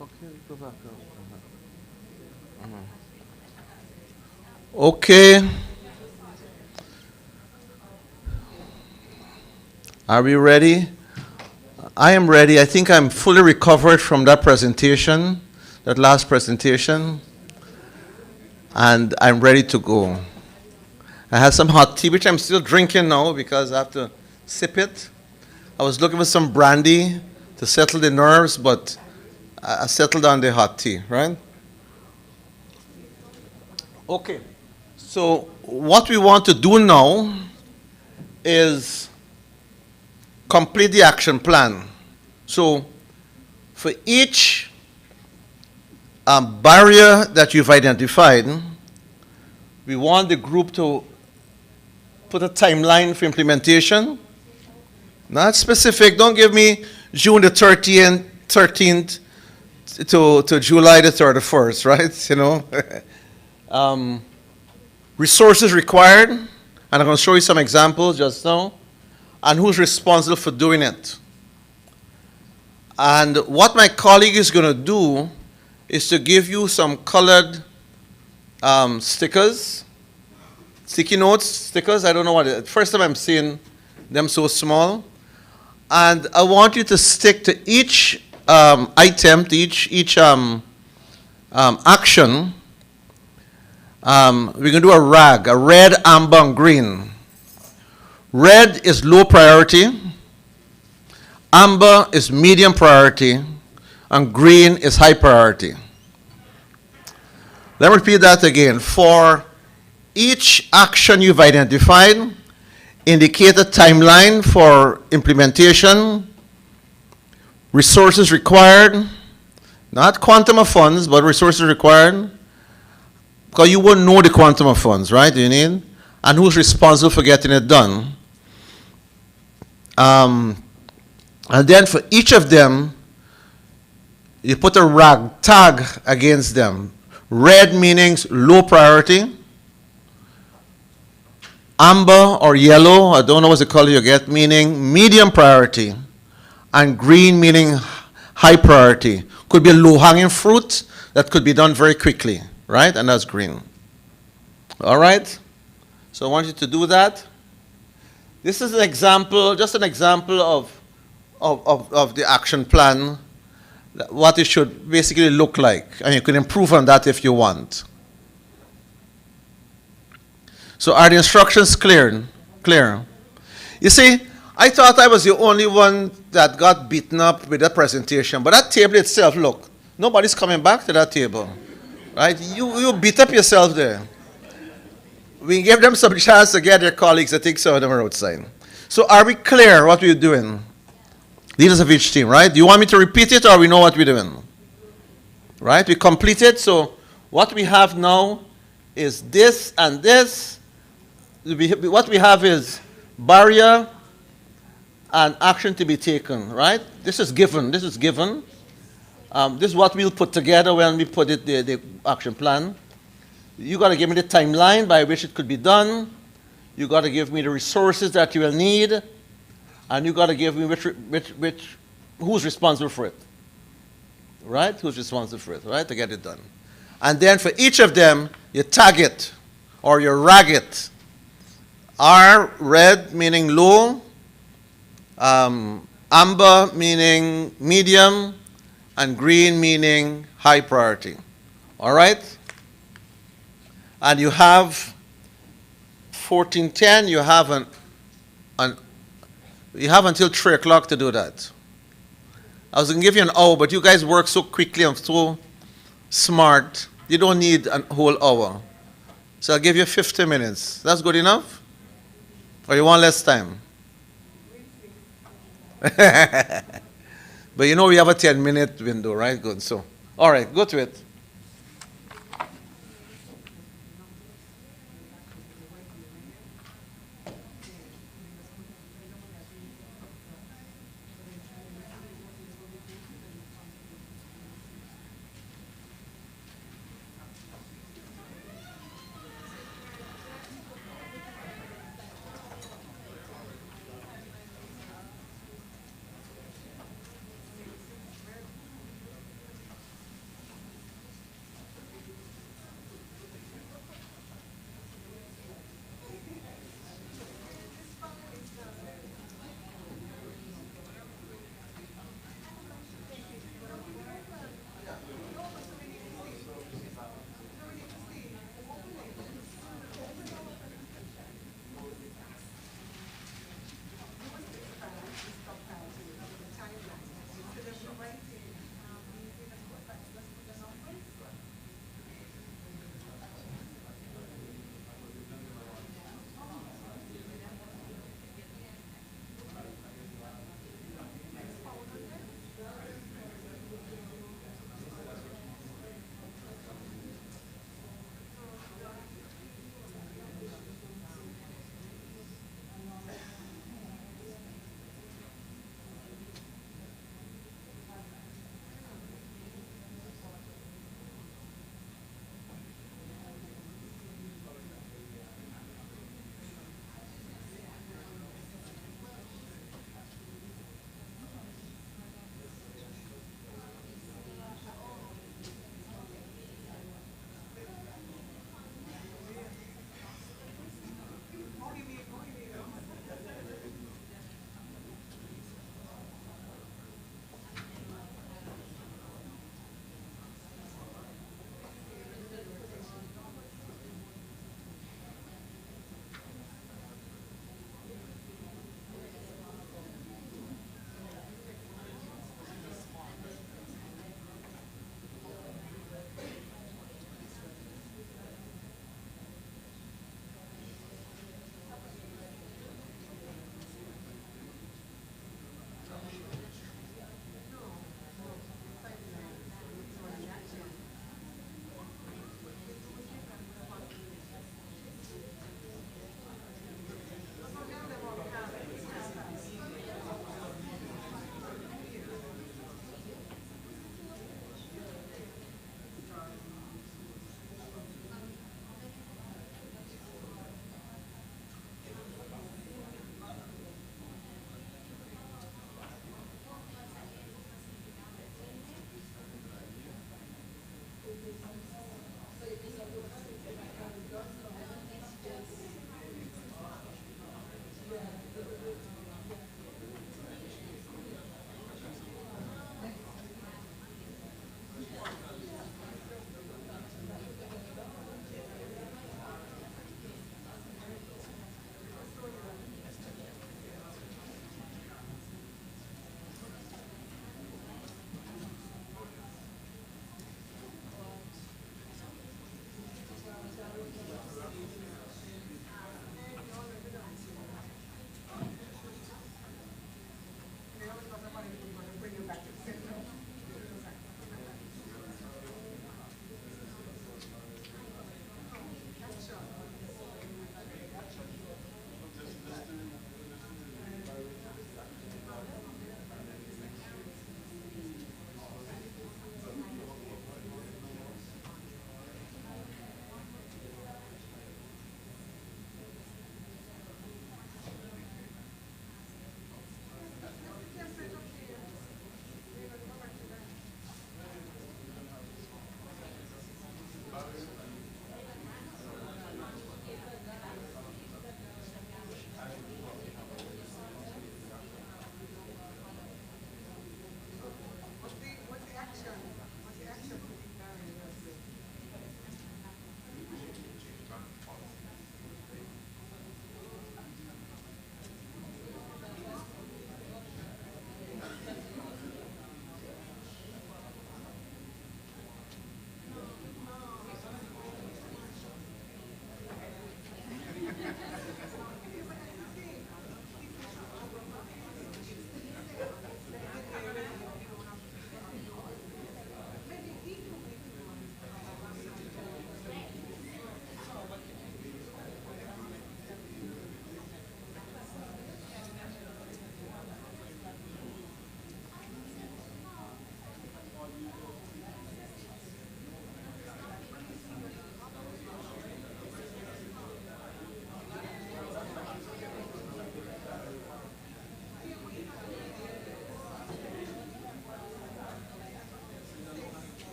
Okay, go back up. Okay. Are we ready? I am ready. I think I'm fully recovered from that presentation, that last presentation, and I'm ready to go. I had some hot tea, which I'm still drinking now because I have to sip it. I was looking for some brandy to settle the nerves, but I settled on the hot tea, right? Okay. So what we want to do now is complete the action plan. So for each barrier that you've identified, we want the group to put a timeline for implementation. Not specific. Don't give me June the 13th to July the 31st, right? You know. Resources required, and I'm going to show you some examples just now, and who's responsible for doing it. And what my colleague is going to do is to give you some colored stickers, sticky notes, stickers, I don't know what it is. First time I'm seeing them so small. And I want you to stick to each item, to each action. We're going to do a rag, a red, amber, and green. Red is low priority, amber is medium priority, and green is high priority. Let me repeat that again. For each action you've identified, indicate a timeline for implementation, resources required, not quantum of funds, but resources required, because you won't know the quantum of funds, right, you need, and who's responsible for getting it done. And then for each of them, you put a rag tag against them. Red meaning low priority. Amber or yellow, I don't know what's the color you get, meaning medium priority. And green meaning high priority. Could be a low-hanging fruit that could be done very quickly, right? And that's green. All right? So I want you to do that. This is an example, just an example of the action plan, what it should basically look like. And you can improve on that if you want. So are the instructions clear? Clear? You see, I thought I was the only one that got beaten up with that presentation. But that table itself, look, nobody's coming back to that table. Right? You beat up yourself there. We give them some chance to get their colleagues. I think some of them are outside. So are we clear what we're doing? Leaders of each team, right? Do you want me to repeat it or we know what we're doing? Right? We completed. So what we have now is this and this. What we have is barrier and action to be taken, right? This is given. This is given. This is what we'll put together when we put it the action plan. You got to give me the timeline by which it could be done. You got to give me the resources that you will need, and you got to give me who's responsible for it, right? Who's responsible for it, right? To get it done, and then for each of them, you tag it or you rag it R, red, meaning low. Amber, meaning medium. And green, meaning high priority. All right? And you have 1410, you have you have until 3 o'clock to do that. I was going to give you an hour, but you guys work so quickly and so smart, you don't need a whole hour. So I'll give you 50 minutes. That's good enough? Or you want less time? But you know we have a 10-minute window, right? Good. So, all right, go to it.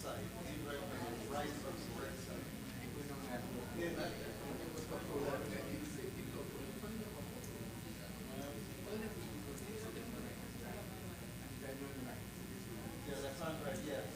side, right from the right from the left side. Yeah, that's not right, yes.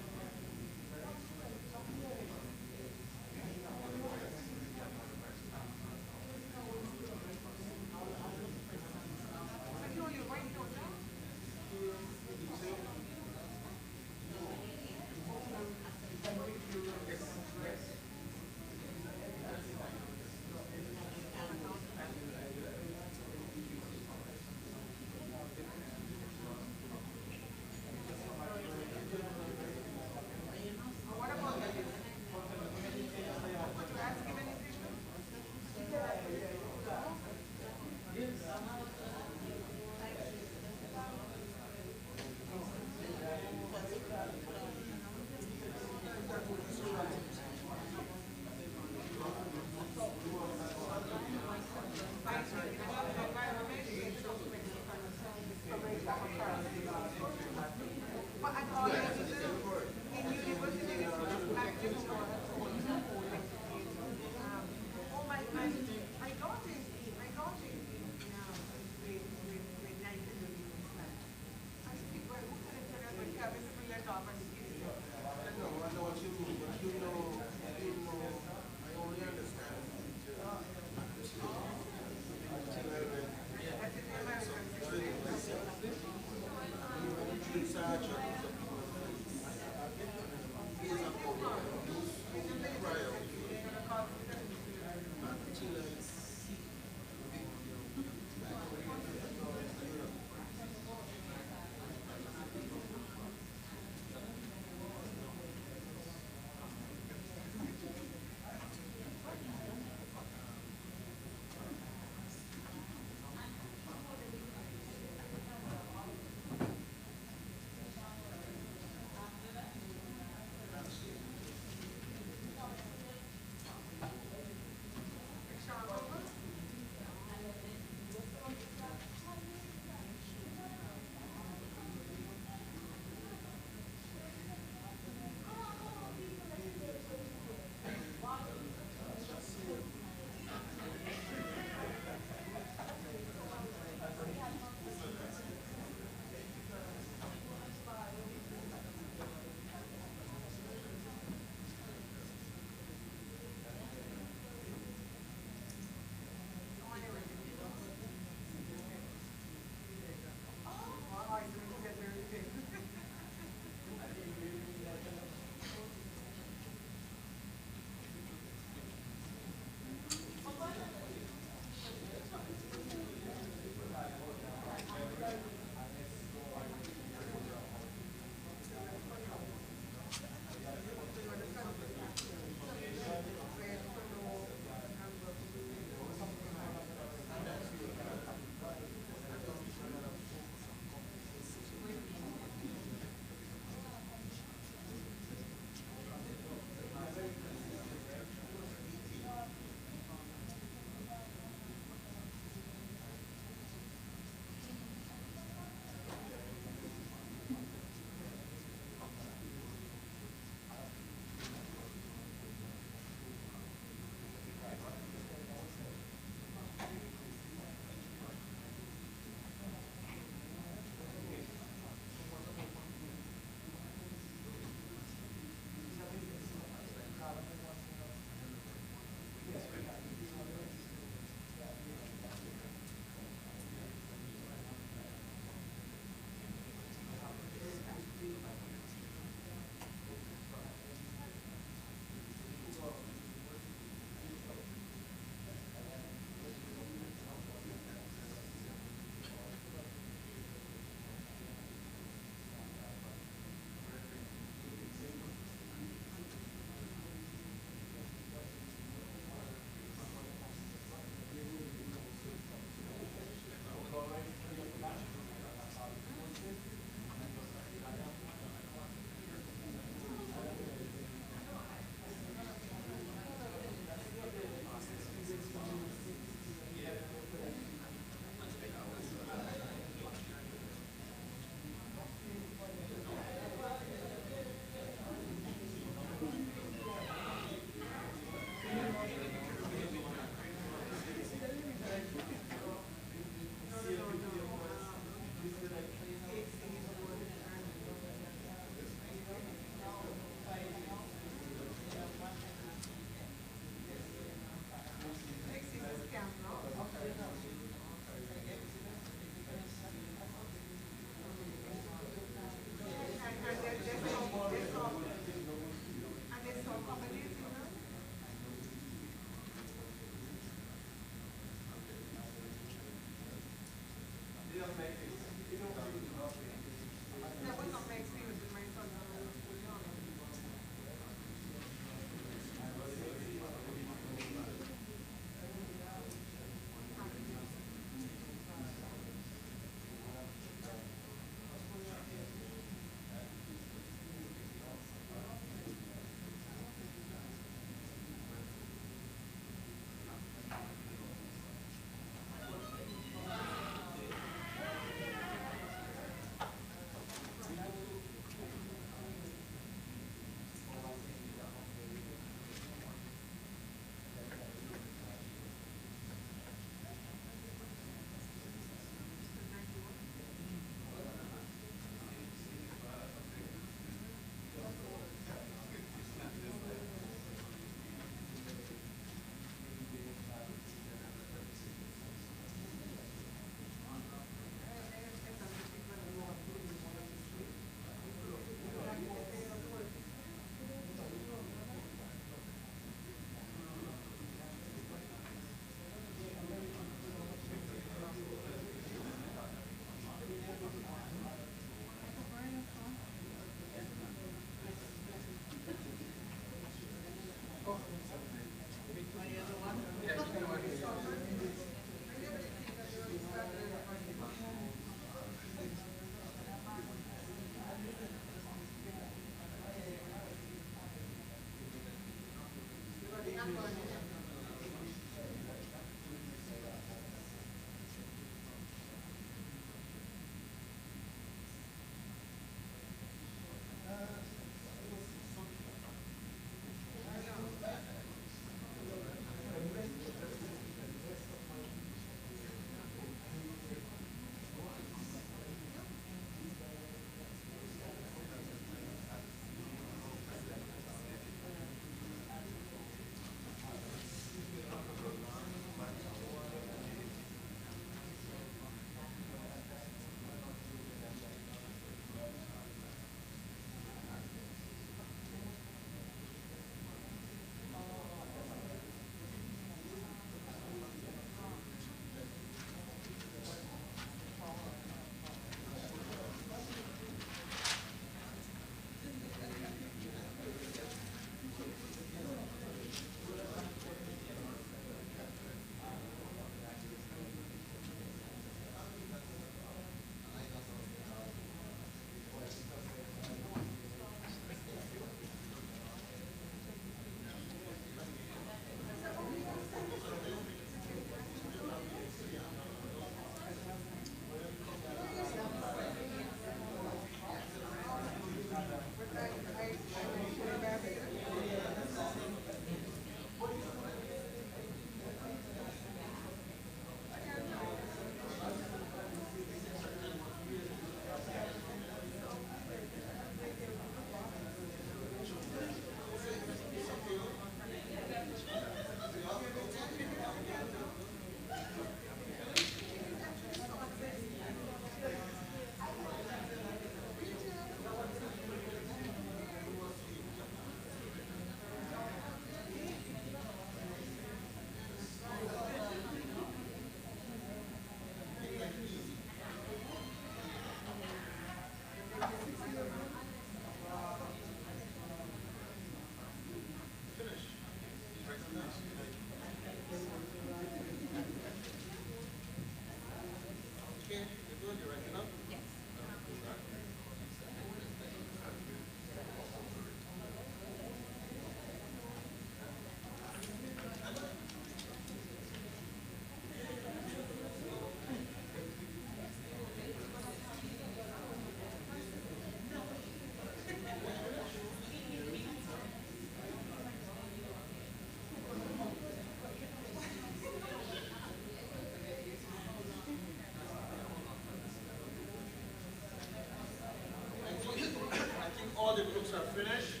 All the groups are finished.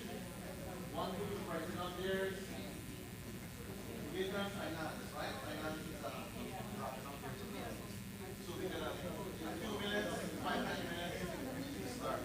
One group is writing out theirs. Engagement, finance, right? Finance is so we can have a few minutes, 5 minutes to start.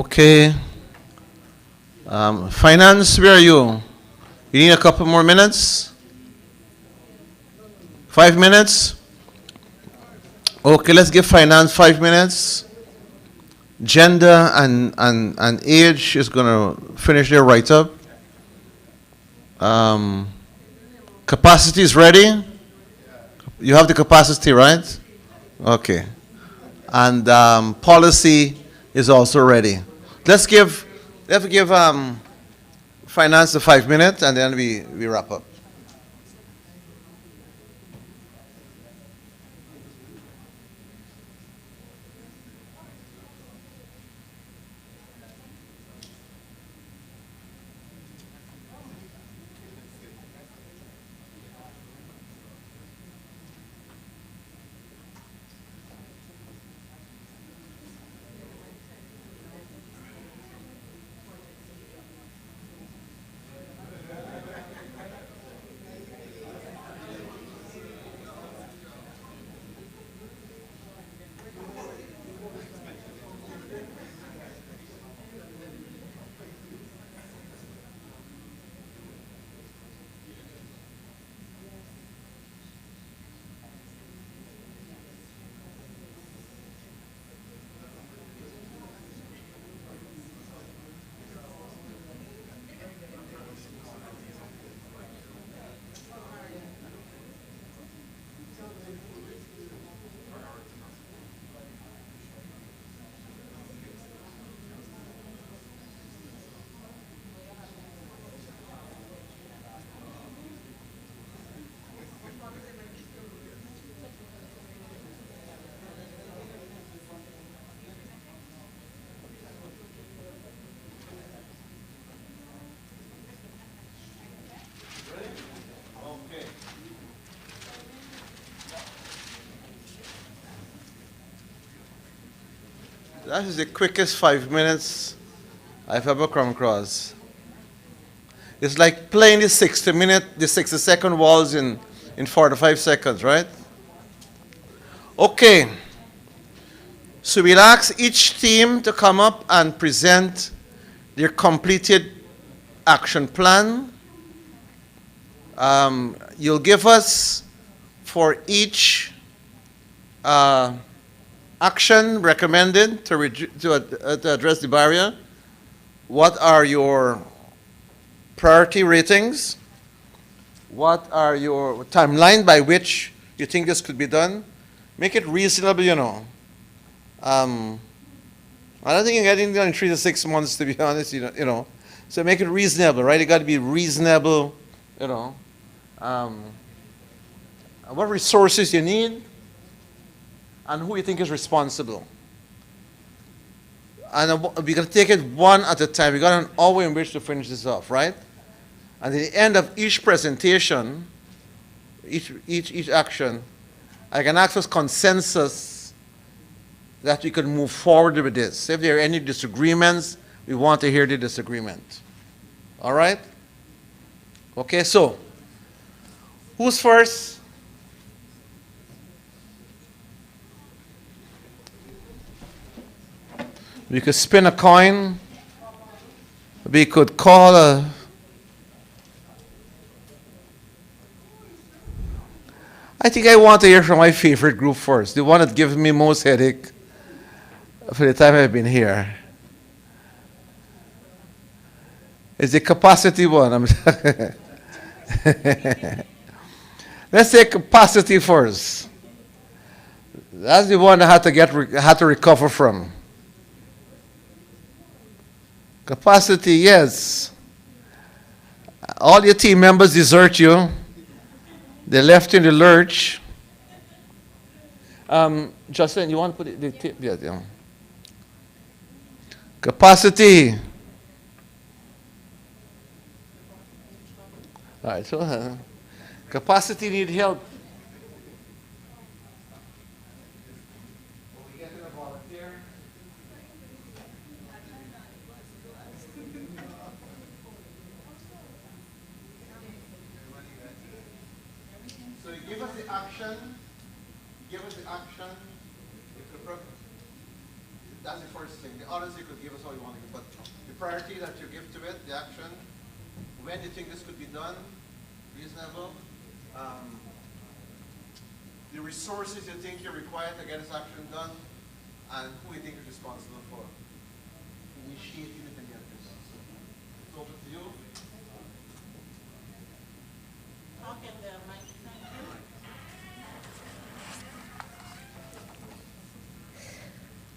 Okay. Finance, where are you? You need a couple more minutes? 5 minutes? Okay, let's give finance 5 minutes. Gender and age is going to finish their write-up. Capacity is ready? You have the capacity, right? Okay. And policy is also ready. Let's give finance the 5 minutes and then we wrap up. That is the quickest 5 minutes I've ever come across. It's like playing the 60-second waltz in 45 seconds, right? Okay. So we'll ask each team to come up and present their completed action plan. You'll give us for each action recommended to address the barrier. What are your priority ratings? What are your timeline by which you think this could be done? Make it reasonable, you know. I don't think you're getting done in 3 to 6 months, to be honest, you know. So make it reasonable, right? It got to be reasonable, you know. What resources you need, and who you think is responsible. And we're going to take it one at a time. We got an hour in which to finish this off, right? And at the end of each presentation, each action, I can ask for consensus that we can move forward with this. If there are any disagreements, we want to hear the disagreement. All right? Okay, so who's first? We could spin a coin. We could call a... I think I want to hear from my favorite group first, the one that gives me most headache for the time I've been here. It's the capacity one. Let's say capacity first. That's the one I had to recover from. Capacity, yes. All your team members desert you. They left you in the lurch. Justin, you want to put the tip? Yeah. Capacity. All right, so capacity need help. That's the first thing. The others you could give us all you want to give, but the priority that you give to it, the action, when do you think this could be done, reasonable, the resources you think you require to get this action done, and who you think is responsible for initiating it and getting it done. So, it's over to you.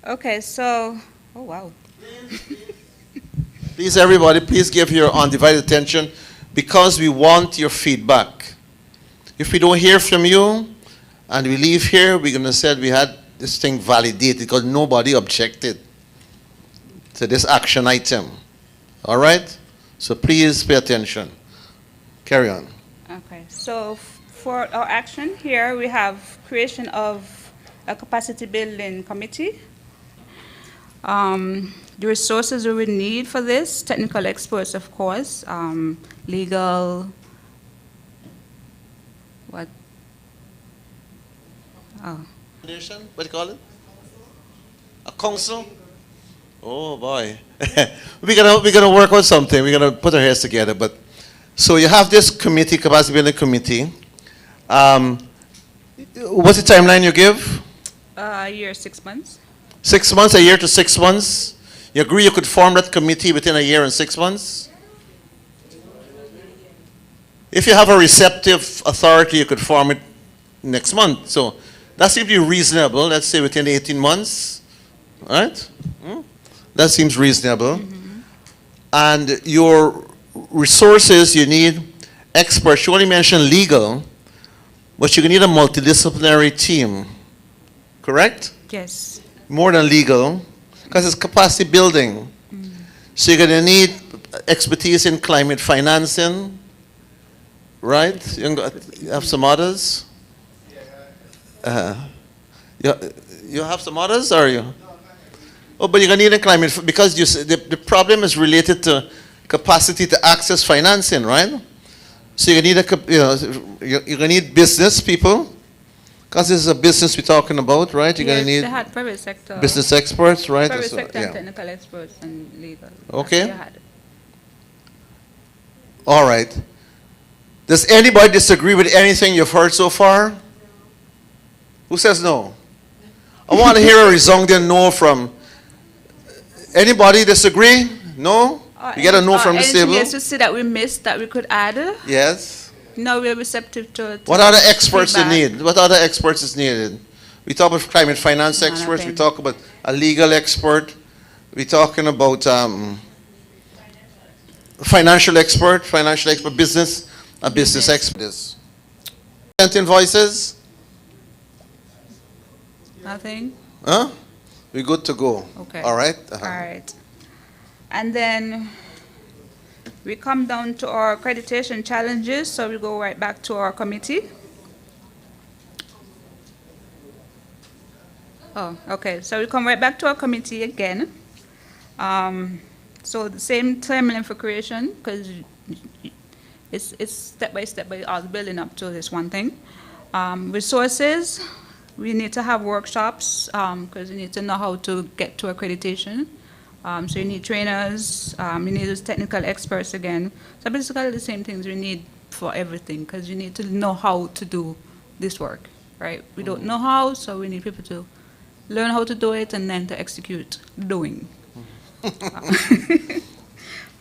Okay, so, oh wow. Please, everybody, please give your undivided attention because we want your feedback. If we don't hear from you and we leave here, we're going to say we had this thing validated because nobody objected to this action item. All right? So please pay attention. Carry on. Okay, so for our action here, we have creation of a capacity building committee. The resources we would need for this, technical experts, of course, legal, what? Oh. Foundation? What do you call it? A council? Oh boy. we're gonna work on something. We're gonna put our heads together. But so you have this committee, capacity building committee. What's the timeline you give? A year, 6 months. 6 months, a year to 6 months. You agree you could form that committee within a year and 6 months? If you have a receptive authority, you could form it next month. So that seems to be reasonable. Let's say within 18 months, right? That seems reasonable. And your resources, you need experts. You only mentioned legal, but you need a multidisciplinary team, correct? Yes. More than legal, because it's capacity building. So you're going to need expertise in climate financing, right? You have some others? You have some others, or you? Oh, but you're going to need a climate, because the problem is related to capacity to access financing, right? So you're going to need you're going to need business people, because this is a business we're talking about, right? You're going to need they had private sector, business experts, right? private So, sector yeah. and technical experts and legal. Okay. They had. All right. Does anybody disagree with anything you've heard so far? Who says no? I want to hear a resounding no from anybody. Disagree? No? You get a no from this table? Yes, you see that we missed that we could add. Yes. No, we're receptive to What other experts you feedback. need? What other experts is needed? We talk about climate finance experts. We nothing. talk about a legal expert. We're talking about financial expert, business, a business expert. Sent invoices? Nothing? Huh? We're good to go. Okay. All right? All right. And then we come down to our accreditation challenges, so we go right back to our committee. Oh, okay. So we come right back to our committee again. So the same timeline for creation, because it's step by step, but all building up to this one thing. Resources, we need to have workshops, because you need to know how to get to accreditation. So you need trainers, you need those technical experts again. So basically the same things we need for everything, because you need to know how to do this work, right? We don't know how, so we need people to learn how to do it and then to execute doing.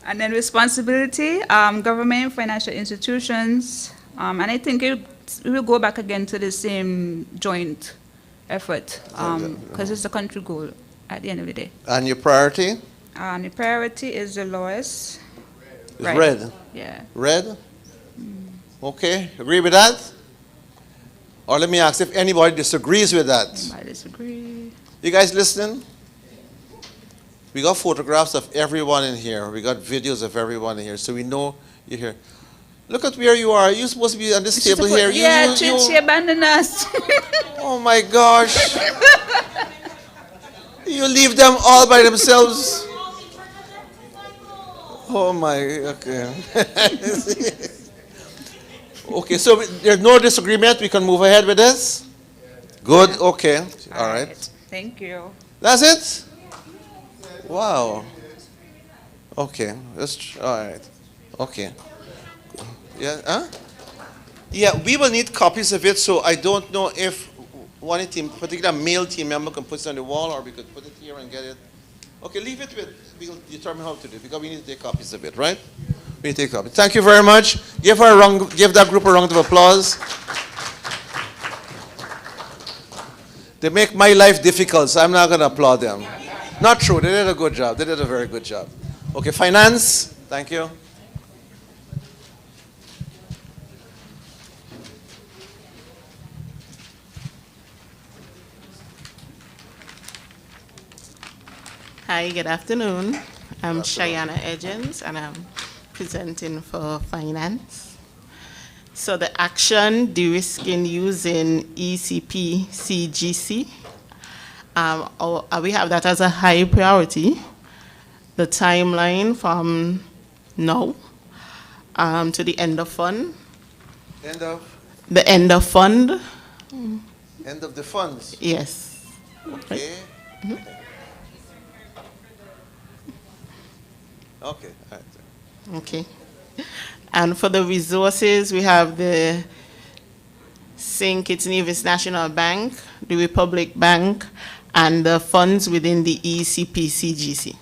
And then responsibility, government, financial institutions, and I think we will go back again to the same joint effort, because it's a country goal at the end of the day. And your priority? The priority is the lowest. Is red. Yeah. Red? Okay, agree with that? Or let me ask if anybody disagrees with that. I disagree. You guys listening? We got photographs of everyone in here. We got videos of everyone in here, so we know you're here. Look at where you are. You're supposed to be on this table here. Yeah, she abandoned us. Oh my gosh. You leave them all by themselves. Oh my, okay. Okay, so there's no disagreement. We can move ahead with this? Good, okay. All right. Thank you. That's it? Wow. Okay. All right. Okay. Yeah. Huh? Yeah, we will need copies of it, so I don't know if one team, particular male team member can put it on the wall, or we could put it here and get it. Okay, leave it with, we'll determine how to do it, because we need to take copies of it, right? We need to take copies. Thank you very much. Give that group a round of applause. They make my life difficult, so I'm not going to applaud them. Not true, they did a good job. They did a very good job. Okay, finance, thank you. Hi, good afternoon. I'm Cheyenne Edgens, and I'm presenting for finance. So the action de-risking using ECP CGC, we have that as a high priority. The timeline from now to the end of fund. End of? The end of fund. End of the funds? Yes. Okay. Okay. All right. Okay. And for the resources, we have the St. Kitts Nevis National Bank, the Republic Bank, and the funds within the ECP-CGC.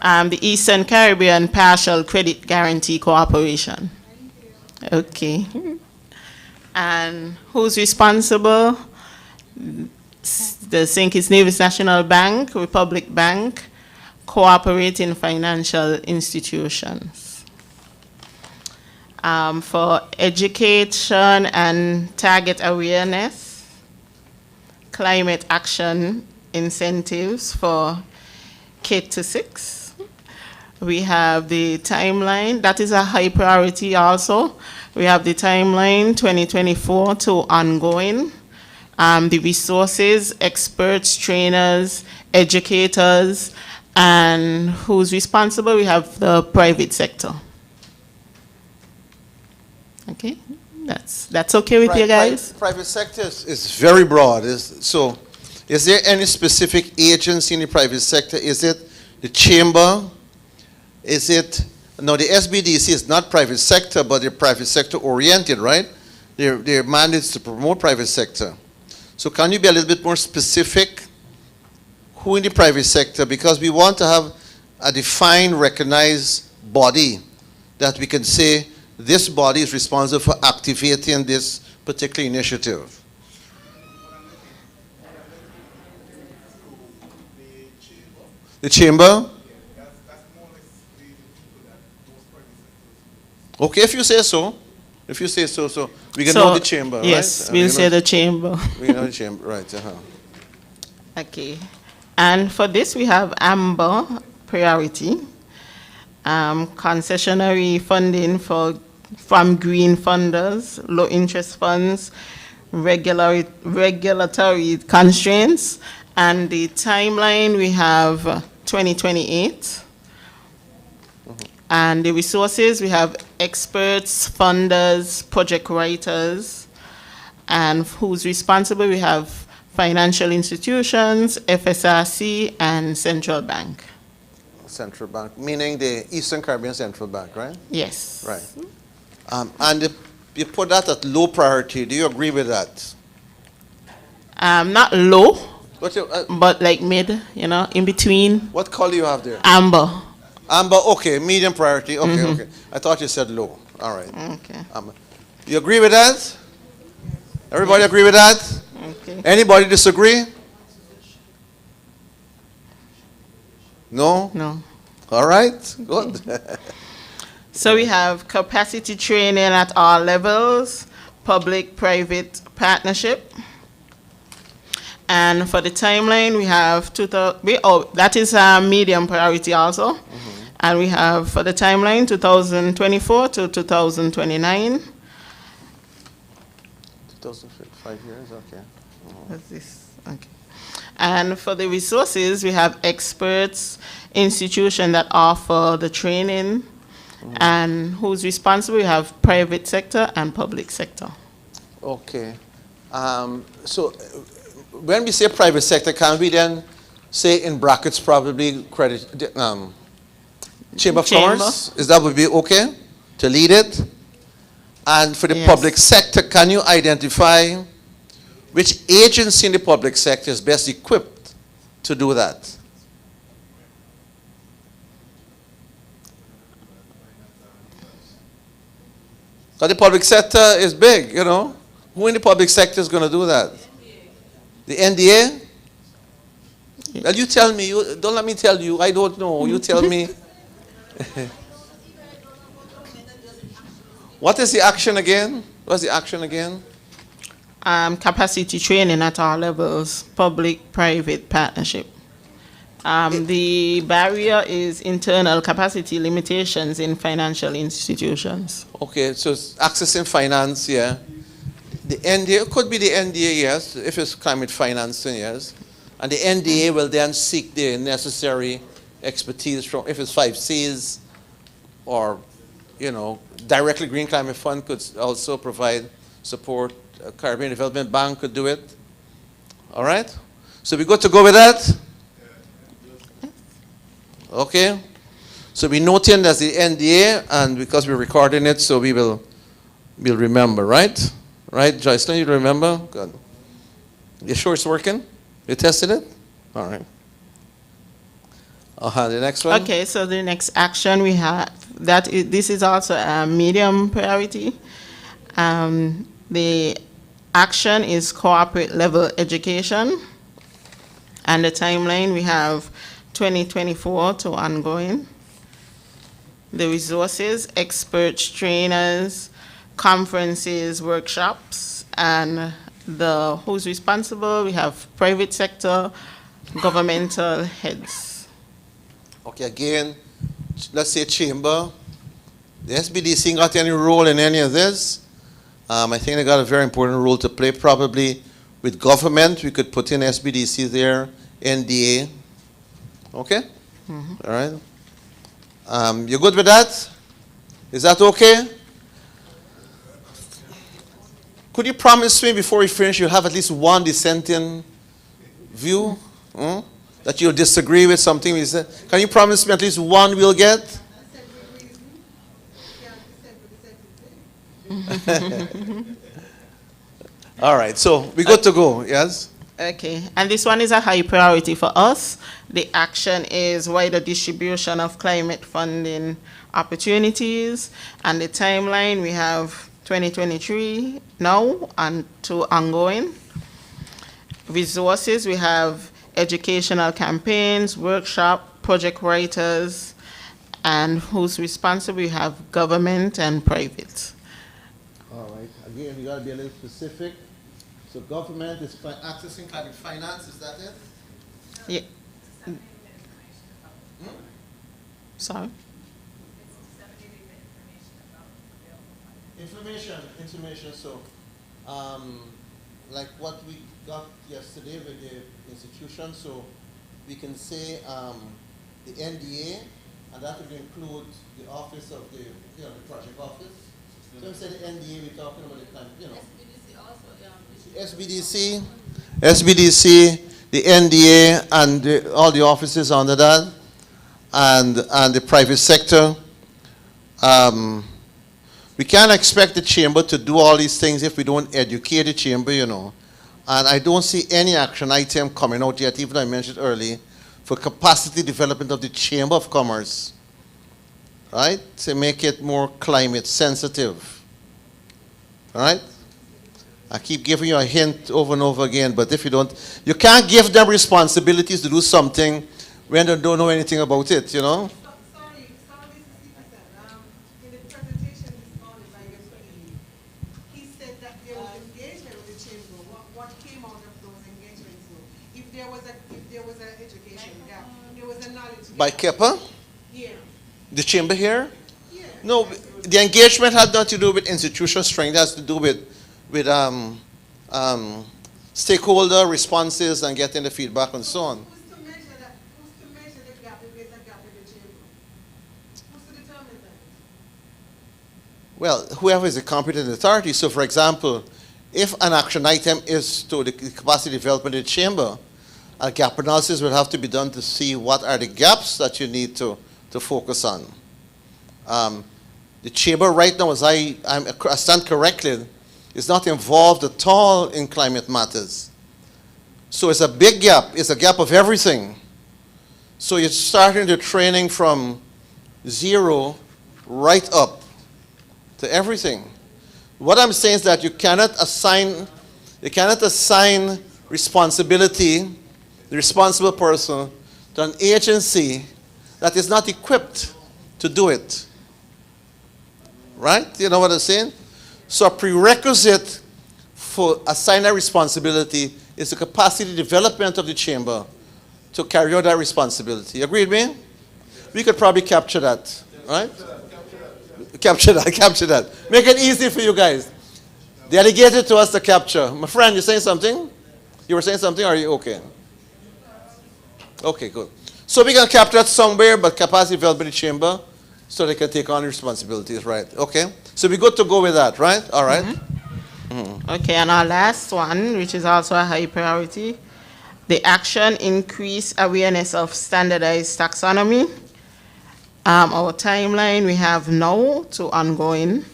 The Eastern Caribbean Partial Credit Guarantee Corporation. Okay. And who's responsible? The St. Kitts Nevis National Bank, Republic Bank, cooperating financial institutions. For education and target awareness, climate action incentives for K-6. We have the timeline, that is a high priority also. We have the timeline 2024 to ongoing. The resources, experts, trainers, educators, and who's responsible? We have the private sector. Okay, that's okay with you guys? Private sector is very broad. So is there any specific agency in the private sector? Is it the chamber? Is it, no, the SBDC is not private sector, but they're private sector oriented, right? Their mandate is to promote private sector. So can you be a little bit more specific? Who in the private sector? Because we want to have a defined, recognized body that we can say this body is responsible for activating this particular initiative. The chamber? Okay, if you say so. If you say so, so we can know the chamber, yes, right? We'll say the chamber. We know the chamber, right, Okay. And for this, we have AMBER priority, concessionary funding from green funders, low interest funds, regulatory constraints, and the timeline we have 2028. And the resources, we have experts, funders, project writers, and who's responsible, we have financial institutions, FSRC, and central bank. Central bank, meaning the Eastern Caribbean Central Bank, right? Yes. Right. And you put that at low priority. Do you agree with that? Not low, Your, but like mid, in between. What color you have there? Amber. Amber, okay, medium priority, okay, okay. I thought you said low, all right. Okay. You agree with that? Everybody agree with that? Okay. Anybody disagree? No? No. All right, good. So we have capacity training at all levels, public-private partnership. And for the timeline, we have that is a medium priority also. And we have for the timeline 2024 to 2029. 5 years, okay. What's this? Okay. And for the resources, we have experts, institutions that offer the training, and who's responsible? We have private sector and public sector. Okay. So when we say private sector, can we then say in brackets probably credit, Chamber of Commerce? Is that would be okay to lead it? And for the Yes. public sector, can you identify which agency in the public sector is best equipped to do that? Because the public sector is big, you know. Who in the public sector is going to do that? The NDA? Well, you tell me. You, don't let me tell you. I don't know. You tell me. What is the action again? What's the action again? Capacity training at all levels, public-private partnership. The barrier is internal capacity limitations in financial institutions. Okay, so it's accessing finance, yeah. The NDA, could be the NDA, yes, if it's climate financing, yes. And the NDA will then seek the necessary expertise from, if it's 5Cs, or, you know, directly Green Climate Fund could also provide support. Caribbean Development Bank could do it. All right? So we good to go with that? Okay. So we're noting that's the NDA, and because we're recording it, so we'll remember, right? Right, Joycelyn, you remember? Good. You sure it's working? You tested it? All right. The next one? Okay, so the next action we have, this is also a medium priority. The action is corporate level education. And the timeline, we have 2024 to ongoing. The resources, experts, trainers, conferences, workshops, and who's responsible, we have private sector, governmental heads. Okay, again, let's say chamber. The SBDC got any role in any of this? I think they got a very important role to play. Probably with government, we could put in SBDC there, NDA. Okay? Mm-hmm. All right. You good with that? Is that okay? Could you promise me before we finish you have at least one dissenting view? That you'll disagree with something we said? Can you promise me at least one we'll get? All right, so we're good to go, yes? Okay, and this one is a high priority for us. The action is wider distribution of climate funding opportunities, and the timeline, we have 2023 now and to ongoing. Resources, we have educational campaigns, workshop, project writers, and who's responsible, we have government and private. All right, again, we gotta be a little specific. So government is accessing climate finance, is that it? Yeah. Sorry? Information, so like what we got yesterday with the institution, so we can say the NDA, and that would include the office of the, the project office. So when we say the NDA, we're talking about the climate, SBDC, the NDA, and all the offices under that, and the private sector. We can't expect the chamber to do all these things if we don't educate the chamber, you know. And I don't see any action item coming out yet, even though I mentioned earlier, for capacity development of the Chamber of Commerce, right? To make it more climate sensitive, all right? I keep giving you a hint over and over again, but if you don't, you can't give them responsibilities to do something when they don't know anything about it, you know? By KEPA? Yeah. The chamber here? Yeah. No, the engagement had nothing to do with institutional strength. It has to do with stakeholder responses and getting the feedback and so on. Who's to measure that? Who's to measure the gap if there's a gap in the chamber? Who's to determine that? Well, whoever is the competent authority. So, for example, if an action item is to the capacity development of the chamber, a gap analysis will have to be done to see what are the gaps that you need to focus on. The chamber right now, as I stand corrected, is not involved at all in climate matters. So it's a big gap. It's a gap of everything. So you're starting the training from zero right up to everything. What I'm saying is that you cannot assign responsibility, the responsible person, to an agency that is not equipped to do it. Right? You know what I'm saying? So a prerequisite for assigning that responsibility is the capacity development of the chamber to carry out that responsibility. You agree with me? We could probably capture that, right? Capture that. Make it easy for you guys. Delegated to us to capture. My friend, you saying something? You were saying something, or are you okay? Okay, good. So we can capture that somewhere, but capacity development in the chamber, so they can take on responsibilities, right? Okay. So we're good to go with that, right? All right. Okay, and our last one, which is also a high priority, the action increase awareness of standardized taxonomy. Our timeline we have now to ongoing,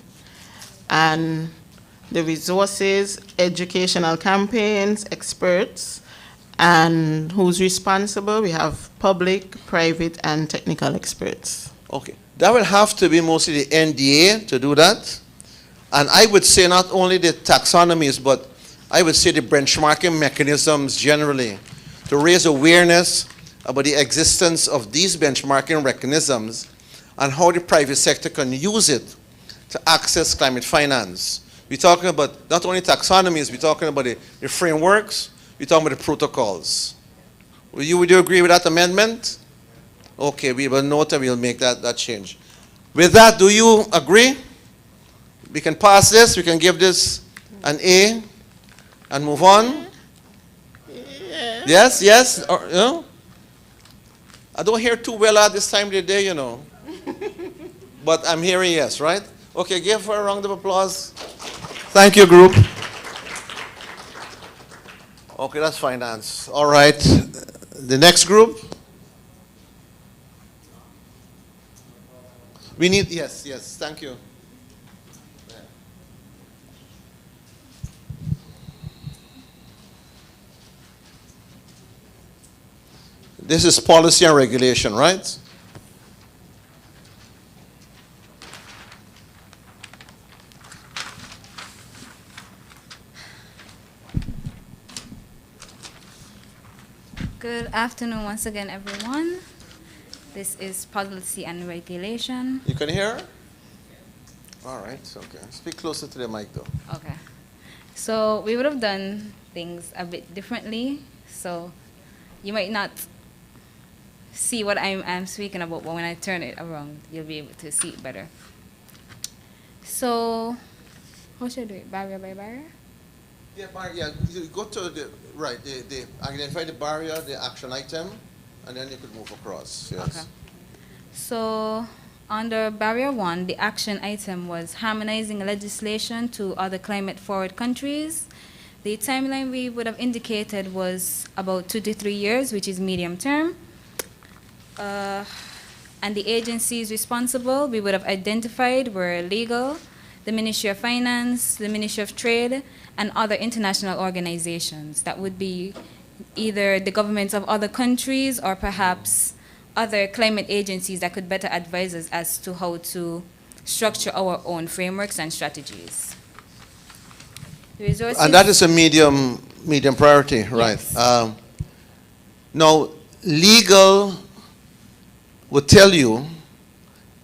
and the resources, educational campaigns, experts, and who's responsible. We have public, private, and technical experts. Okay. That will have to be mostly the NDA to do that. And I would say not only the taxonomies, but I would say the benchmarking mechanisms generally to raise awareness about the existence of these benchmarking mechanisms and how the private sector can use it to access climate finance. We're talking about not only taxonomies, we're talking about the frameworks, we're talking about the protocols. Would you agree with that amendment? Okay, we will note and we'll make that change. With that, do you agree? We can pass this, we can give this an A and move on? Yeah. Yes? Or, you know? I don't hear too well at this time of the day, you know. But I'm hearing yes, right? Okay, give her a round of applause. Thank you, group. Okay, that's finance. All right. The next group. We need, yes, thank you. This is policy and regulation, right? Good afternoon once again, everyone. This is policy and regulation. You can hear? All right, okay. Speak closer to the mic, though. Okay. So we would have done things a bit differently. So you might not see what I'm speaking about, but when I turn it around, you'll be able to see it better. So how should I do it? Barrier by barrier? Yeah, you go to the, right, they identify the barrier, the action item, and then you could move across, yes. Okay. So under barrier 1, the action item was harmonizing legislation to other climate forward countries. The timeline we would have indicated was about 2 to 3 years, which is medium term. And the agencies responsible we would have identified were legal, the Ministry of Finance, the Ministry of Trade, and other international organizations. That would be either the governments of other countries or perhaps other climate agencies that could better advise us as to how to structure our own frameworks and strategies. And that is a medium priority, right? Yes. Now, legal would tell you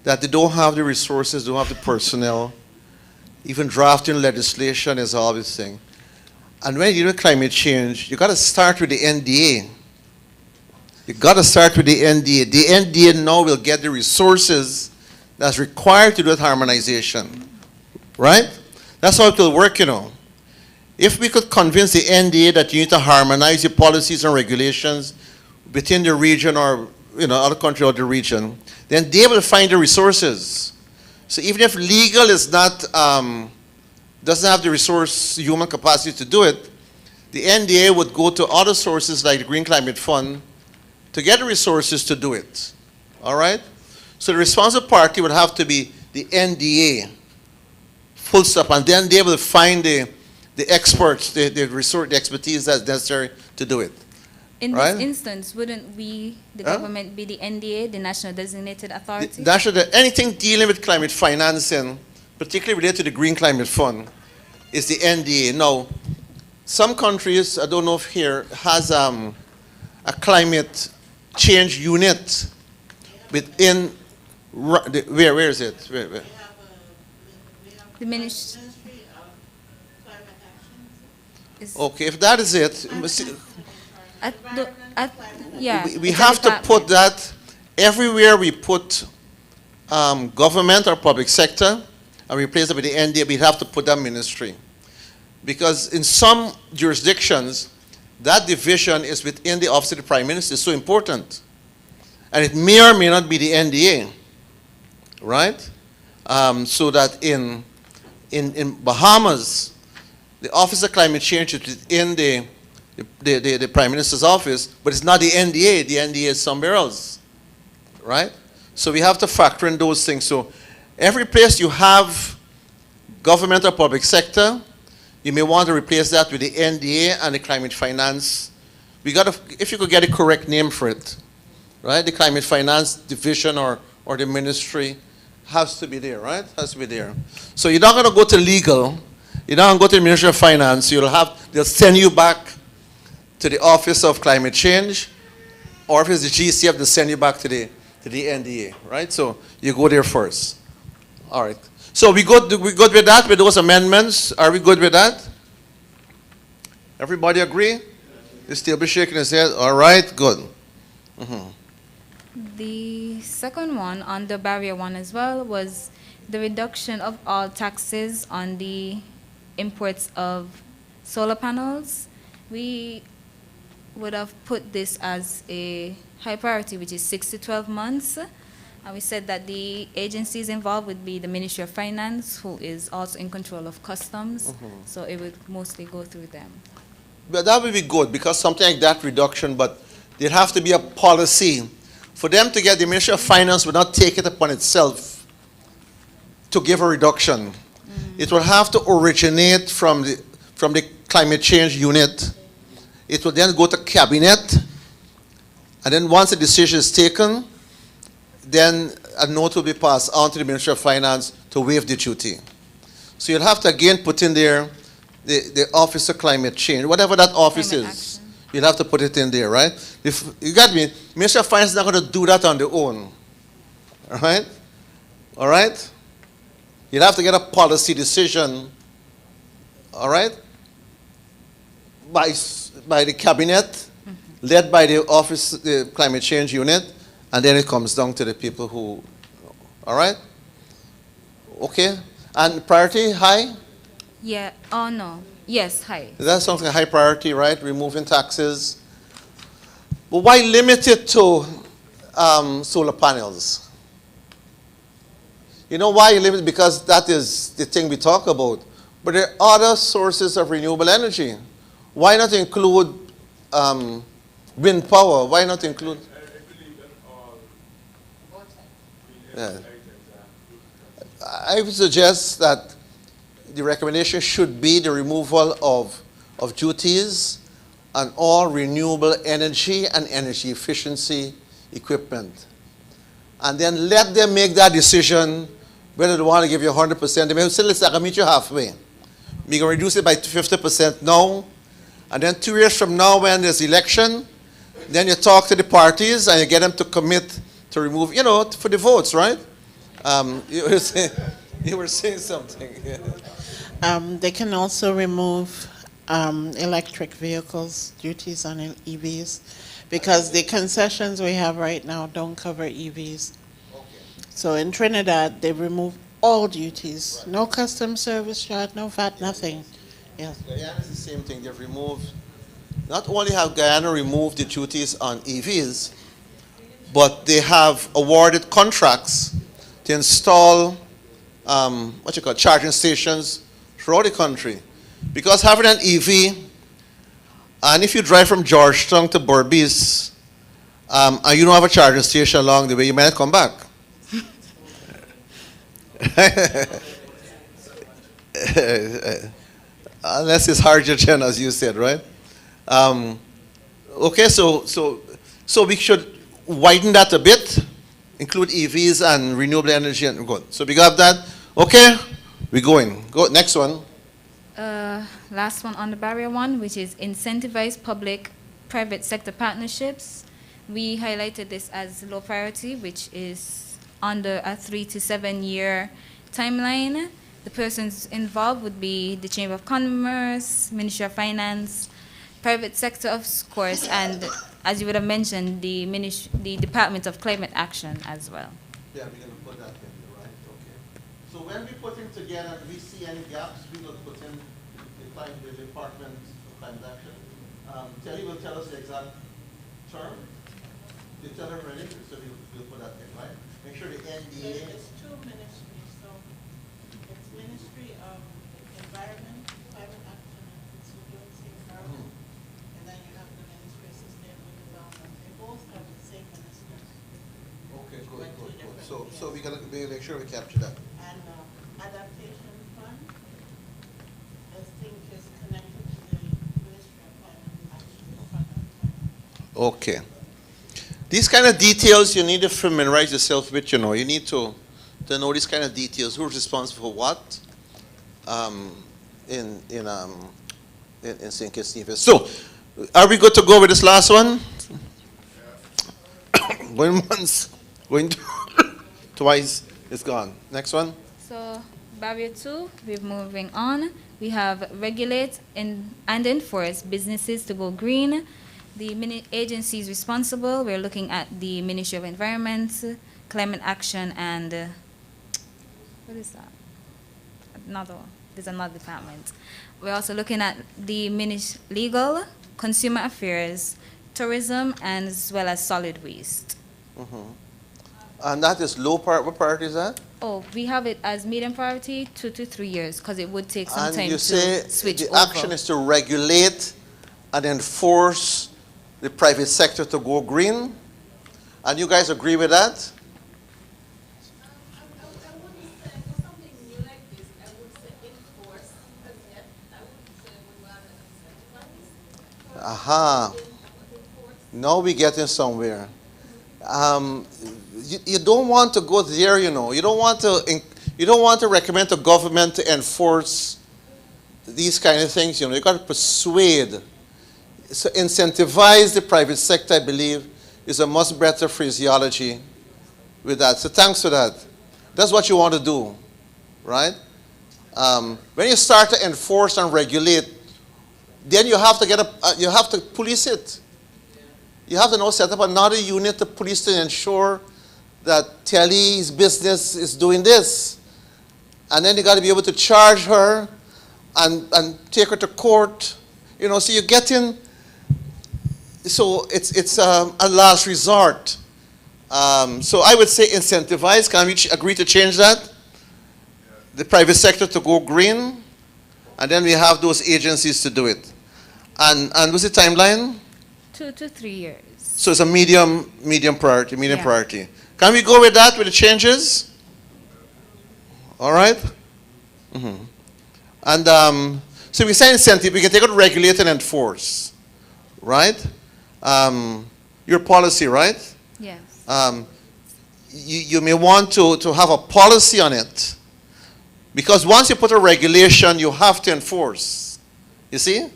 that they don't have the resources, don't have the personnel. Even drafting legislation is always thing. And when you do climate change, you got to start with the NDA. You got to start with the NDA. The NDA now will get the resources that's required to do that harmonization, right? That's how it will work, you know. If we could convince the NDA that you need to harmonize your policies and regulations within the region or, you know, other country or the region, then they will find the resources. So even if legal is not doesn't have the resource, human capacity to do it, the NDA would go to other sources like the Green Climate Fund to get the resources to do it. All right? So the responsible party would have to be the NDA, full stop, and then they will find the experts, the resource, the expertise that's necessary to do it. In Right? this instance, wouldn't we, the government, be the NDA, the National Designated Authority? Anything dealing with climate financing, particularly related to the Green Climate Fund, is the NDA. Now, some countries, I don't know if here, has a climate change unit within, where is it? Where? The Ministry is, Okay, if that is it, yeah. we it's a have to department. put that everywhere we put government or public sector and replace it with the NDA, we have to put that ministry. Because in some jurisdictions, that division is within the office of the Prime Minister. It's so important. And it may or may not be the NDA, right? So that in Bahamas, the Office of Climate Change is within the Prime Minister's office, but it's not the NDA. The NDA is somewhere else, right? So we have to factor in those things. So every place you have government or public sector, you may want to replace that with the NDA and the climate finance. We got to, if you could get a correct name for it, right? The climate finance division or the ministry has to be there, right? Has to be there. So you're not going to go to legal. You're not going to go to the Ministry of Finance. They'll send you back to the Office of Climate Change, or if it's the GCF, they'll send you back to the NDA, right? So you go there first. All right. So we good with that, with those amendments? Are we good with that? Everybody agree? He's still be shaking his head. All right, good. The second one, on the barrier one as well, was the reduction of all taxes on the imports of solar panels. We would have put this as a high priority, which is 6 to 12 months. And we said that the agencies involved would be the Ministry of Finance, who is also in control of customs. So it would mostly go through them. But that would be good, because something like that reduction, but there'd have to be a policy. For them to get, the Ministry of Finance would not take it upon itself to give a reduction. It will have to originate from the climate change unit. It will then go to cabinet, and then once a decision is taken, then a note will be passed on to the Ministry of Finance to waive the duty. So you'll have to again put in there the Office of Climate Change, whatever that office is. You'll have to put it in there, right? If you got me, Ministry of Finance is not going to do that on their own. All right? All right? You'll have to get a policy decision, all right, by the cabinet, led by the Office, the Climate Change Unit, and then it comes down to the people who, all right? Okay. And priority high? Yeah, oh no, yes, high. That's something high priority, right? Removing taxes. But why limit it to solar panels? You know why you limit it? Because that is the thing we talk about. But there are other sources of renewable energy. Why not include wind power? Why not include? Yeah. I would suggest that the recommendation should be the removal of duties on all renewable energy and energy efficiency equipment. And then let them make that decision whether they want to give you 100%. They may say, listen, I can meet you halfway. We can reduce it by 50% now. And then 2 years from now, when there's election, then you talk to the parties and you get them to commit to remove, for the votes, right? You were saying something. They can also remove electric vehicles, duties on EVs, because the concessions we have right now don't cover EVs. Okay. So in Trinidad, they remove all duties. Right. No customs service charge, no VAT, nothing. Yes. Guyana is the same thing. They've removed, not only have Guyana removed the duties on EVs, but they have awarded contracts to install charging stations throughout the country. Because having an EV, and if you drive from Georgetown to Berbice, and you don't have a charging station along the way, you might not come back. Unless it's hydrogen, as you said, right? Okay, so we should widen that a bit, include EVs and renewable energy and good. So we got that. Okay, we're going. Go next one. Last one on the barrier one, which is incentivize public-private sector partnerships. We highlighted this as low priority, which is under a 3 to 7 year timeline. The persons involved would be the Chamber of Commerce, Ministry of Finance, private sector, of course, and as you would have mentioned, the Department of Climate Action as well. Yeah, we're going to put that in, right? Okay. So when we put them together, do we see any gaps? We will put in the Department of Climate Action. Telly will tell us the exact term. They tell her already, so we'll put that in, right? Make sure the NDA. It's two ministries, so it's Ministry of Environment, Climate Action, and Consumer Safeguarding, and then you have the Ministry of Sustainable Development. They both have the same ministers. Okay, good. So we're going to make sure we capture that. And adaptation fund, I think, is connected to the Ministry of Climate Action. Okay. These kind of details you need to familiarize yourself with, you know. You need to know these kind of details. Who's responsible for what in St. Kitts Nevis. So, are we good to go with this last one? Going once, going twice, it's gone. Next one. So, barrier 2, we're moving on. We have regulate and enforce businesses to go green. The agencies responsible, we're looking at the Ministry of Environment, Climate Action, and what is that? Another one. There's another department. We're also looking at the Legal, Consumer Affairs, Tourism, and as well as solid waste. And that is low part. What part is that? Oh, we have it as medium priority, 2 to 3 years, because it would take some and time you to say switch the over. action is to regulate and enforce the private sector to go green. And you guys agree with that? Aha. Now we're getting somewhere. You don't want to go there, you know. You don't want to recommend to government to enforce these kind of things, you know. You got to persuade. So incentivize the private sector, I believe, is a much better phraseology with that. So thanks for that. That's what you want to do, right? When you start to enforce and regulate, then you have to you have to police it. You have to now set up another unit to police to ensure that Telly's business is doing this. And then you got to be able to charge her and take her to court. You know, so you're getting, so it's a last resort. So I would say incentivize. Can we agree to change that? The private sector to go green, and then we have those agencies to do it. And what's the timeline? 2 to 3 years. So it's a medium priority, priority. Can we go with that, with the changes? All right? And so we say incentive, we can take out regulate and enforce, right? Your policy, right? Yes. You may want to have a policy on it, because once you put a regulation, you have to enforce. You see?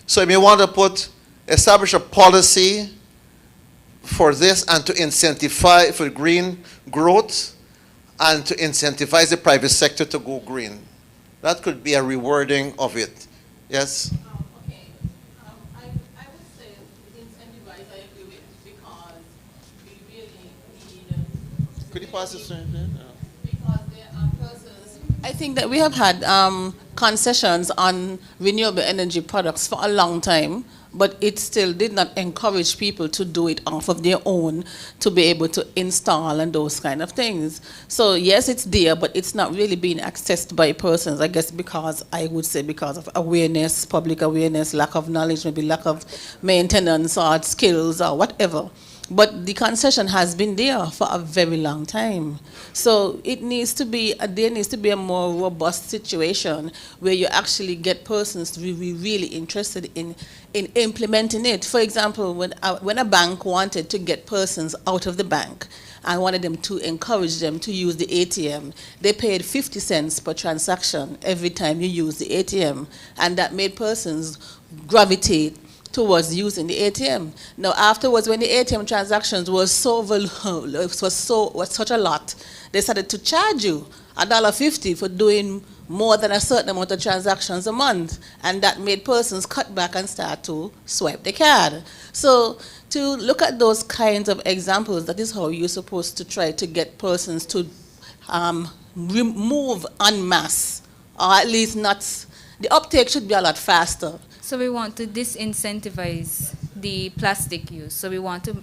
So you may want to establish a policy for this and to incentivize for green growth and to incentivize the private sector to go green. That could be a rewarding of it. Yes? Okay. I would say incentivize, I agree with, because we really need. Could you pass this? Because there are persons. I think that we have had concessions on renewable energy products for a long time. but it still did not encourage people to do it off of their own to be able to install and those kind of things. So yes, it's there, but it's not really being accessed by persons, I guess, because I would say because of awareness, public awareness, lack of knowledge, maybe lack of maintenance or skills or whatever. But the concession has been there for a very long time. So it needs to be, there needs to be a more robust situation where you actually get persons to be really interested in implementing it. For example, when a bank wanted to get persons out of the bank and wanted them to encourage them to use the ATM, they paid 50 cents per transaction every time you use the ATM. And that made persons gravitate towards using the ATM. Now afterwards, when the ATM transactions was such a lot, they started to charge you $1.50 for doing more than a certain amount of transactions a month, and that made persons cut back and start to swipe the card. So to look at those kinds of examples, that is how you're supposed to try to get persons to remove en masse, or at least not, the uptake should be a lot faster. So we want to disincentivize the plastic use. So we want to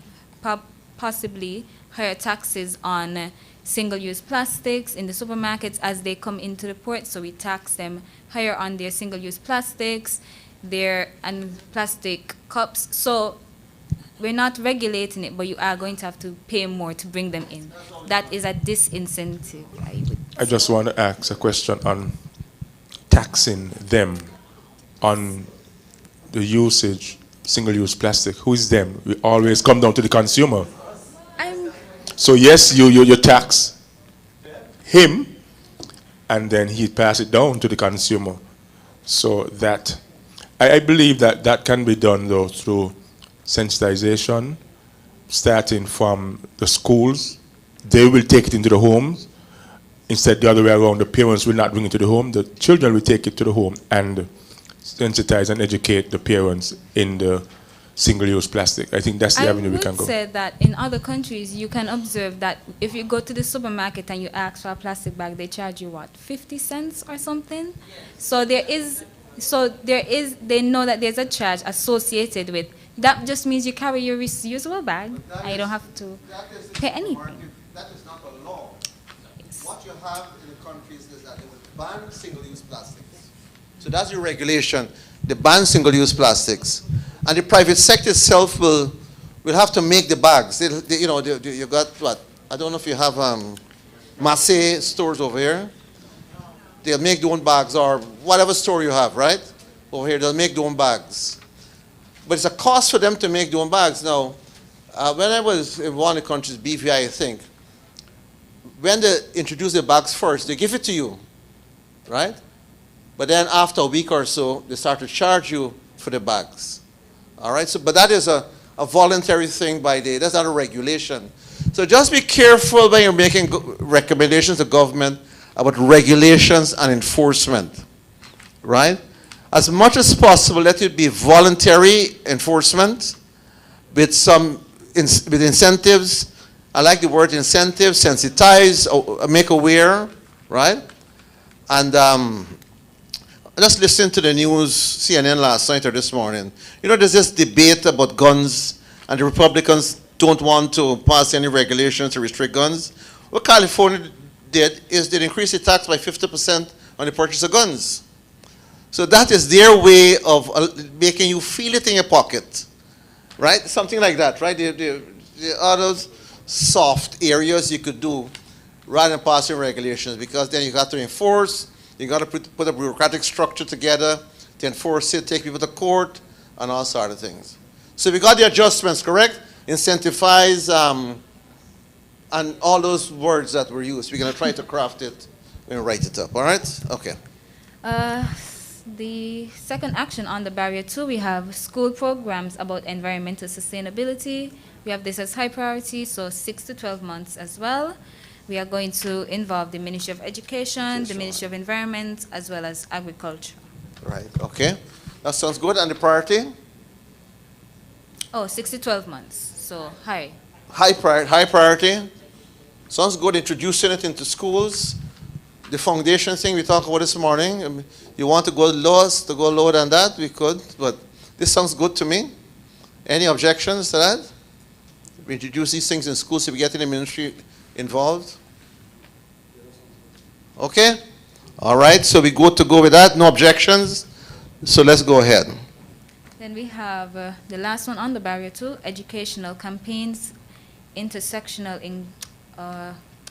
possibly higher taxes on single-use plastics in the supermarkets as they come into the port. So we tax them higher on their single-use plastics, and plastic cups. So we're not regulating it, but you are going to have to pay more to bring them in. That is a disincentive, I just want to ask a question on taxing them on the usage, single-use plastic. Who is them? We always come down to the consumer. So yes, you tax him, and then he pass it down to the consumer. So that, I believe that can be done though through sensitization, starting from the schools. They will take it into the homes. Instead, the other way around, the parents will not bring it to the home. The children will take it to the home and sensitize and educate the parents in the single-use plastic. I think that's the avenue we can go. I would say that in other countries, you can observe that if you go to the supermarket and you ask for a plastic bag, they charge you what, 50 cents or something? Yes. They know that there's a charge associated with. That just means you carry your reusable bag and you don't have to pay anything. That is not a law. Yes. What you have in the countries is that they will ban single-use plastics. So that's your regulation. They ban single-use plastics, and the private sector itself will have to make the bags. You got what? I don't know if you have Massé stores over here. They'll make their own bags, or whatever store you have, right? Over here, they'll make their own bags. But it's a cost for them to make their own bags. Now, when I was in one of the countries, BVI, I think, when they introduce the bags first, they give it to you, right? But then after a week or so, they start to charge you for the bags. All right? So, but that is a voluntary thing that's not a regulation. So just be careful when you're making recommendations to government about regulations and enforcement. Right? As much as possible, let it be voluntary enforcement with with incentives. I like the word incentive, sensitize, make aware, right? And just listen to the news, CNN last night or this morning. There's this debate about guns, and the Republicans don't want to pass any regulations to restrict guns. What California did is they increased the tax by 50% on the purchase of guns. So that is their way of making you feel it in your pocket, right? Something like that, right? The other soft areas you could do rather than passing regulations, because then you got to enforce. You got to put a bureaucratic structure together to enforce it, take people to court, and all sort of things. So we got the adjustments, correct? Incentivize, and all those words that were used. We're going to try to craft it and write it up, all right? Okay. The second action on the barrier 2, we have school programs about environmental sustainability. We have this as high priority, so 6 to 12 months as well. We are going to involve the Ministry of Education, the Ministry of Environment, as well as Agriculture. Right, okay. That sounds good. And the priority? Oh, 6 to 12 months, so high. High priority. Sounds good, introducing it into schools. The foundation thing we talked about this morning, you want to go lower than that, we could, but This sounds good to me. Any objections to that? We introduce these things in schools so we get the ministry involved. Okay? All right, so we go with that. No objections. So let's go ahead. Then we have the last one on the barrier 2, educational campaigns,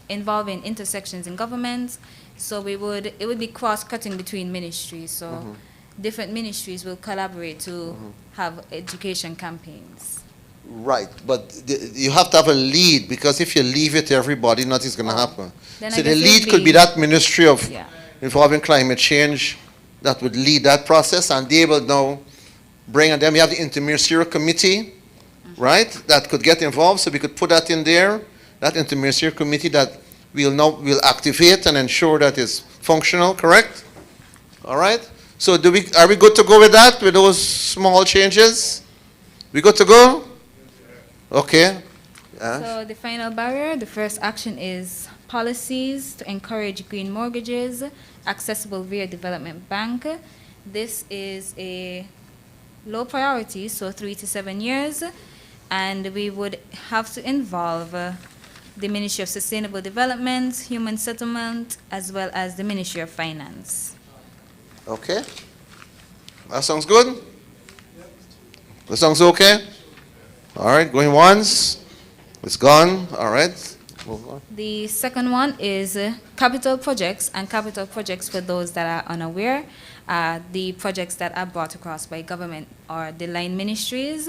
involving intersections in government. So it would be cross-cutting between ministries. So different ministries will collaborate to have education campaigns. Right, but you have to have a lead, because if you leave it to everybody, nothing's going to happen. Then So I the guess it lead would could be that ministry of Yeah. involving climate change that would lead that process, and they will now bring, and then we have the interministerial committee, right, that could get involved, so we could put that in there, that interministerial committee that we'll activate and ensure that it's functional, correct? All right, so are we good to go with that, with those small changes? We good to go? Okay. So the final barrier, the first action is policies to encourage green mortgages, accessible via development bank. This is a low priority, so 3 to 7 years, and we would have to involve the Ministry of Sustainable Development, Human Settlement, as well as the Ministry of Finance. Okay. That sounds good? That sounds okay? All right, going once. It's gone. All right. Move on. The second one is capital projects, and capital projects, for those that are unaware, the projects that are brought across by government or the line ministries.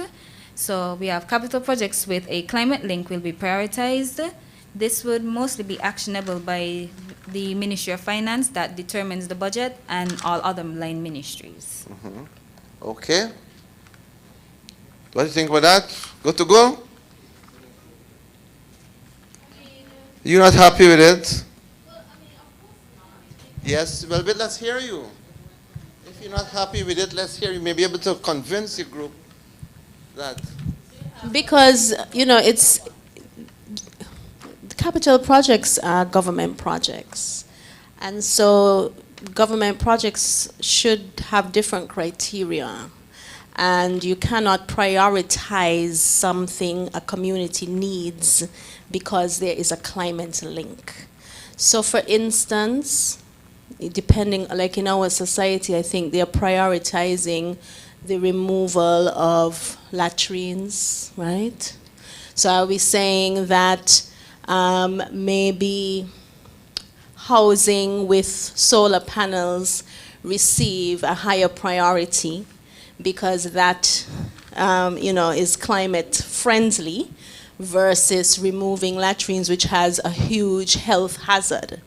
So we have capital projects with a climate link will be prioritized. This would mostly be actionable by the Ministry of Finance that determines the budget, and all other line ministries. Okay. What do you think about that? Good to go? You're not happy with it? Yes, well, but let's hear you. If you're not happy with it, let's hear you. May be able to convince your group that. Because, it's capital projects are government projects. And so government projects should have different criteria. And you cannot prioritize something a community needs because there is a climate link. So for instance, depending, like in our society, I think they're prioritizing the removal of latrines, right? So are we saying that maybe housing with solar panels receive a higher priority because that, is climate friendly versus removing latrines, which has a huge health hazard?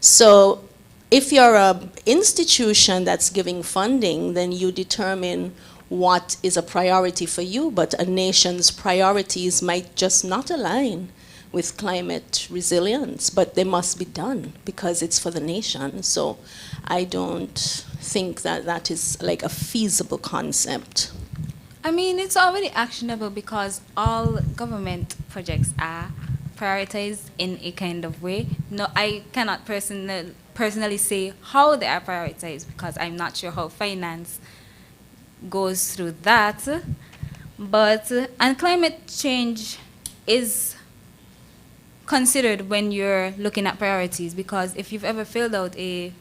So if you're an institution that's giving funding, then you determine what is a priority for you, but a nation's priorities might just not align with climate resilience, but they must be done because it's for the nation. So I don't think that that is like a feasible concept. I mean, it's already actionable because all government projects are prioritized in a kind of way. No, I cannot personally say how they are prioritized because I'm not sure how finance goes through that. But, and climate change is considered when you're looking at priorities, because if you've ever filled out a,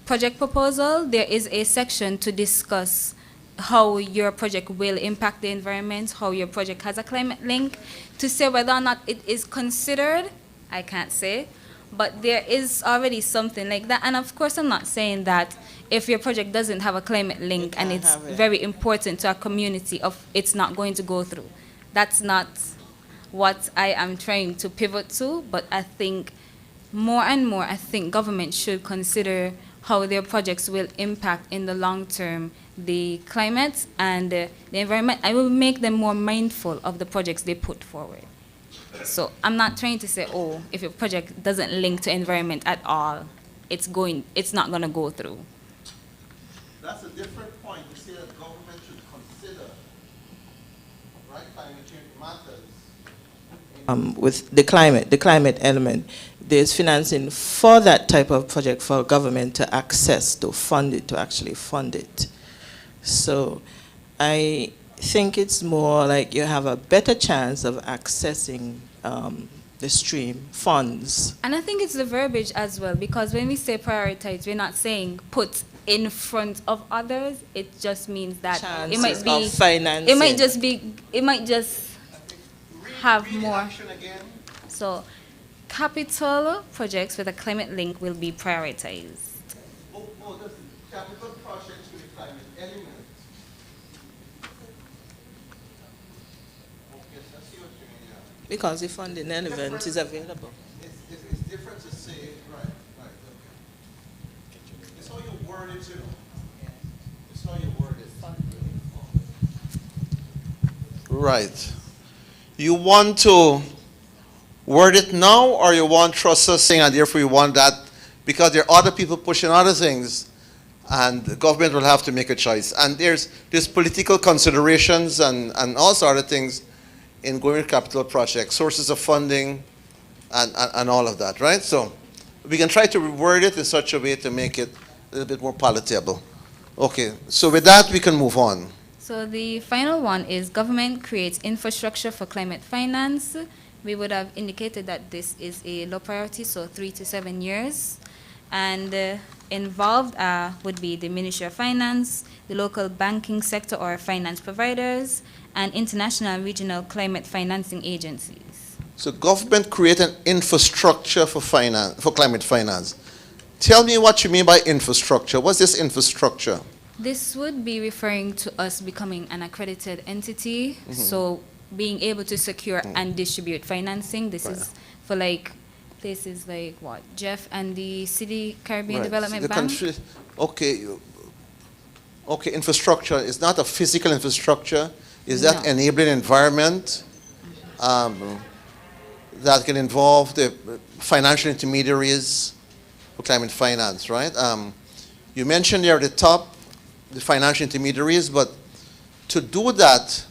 project proposal, there is a section to discuss how your project will impact the environment, how your project has a climate link. To say whether or not it is considered, I can't say, but there is already something like that. And of course, I'm not saying that if your project doesn't have a climate link and it's very important to a community, it's not going to go through. That's not what I am trying to pivot to, but I think more and more, I think government should consider how their projects will impact in the long term the climate and the environment. I will make them more mindful of the projects they put forward. So I'm not trying to say, oh, if a project doesn't link to environment at all, it's not going to go through. That's a different point. You say that government should consider, right? Climate change matters. With the climate element, there's financing for that type of project for government to access, to fund it, to actually fund it. So I think it's more like you have a better chance of accessing the stream funds. And I think it's the verbiage as well, because when we say prioritize, we're not saying put in front of others. It just means that it might Chances be of financing. it might just have more. So capital projects with a climate link will be prioritized. Capital projects with a climate element. Because the funding element is available. It's different to say, right, okay. It's how you word it, you know. It's how you word it. Right. You want to word it now, or you want trust us saying, and therefore you want that, because there are other people pushing other things, and the government will have to make a choice. And there's political considerations and all sort of things in going with capital projects, sources of funding, and all of that, right? So we can try to reword it in such a way to make it a little bit more palatable. Okay, so with that, we can move on. So the final one is government creates infrastructure for climate finance. We would have indicated that this is a low priority, so 3 to 7 years. And involved would be the Ministry of Finance, the local banking sector or finance providers, and international and regional climate financing agencies. So government create an infrastructure for climate finance. Tell me what you mean by infrastructure. What's this infrastructure? This would be referring to us becoming an accredited entity, so being able to secure and distribute financing. This is for like places like what, Jeff and the City Caribbean Development the Bank. country, okay, infrastructure is not a physical infrastructure. Is that enabling environment that can involve the financial intermediaries for climate finance, right? You mentioned there at the top the financial intermediaries, but to do that,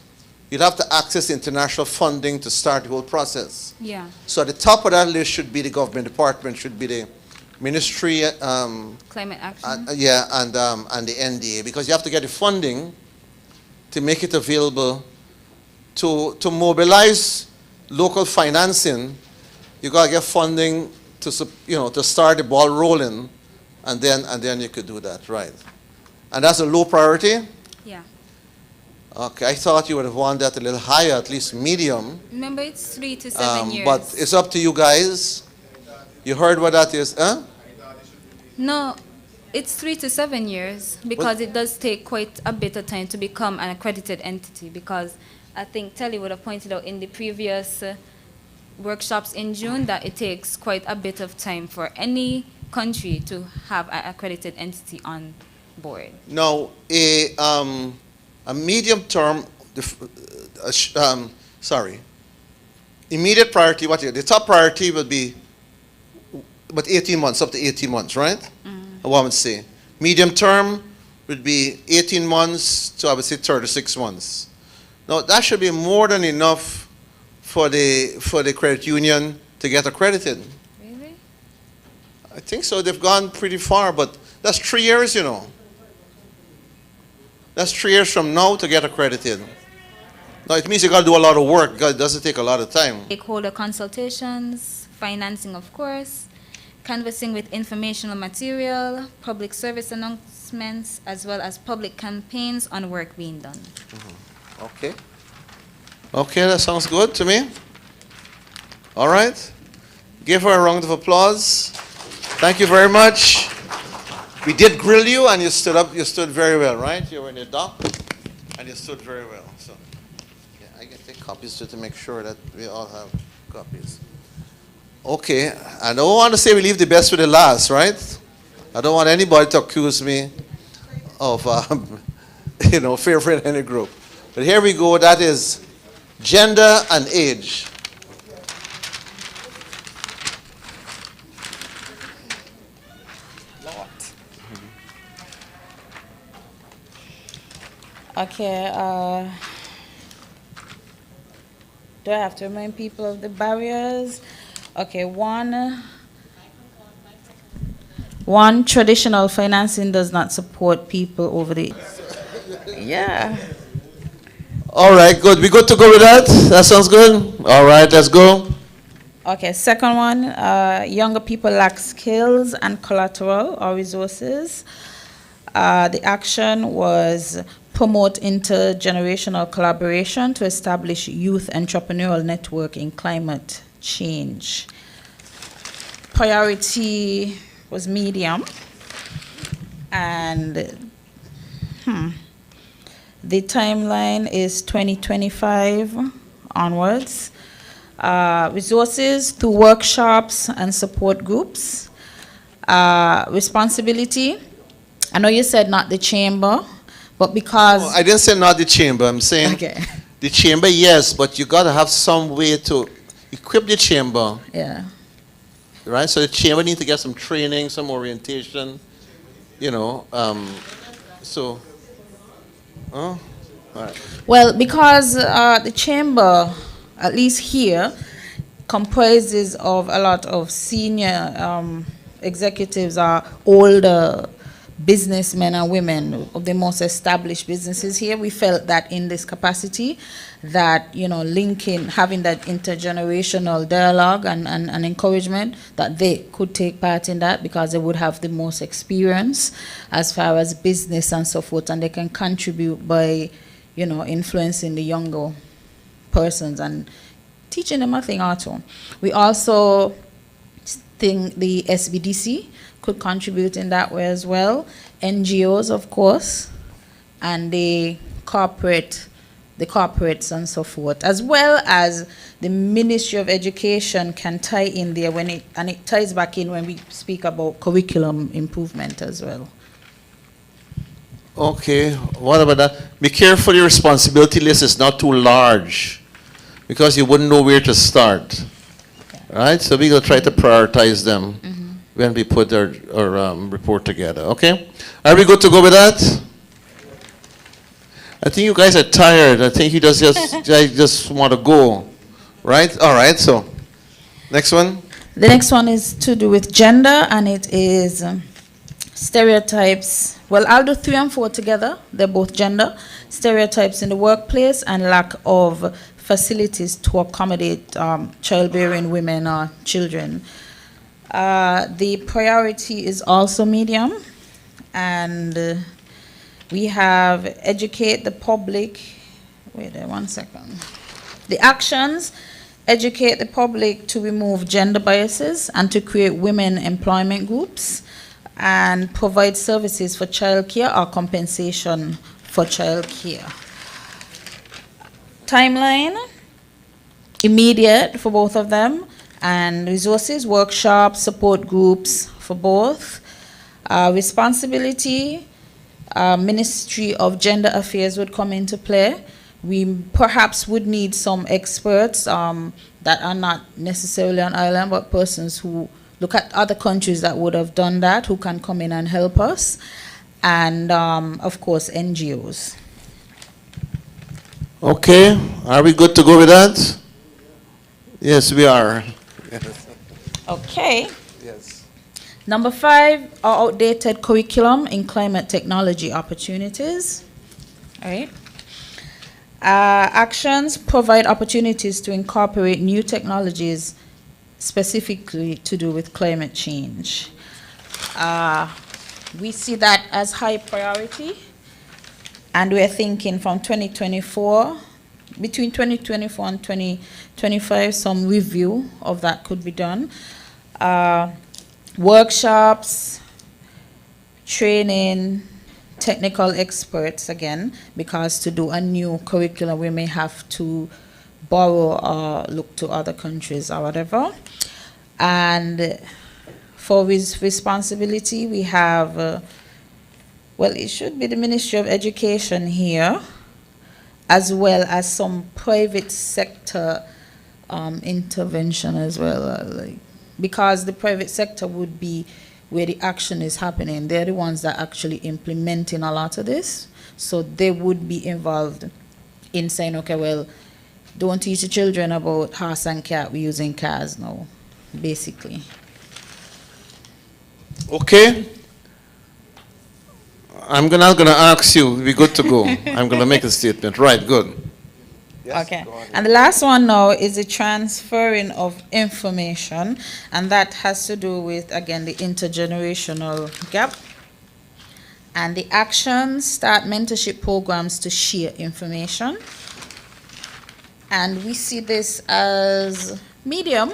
you'd have to access international funding to start the whole process. Yeah. So at the top of that list should be the government department, should be the ministry, Climate action. and the NDA, because you have to get the funding to make it available to mobilize local financing. You gotta get funding to to start the ball rolling, and then you could do that, right? And that's a low priority. Yeah. Okay, I thought you would have wanted that a little higher, at least medium. Remember, it's 3 to 7 years. But it's up to you guys. You heard what that is, huh? No, it's 3 to 7 years because it does take quite a bit of time to become an accredited entity, because I think Telly would have pointed out in the previous workshops in June that it takes quite a bit of time for any country to have an accredited entity on board. Now, a medium term, immediate priority, the top priority would be about 18 months, up to 18 months, right? I would say. Medium term would be 18 months to, I would say, 36 months. Now, that should be more than enough for the credit union to get accredited. Really? I think so. They've gone pretty far, but that's 3 years, you know. That's 3 years from now to get accredited. Now, it means you got to do a lot of work because it doesn't take a lot of time. Stakeholder consultations, financing, of course, canvassing with informational material, public service announcements, as well as public campaigns on work being done. Okay. Okay, that sounds good to me. All right. Give her a round of applause. Thank you very much. We did grill you, and you stood up. You stood very well, right? You were in the dock, and you stood very well. So, yeah, I can take copies to make sure that we all have copies. Okay, I don't want to say we leave the best for the last, right? I don't want anybody to accuse me of, favoring any group. But here we go. That is gender and age. Okay, do I have to remind people of the barriers? Okay, one, traditional financing does not support people over the Yeah. All right, good. We good to go with that? That sounds good? All right, let's go. Okay, second one, younger people lack skills and collateral or resources. The action was promote intergenerational collaboration to establish youth entrepreneurial network in climate change. Priority was medium, and the timeline is 2025 onwards. Resources through workshops and support groups. Responsibility, I know you said not the chamber, but because... I didn't say not the chamber. I'm saying Okay. the chamber, yes, but you got to have some way to equip the chamber. Yeah. Right? So the chamber needs to get some training, some orientation, you know. All right. Well, because the chamber, at least here, comprises of a lot of senior executives are older businessmen and women of the most established businesses here. We felt that in this capacity, that, you know, linking, having that intergenerational dialogue and encouragement, that they could take part in that because they would have the most experience as far as business and so forth, and they can contribute by, you know, influencing the younger persons and teaching them a thing or two. We also think the SBDC could contribute in that way as well. NGOs, of course, and the corporates and so forth, as well as the Ministry of Education can tie in there and it ties back in when we speak about curriculum improvement as well. Okay, what about that? Be careful your responsibility list is not too large because you wouldn't know where to start. Right? So we're going to try to prioritize them when we put our report together. Okay? Are we good to go with that? I think you guys are tired. I think you just want to go. Right? All right, so next one. The next one is to do with gender, and it is stereotypes. Well, I'll do 3 and 4 together. They're both gender. Stereotypes in the workplace and lack of facilities to accommodate childbearing women or children. The priority is also medium, and we have educate the public. Wait there 1 second. The actions: educate the public to remove gender biases and to create women employment groups, and provide services for childcare or compensation for childcare. Timeline: immediate for both of them, and resources: workshops, support groups for both. Responsibility: Ministry of Gender Affairs would come into play. We perhaps would need some experts that are not necessarily on island, but persons who look at other countries that would have done that, who can come in and help us, and of course NGOs. Okay, are we good to go with that? Yes, we are. Okay. Yes. Number 5, our outdated curriculum in climate technology opportunities. All right. Actions: provide opportunities to incorporate new technologies specifically to do with climate change. We see that as high priority, and we're thinking from 2024, between 2024 and 2025, some review of that could be done. Workshops, training, technical experts again, because to do a new curriculum, we may have to borrow or look to other countries or whatever. And for responsibility, we have, well, it should be the Ministry of Education here, as well as some private sector intervention as well, because the private sector would be where the action is happening. They're the ones that are actually implementing a lot of this, so they would be involved in saying, okay, well, don't teach the children about horse and cat, we're using cars now, basically. Okay. I'm not going to ask you. We're good to go. I'm going to make a statement. Right, good. Okay. And the last one now is the transferring of information, and that has to do with, again, the intergenerational gap. And the actions start mentorship programs to share information. And we see this as medium,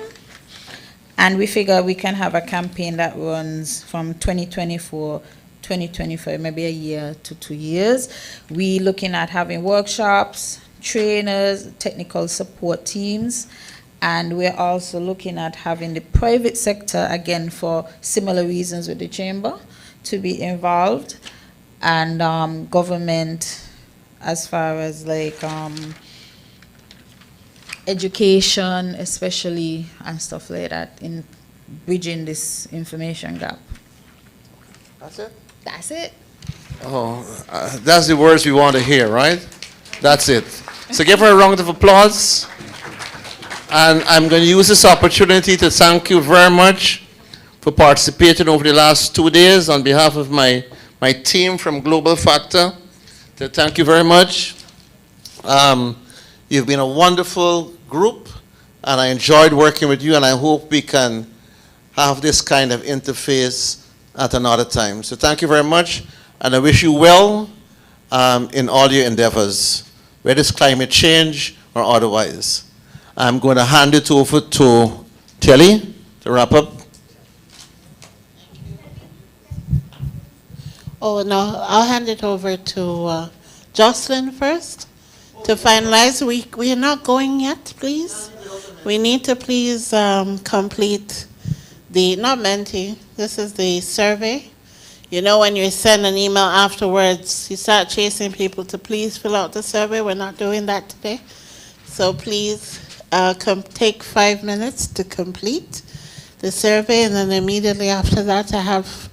and we figure we can have a campaign that runs from 2024, 2025, maybe a year to 2 years. We're looking at having workshops, trainers, technical support teams, and we're also looking at having the private sector, again, for similar reasons with the chamber, to be involved, and government as far as like education especially and stuff like that in bridging this information gap. That's it? That's it. Oh, that's the words we want to hear, right? That's it. So give her a round of applause. And I'm going to use this opportunity to thank you very much for participating over the last 2 days on behalf of my team from Global Factor. So thank you very much. You've been a wonderful group, and I enjoyed working with you, and I hope we can have this kind of interface at another time. So thank you very much, and I wish you well in all your endeavors, whether it's climate change or otherwise. I'm going to hand it over to Telly to wrap up. Oh, no, I'll hand it over to Jocelyn first to finalize. We are not going yet, please. We need to please complete the, not Menti, this is the survey. You know, when you send an email afterwards, you start chasing people to please fill out the survey. We're not doing that today. So please take 5 minutes to complete the survey, and then immediately after that, I have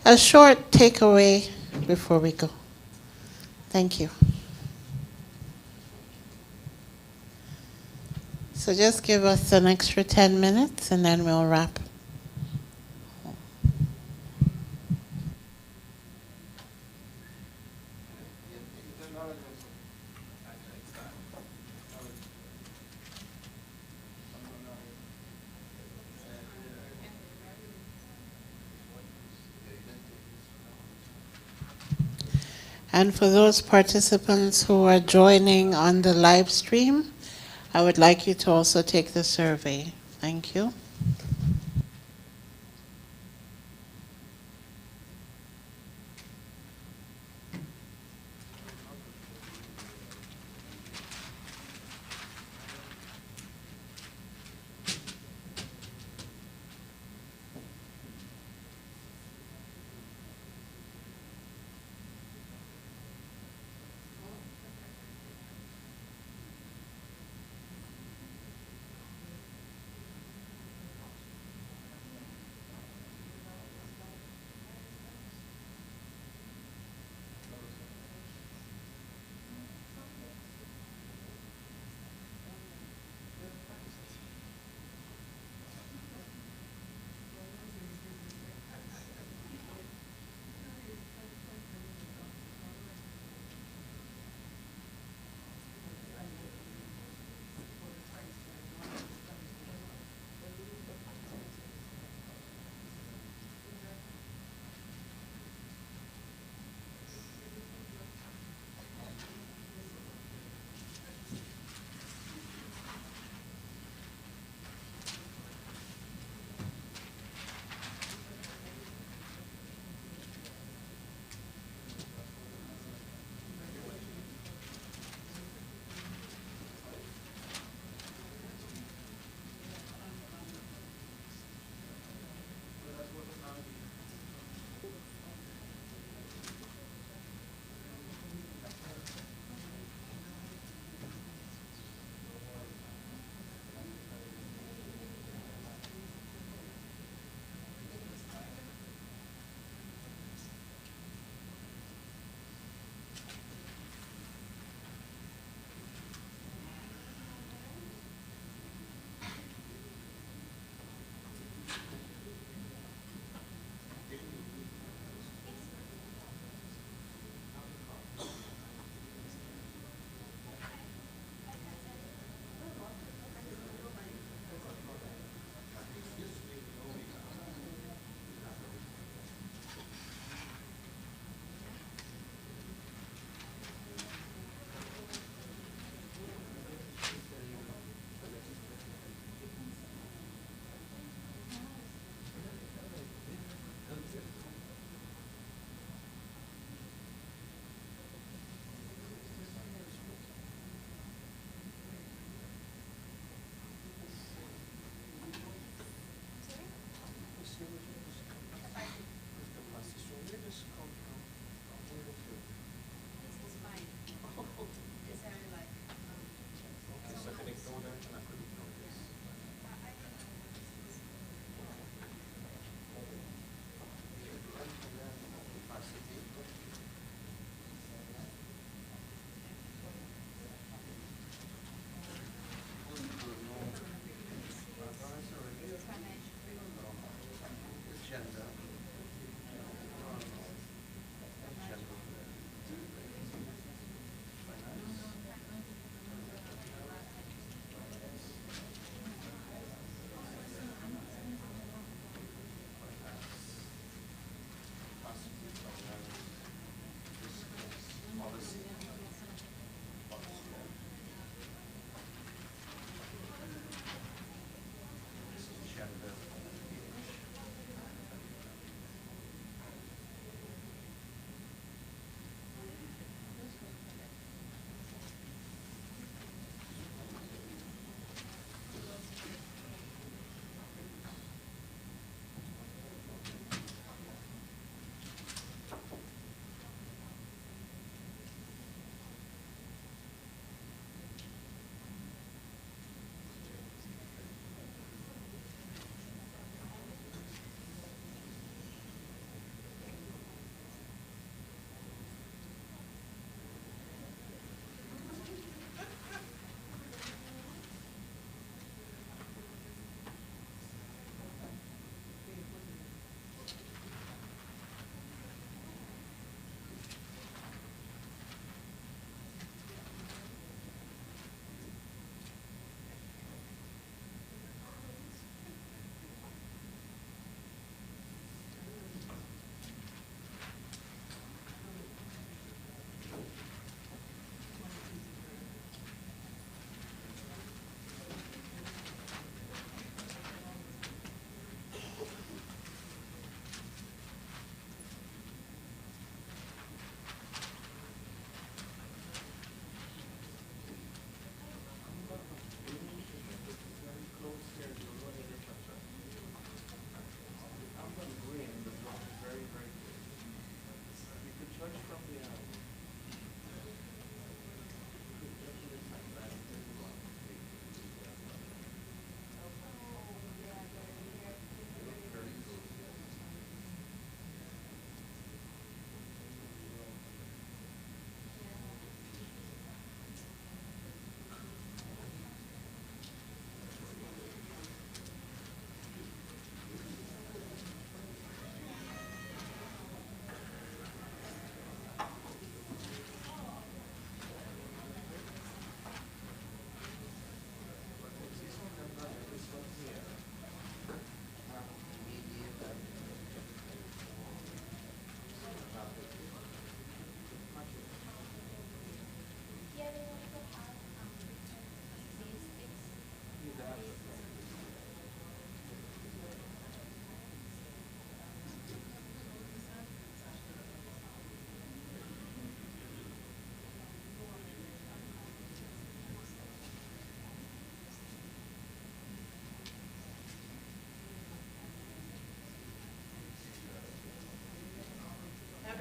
a short takeaway before we go. Thank you. So just give us an extra 10 minutes, and then we'll wrap. And for those participants who are joining on the live stream, I would like you to also take the survey. Thank you.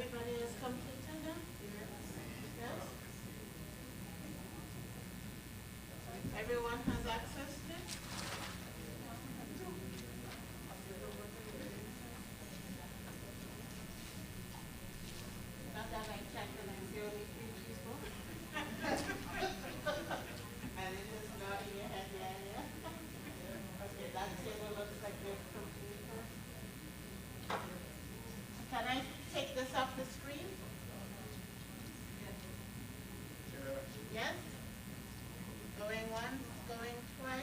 Everybody is completed now? Yes? Everyone has access to it? Not that I checked and I see only 3 people. And it is not in your head, yeah? Okay, that table looks like they've completed. Can I take this off the screen? Yes? Going once, going twice?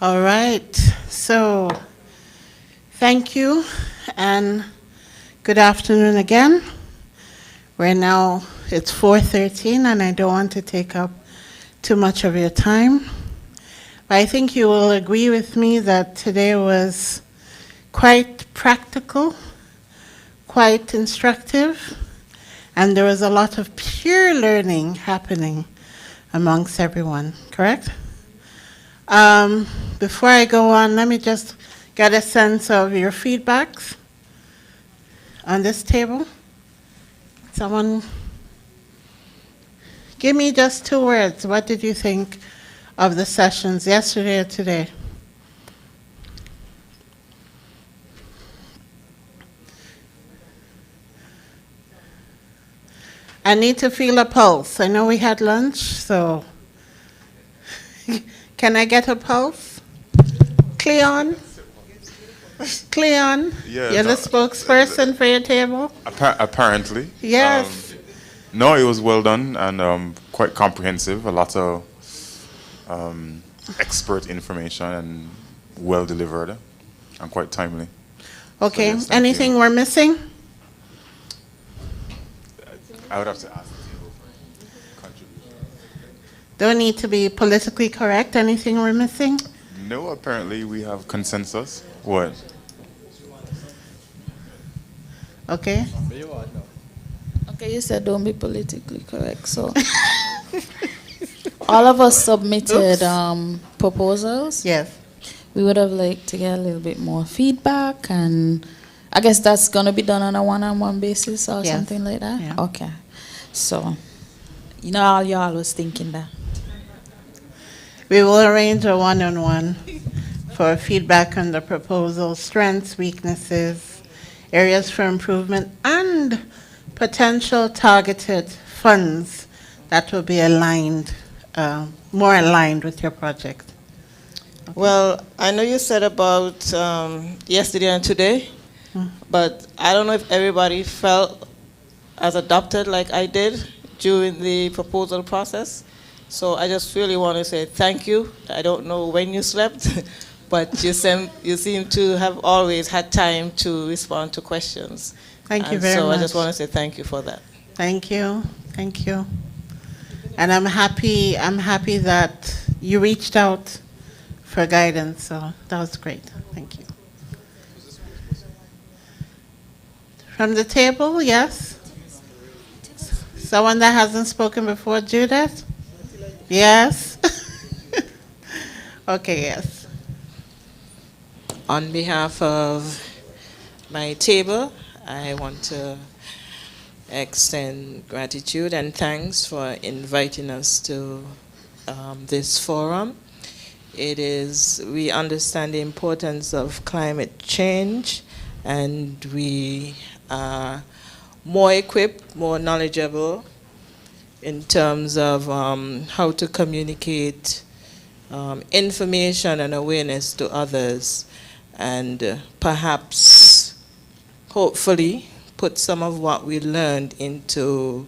All right, so thank you and good afternoon again. It's 4:13 and I don't want to take up too much of your time. But I think you will agree with me that today was quite practical, quite instructive, and there was a lot of pure learning happening amongst everyone, correct? Before I go on, let me just get a sense of your feedbacks on this table. Someone, give me just 2 words. What did you think of the sessions yesterday or today? I need to feel a pulse. I know we had lunch, so can I get a pulse? Cleon? Cleon, Yeah, you're the spokesperson for your table? Apparently. Yes. No, it was well done and quite comprehensive. A lot of expert information and well delivered and quite timely. Okay, So yes, thank anything you. we're missing? I would have to ask the table for contribution. Don't need to be politically correct. Anything we're missing? No, apparently we have consensus. What? Okay. Okay, you said don't be politically correct. So all of us submitted proposals. Yes. We would have liked to get a little bit more feedback, and I guess that's going to be done on a one-on-one basis or Yes. something like that? Yeah. Okay. So, you're always thinking that. We will arrange a one-on-one for feedback on the proposal, strengths, weaknesses, areas for improvement, and potential targeted funds that will be aligned, more aligned with your project. Well, I know you said about yesterday and today, but I don't know if everybody felt as adopted like I did during the proposal process. So I just really want to say thank you. I don't know when you slept, but you seem to have always had time to respond to questions. Thank you very much. So I just want to say thank you for that. Thank you. Thank you. And I'm happy that you reached out for guidance, so that was great. Thank you. From the table, yes? Someone that hasn't spoken before, Judith? Yes? Okay, yes. On behalf of my table, I want to extend gratitude and thanks for inviting us to this forum. We understand the importance of climate change, and we are more equipped, more knowledgeable in terms of how to communicate information and awareness to others, and perhaps, hopefully, put some of what we learned into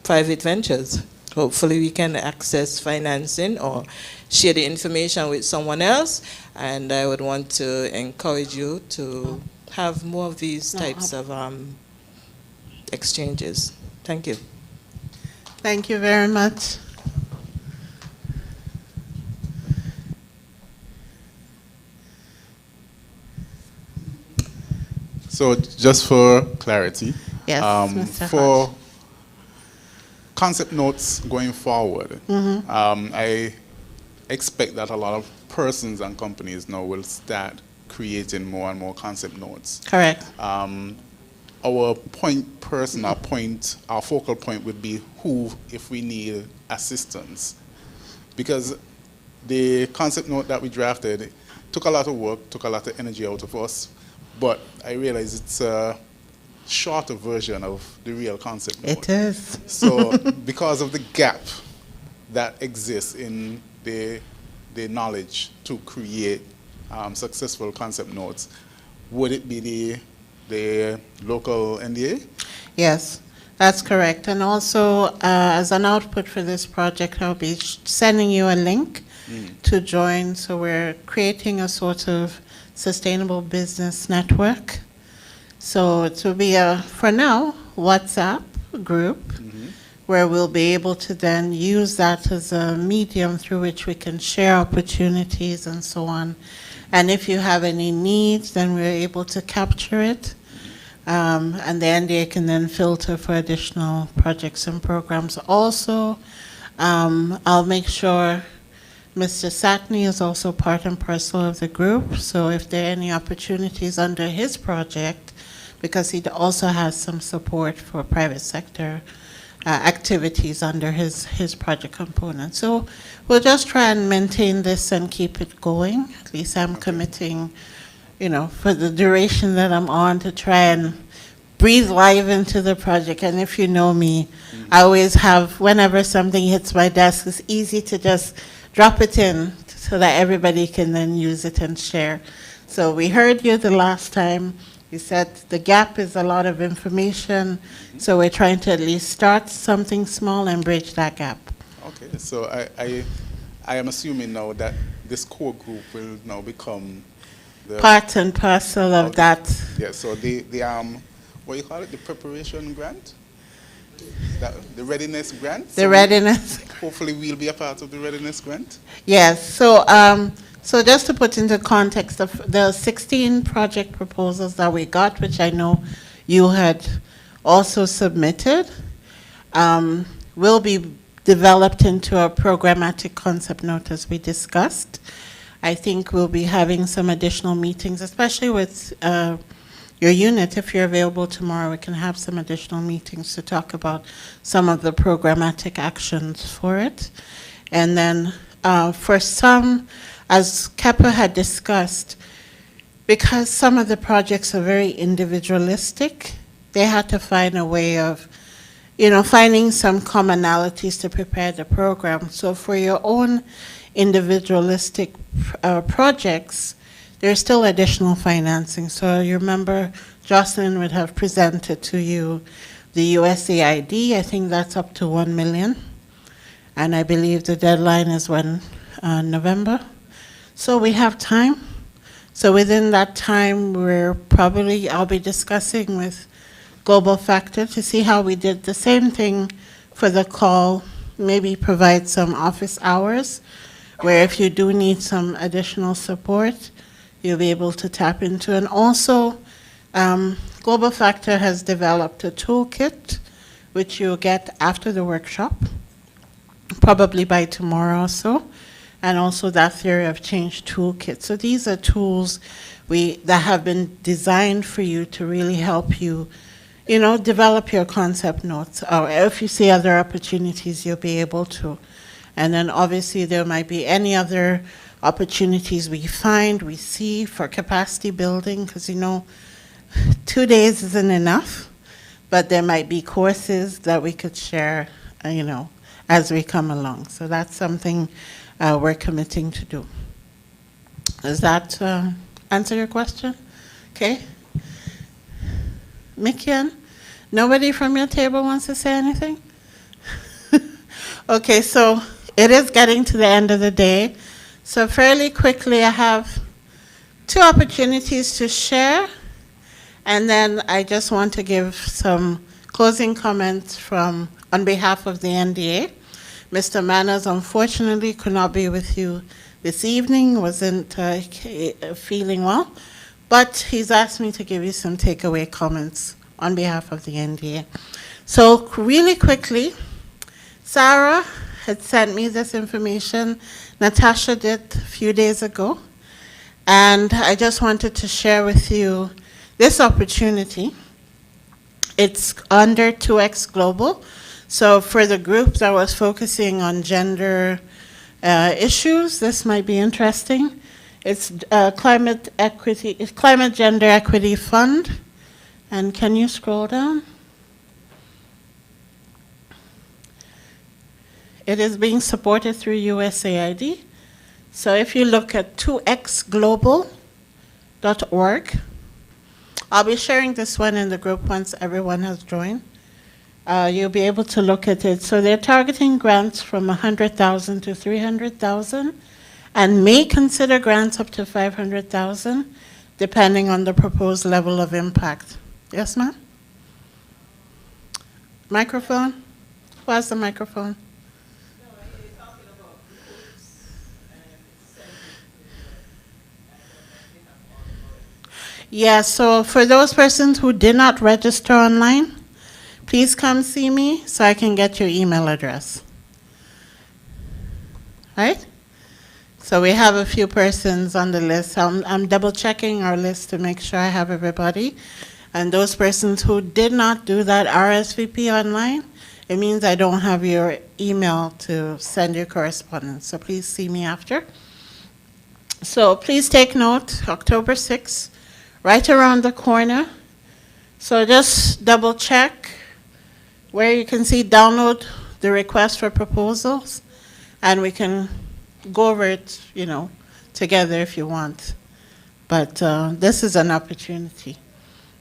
private ventures. Hopefully we can access financing or share the information with someone else, and I would want to encourage you to have more of these types of exchanges. Thank you. Thank you very much. So just for clarity, Yes, Mr. for concept notes going forward, I expect that a lot of persons and companies now will start creating more and more concept notes. Correct. Our point person, our focal point would be who, if we need assistance. Because the concept note that we drafted took a lot of work, took a lot of energy out of us, but I realize it's a shorter version of the real concept note. It is. So because of the gap that exists in the knowledge to create successful concept notes, would it be the local NDA? Yes, that's correct. And also, as an output for this project, I'll be sending you a link to join. So we're creating a sort of sustainable business network. So it will be for now, WhatsApp group, where we'll be able to then use that as a medium through which we can share opportunities and so on. And if you have any needs, then we're able to capture it. And the NDA can then filter for additional projects and programs. Also, I'll make sure Mr. Satney is also part and parcel of the group. So if there are any opportunities under his project, because he also has some support for private sector activities under his project component. So we'll just try and maintain this and keep it going. At least I'm committing, for the duration that I'm on, to try and breathe life into the project. And if you know me, I always have, whenever something hits my desk, it's easy to just drop it in so that everybody can then use it and share. So we heard you the last time. You said the gap is a lot of information, so we're trying to at least start something small and bridge that gap. Okay, so I am assuming now that this core group will now become the Part and parcel of that. Yeah, so the what do you call it, the preparation grant? The readiness grant? The readiness. Hopefully we'll be a part of the readiness grant. Yes, so just to put into context, the 16 project proposals that we got, which I know you had also submitted, will be developed into a programmatic concept note as we discussed. I think we'll be having some additional meetings, especially with your unit. If you're available tomorrow, we can have some additional meetings to talk about some of the programmatic actions for it. And then for some, as Kepa had discussed, because some of the projects are very individualistic, they had to find a way of, finding some commonalities to prepare the program. So for your own individualistic projects, there's still additional financing. So you remember Jocelyn would have presented to you the USAID. I think that's up to 1 million. And I believe the deadline is when, November. So we have time. So within that time, I'll be discussing with Global Factor to see how we did the same thing for the call, maybe provide some office hours, where if you do need some additional support, you'll be able to tap into. And also, Global Factor has developed a toolkit, which you'll get after the workshop, probably by tomorrow or so, and also that theory of change toolkit. So these are tools that have been designed for you to really help you, develop your concept notes. Or if you see other opportunities, you'll be able to. And then obviously there might be any other opportunities we see for capacity building, because 2 days isn't enough, but there might be courses that we could share, as we come along. So that's something we're committing to do. Does that answer your question? Okay. Mikian, nobody from your table wants to say anything? Okay, so it is getting to the end of the day. So fairly quickly, I have 2 opportunities to share, and then I just want to give some closing comments on behalf of the NDA. Mr. Manners unfortunately could not be with you this evening, wasn't feeling well, but he's asked me to give you some takeaway comments on behalf of the NDA. So really quickly, Sarah had sent me this information. Natasha did a few days ago. And I just wanted to share with you this opportunity. It's under 2X Global. So for the group that was focusing on gender issues, this might be interesting. It's Climate Gender Equity Fund. And can you scroll down? It is being supported through USAID. So if you look at 2xglobal.org, I'll be sharing this one in the group once everyone has joined. You'll be able to look at it. So they're targeting grants from 100,000 to 300,000 and may consider grants up to 500,000 depending on the proposed level of impact. Yes, ma'am? Microphone? Who has the microphone? Yeah, so for those persons who did not register online, please come see me so I can get your email address. Right? So we have a few persons on the list. I'm double checking our list to make sure I have everybody. And those persons who did not do that RSVP online, it means I don't have your email to send your correspondence. So please see me after. So please take note, October 6th. Right around the corner. So just double check where you can see download the request for proposals, and we can go over it, together if you want. But this is an opportunity.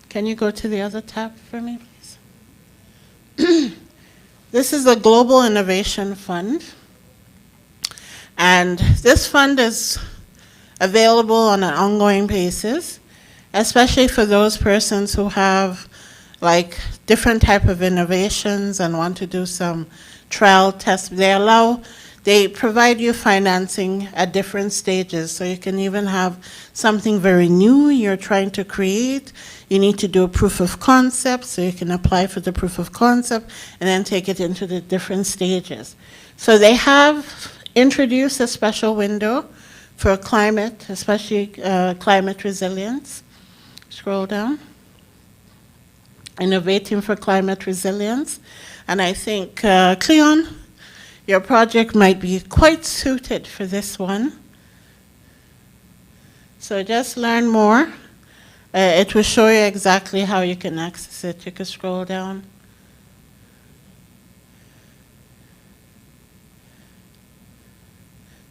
Can you go to the other tab for me, please? This is the Global Innovation Fund. And this fund is available on an ongoing basis, especially for those persons who have different type of innovations and want to do some trial tests. They provide you financing at different stages. So you can even have something very new you're trying to create. You need to do a proof of concept, so you can apply for the proof of concept and then take it into the different stages. So they have introduced a special window for climate, especially climate resilience. Scroll down. Innovating for climate resilience. And I think, Cleon, your project might be quite suited for this one. So just learn more. It will show you exactly how you can access it. You can scroll down.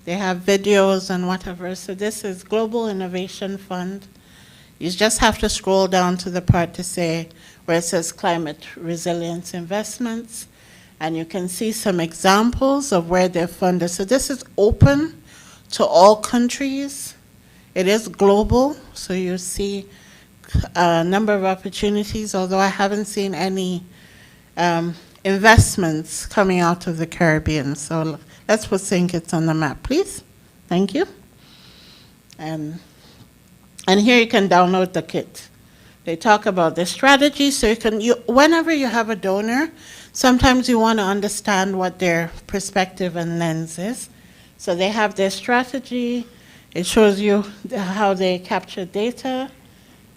They have videos and whatever. So this is Global Innovation Fund. You just have to scroll down to the part to say where it says climate resilience investments, and you can see some examples of where they're funded. So this is open to all countries. It is global, so you see a number of opportunities, although I haven't seen any investments coming out of the Caribbean. So let's put St. Kitts on the map, please. Thank you. And here you can download the kit. They talk about the strategy, so whenever you have a donor, sometimes you want to understand what their perspective and lens is. So they have their strategy. It shows you how they capture data,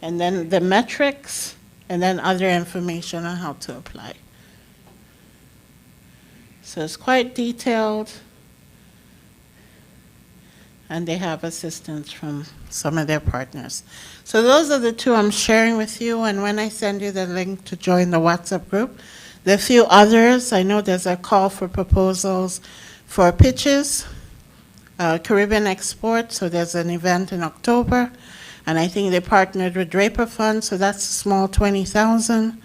and then the metrics, and then other information on how to apply. So it's quite detailed, and they have assistance from some of their partners. So those are the two I'm sharing with you, and when I send you the link to join the WhatsApp group, there are a few others. I know there's a call for proposals for pitches, Caribbean Export, so there's an event in October, and I think they partnered with Draper Fund, so that's a small 20,000.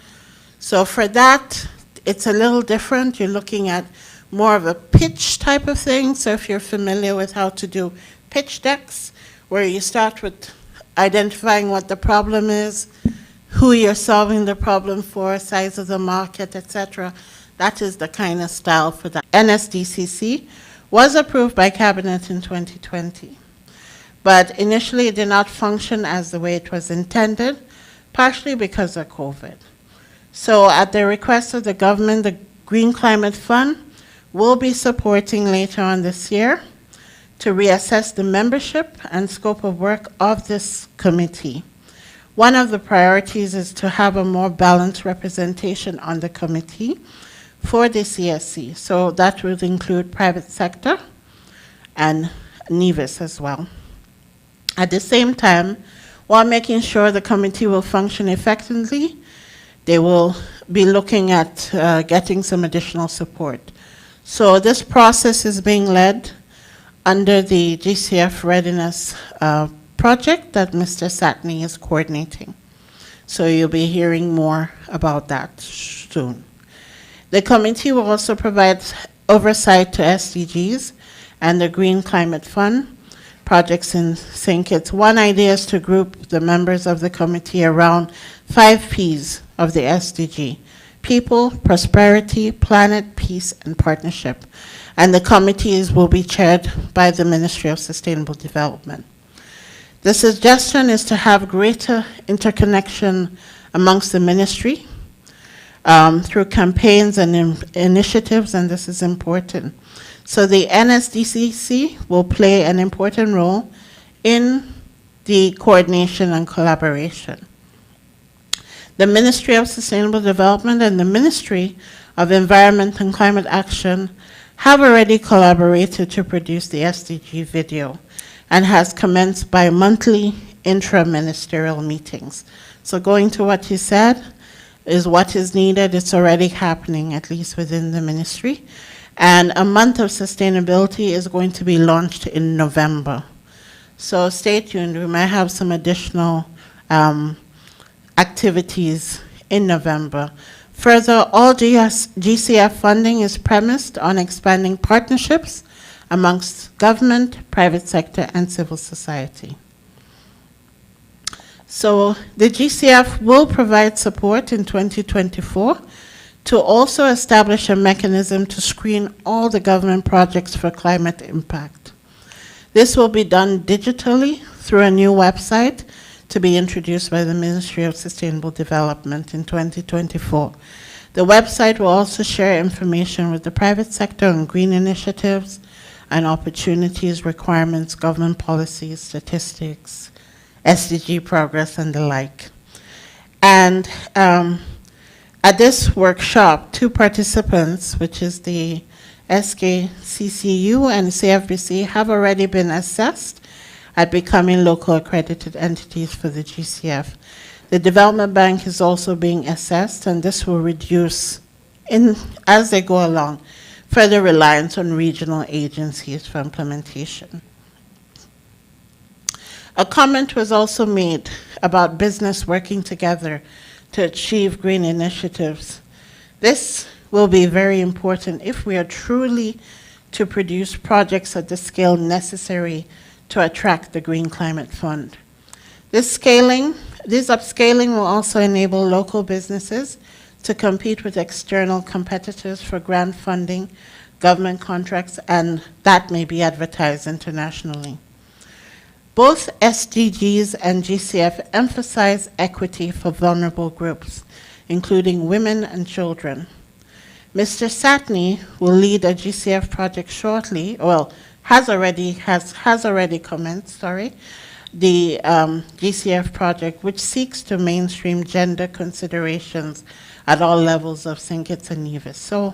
So for that, it's a little different. You're looking at more of a pitch type of thing. So if you're familiar with how to do pitch decks, where you start with identifying what the problem is, who you're solving the problem for, size of the market, etc., that is the kind of style for that. NSDCC was approved by Cabinet in 2020, but initially it did not function as the way it was intended, partially because of COVID. So at the request of the government, the Green Climate Fund will be supporting later on this year to reassess the membership and scope of work of this committee. One of the priorities is to have a more balanced representation on the committee for the CSC. So that would include private sector and NEVIS as well. At the same time, while making sure the committee will function effectively, they will be looking at getting some additional support. So this process is being led under the GCF Readiness project that Mr. Satney is coordinating. So you'll be hearing more about that soon. The committee will also provide oversight to SDGs and the Green Climate Fund projects in St. Kitts. One idea is to group the members of the committee around 5 Ps of the SDG: people, prosperity, planet, peace, and partnership. And the committees will be chaired by the Ministry of Sustainable Development. The suggestion is to have greater interconnection amongst the ministry through campaigns and initiatives, and this is important. So the NSDCC will play an important role in the coordination and collaboration. The Ministry of Sustainable Development and the Ministry of Environment and Climate Action have already collaborated to produce the SDG video and has commenced bi-monthly intra-ministerial meetings. So going to what you said is what is needed. It's already happening, at least within the ministry. And a month of sustainability is going to be launched in November. So stay tuned. We might have some additional activities in November. Further, all GCF funding is premised on expanding partnerships amongst government, private sector, and civil society. So the GCF will provide support in 2024 to also establish a mechanism to screen all the government projects for climate impact. This will be done digitally through a new website to be introduced by the Ministry of Sustainable Development in 2024. The website will also share information with the private sector on green initiatives and opportunities, requirements, government policies, statistics, SDG progress, and the like. And at this workshop, 2 participants, which is the SKCCU and CFBC, have already been assessed at becoming local accredited entities for the GCF. The Development Bank is also being assessed, and this will reduce, as they go along, further reliance on regional agencies for implementation. A comment was also made about business working together to achieve green initiatives. This will be very important if we are truly to produce projects at the scale necessary to attract the Green Climate Fund. This upscaling will also enable local businesses to compete with external competitors for grant funding, government contracts, and that may be advertised internationally. Both SDGs and GCF emphasize equity for vulnerable groups, including women and children. Mr. Satney will lead a GCF project shortly, well, has already commenced, the GCF project, which seeks to mainstream gender considerations at all levels of St. Kitts and Nevis. So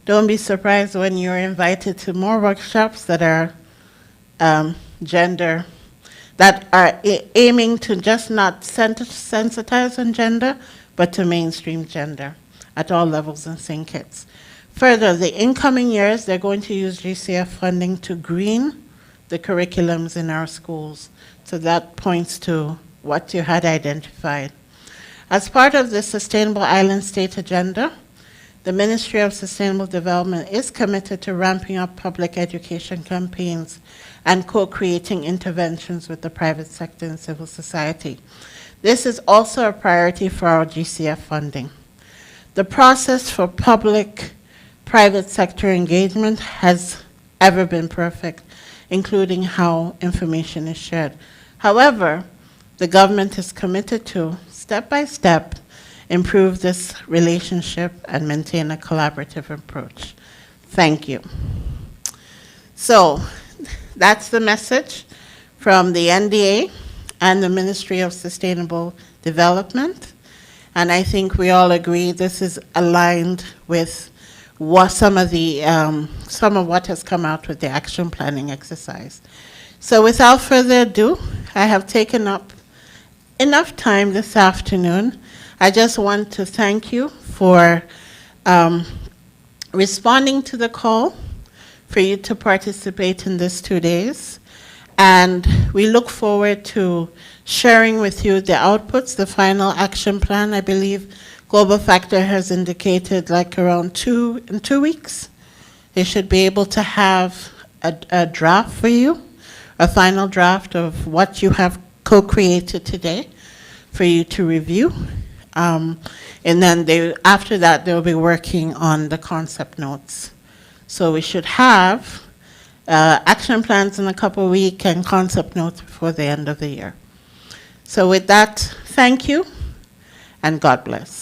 don't be surprised when you're invited to more workshops that are gender, that are aiming to just not sensitize on gender, but to mainstream gender at all levels in St. Kitts. Further, the incoming years, they're going to use GCF funding to green the curriculums in our schools. So that points to what you had identified. As part of the Sustainable Island State Agenda, the Ministry of Sustainable Development is committed to ramping up public education campaigns and co-creating interventions with the private sector and civil society. This is also a priority for our GCF funding. The process for public-private sector engagement has ever been perfect, including how information is shared. However, the government is committed to, step by step, improve this relationship and maintain a collaborative approach. Thank you. So that's the message from the NDA and the Ministry of Sustainable Development. And I think we all agree this is aligned with what some of what has come out with the action planning exercise. So without further ado, I have taken up enough time this afternoon. I just want to thank you for responding to the call for you to participate in this 2 days. And we look forward to sharing with you the outputs, the final action plan. I believe Global Factor has indicated like around in 2 weeks. They should be able to have a draft for you, a final draft of what you have co-created today for you to review. And then after that, they'll be working on the concept notes. So we should have action plans in a couple of weeks and concept notes before the end of the year. So with that, thank you, and God bless.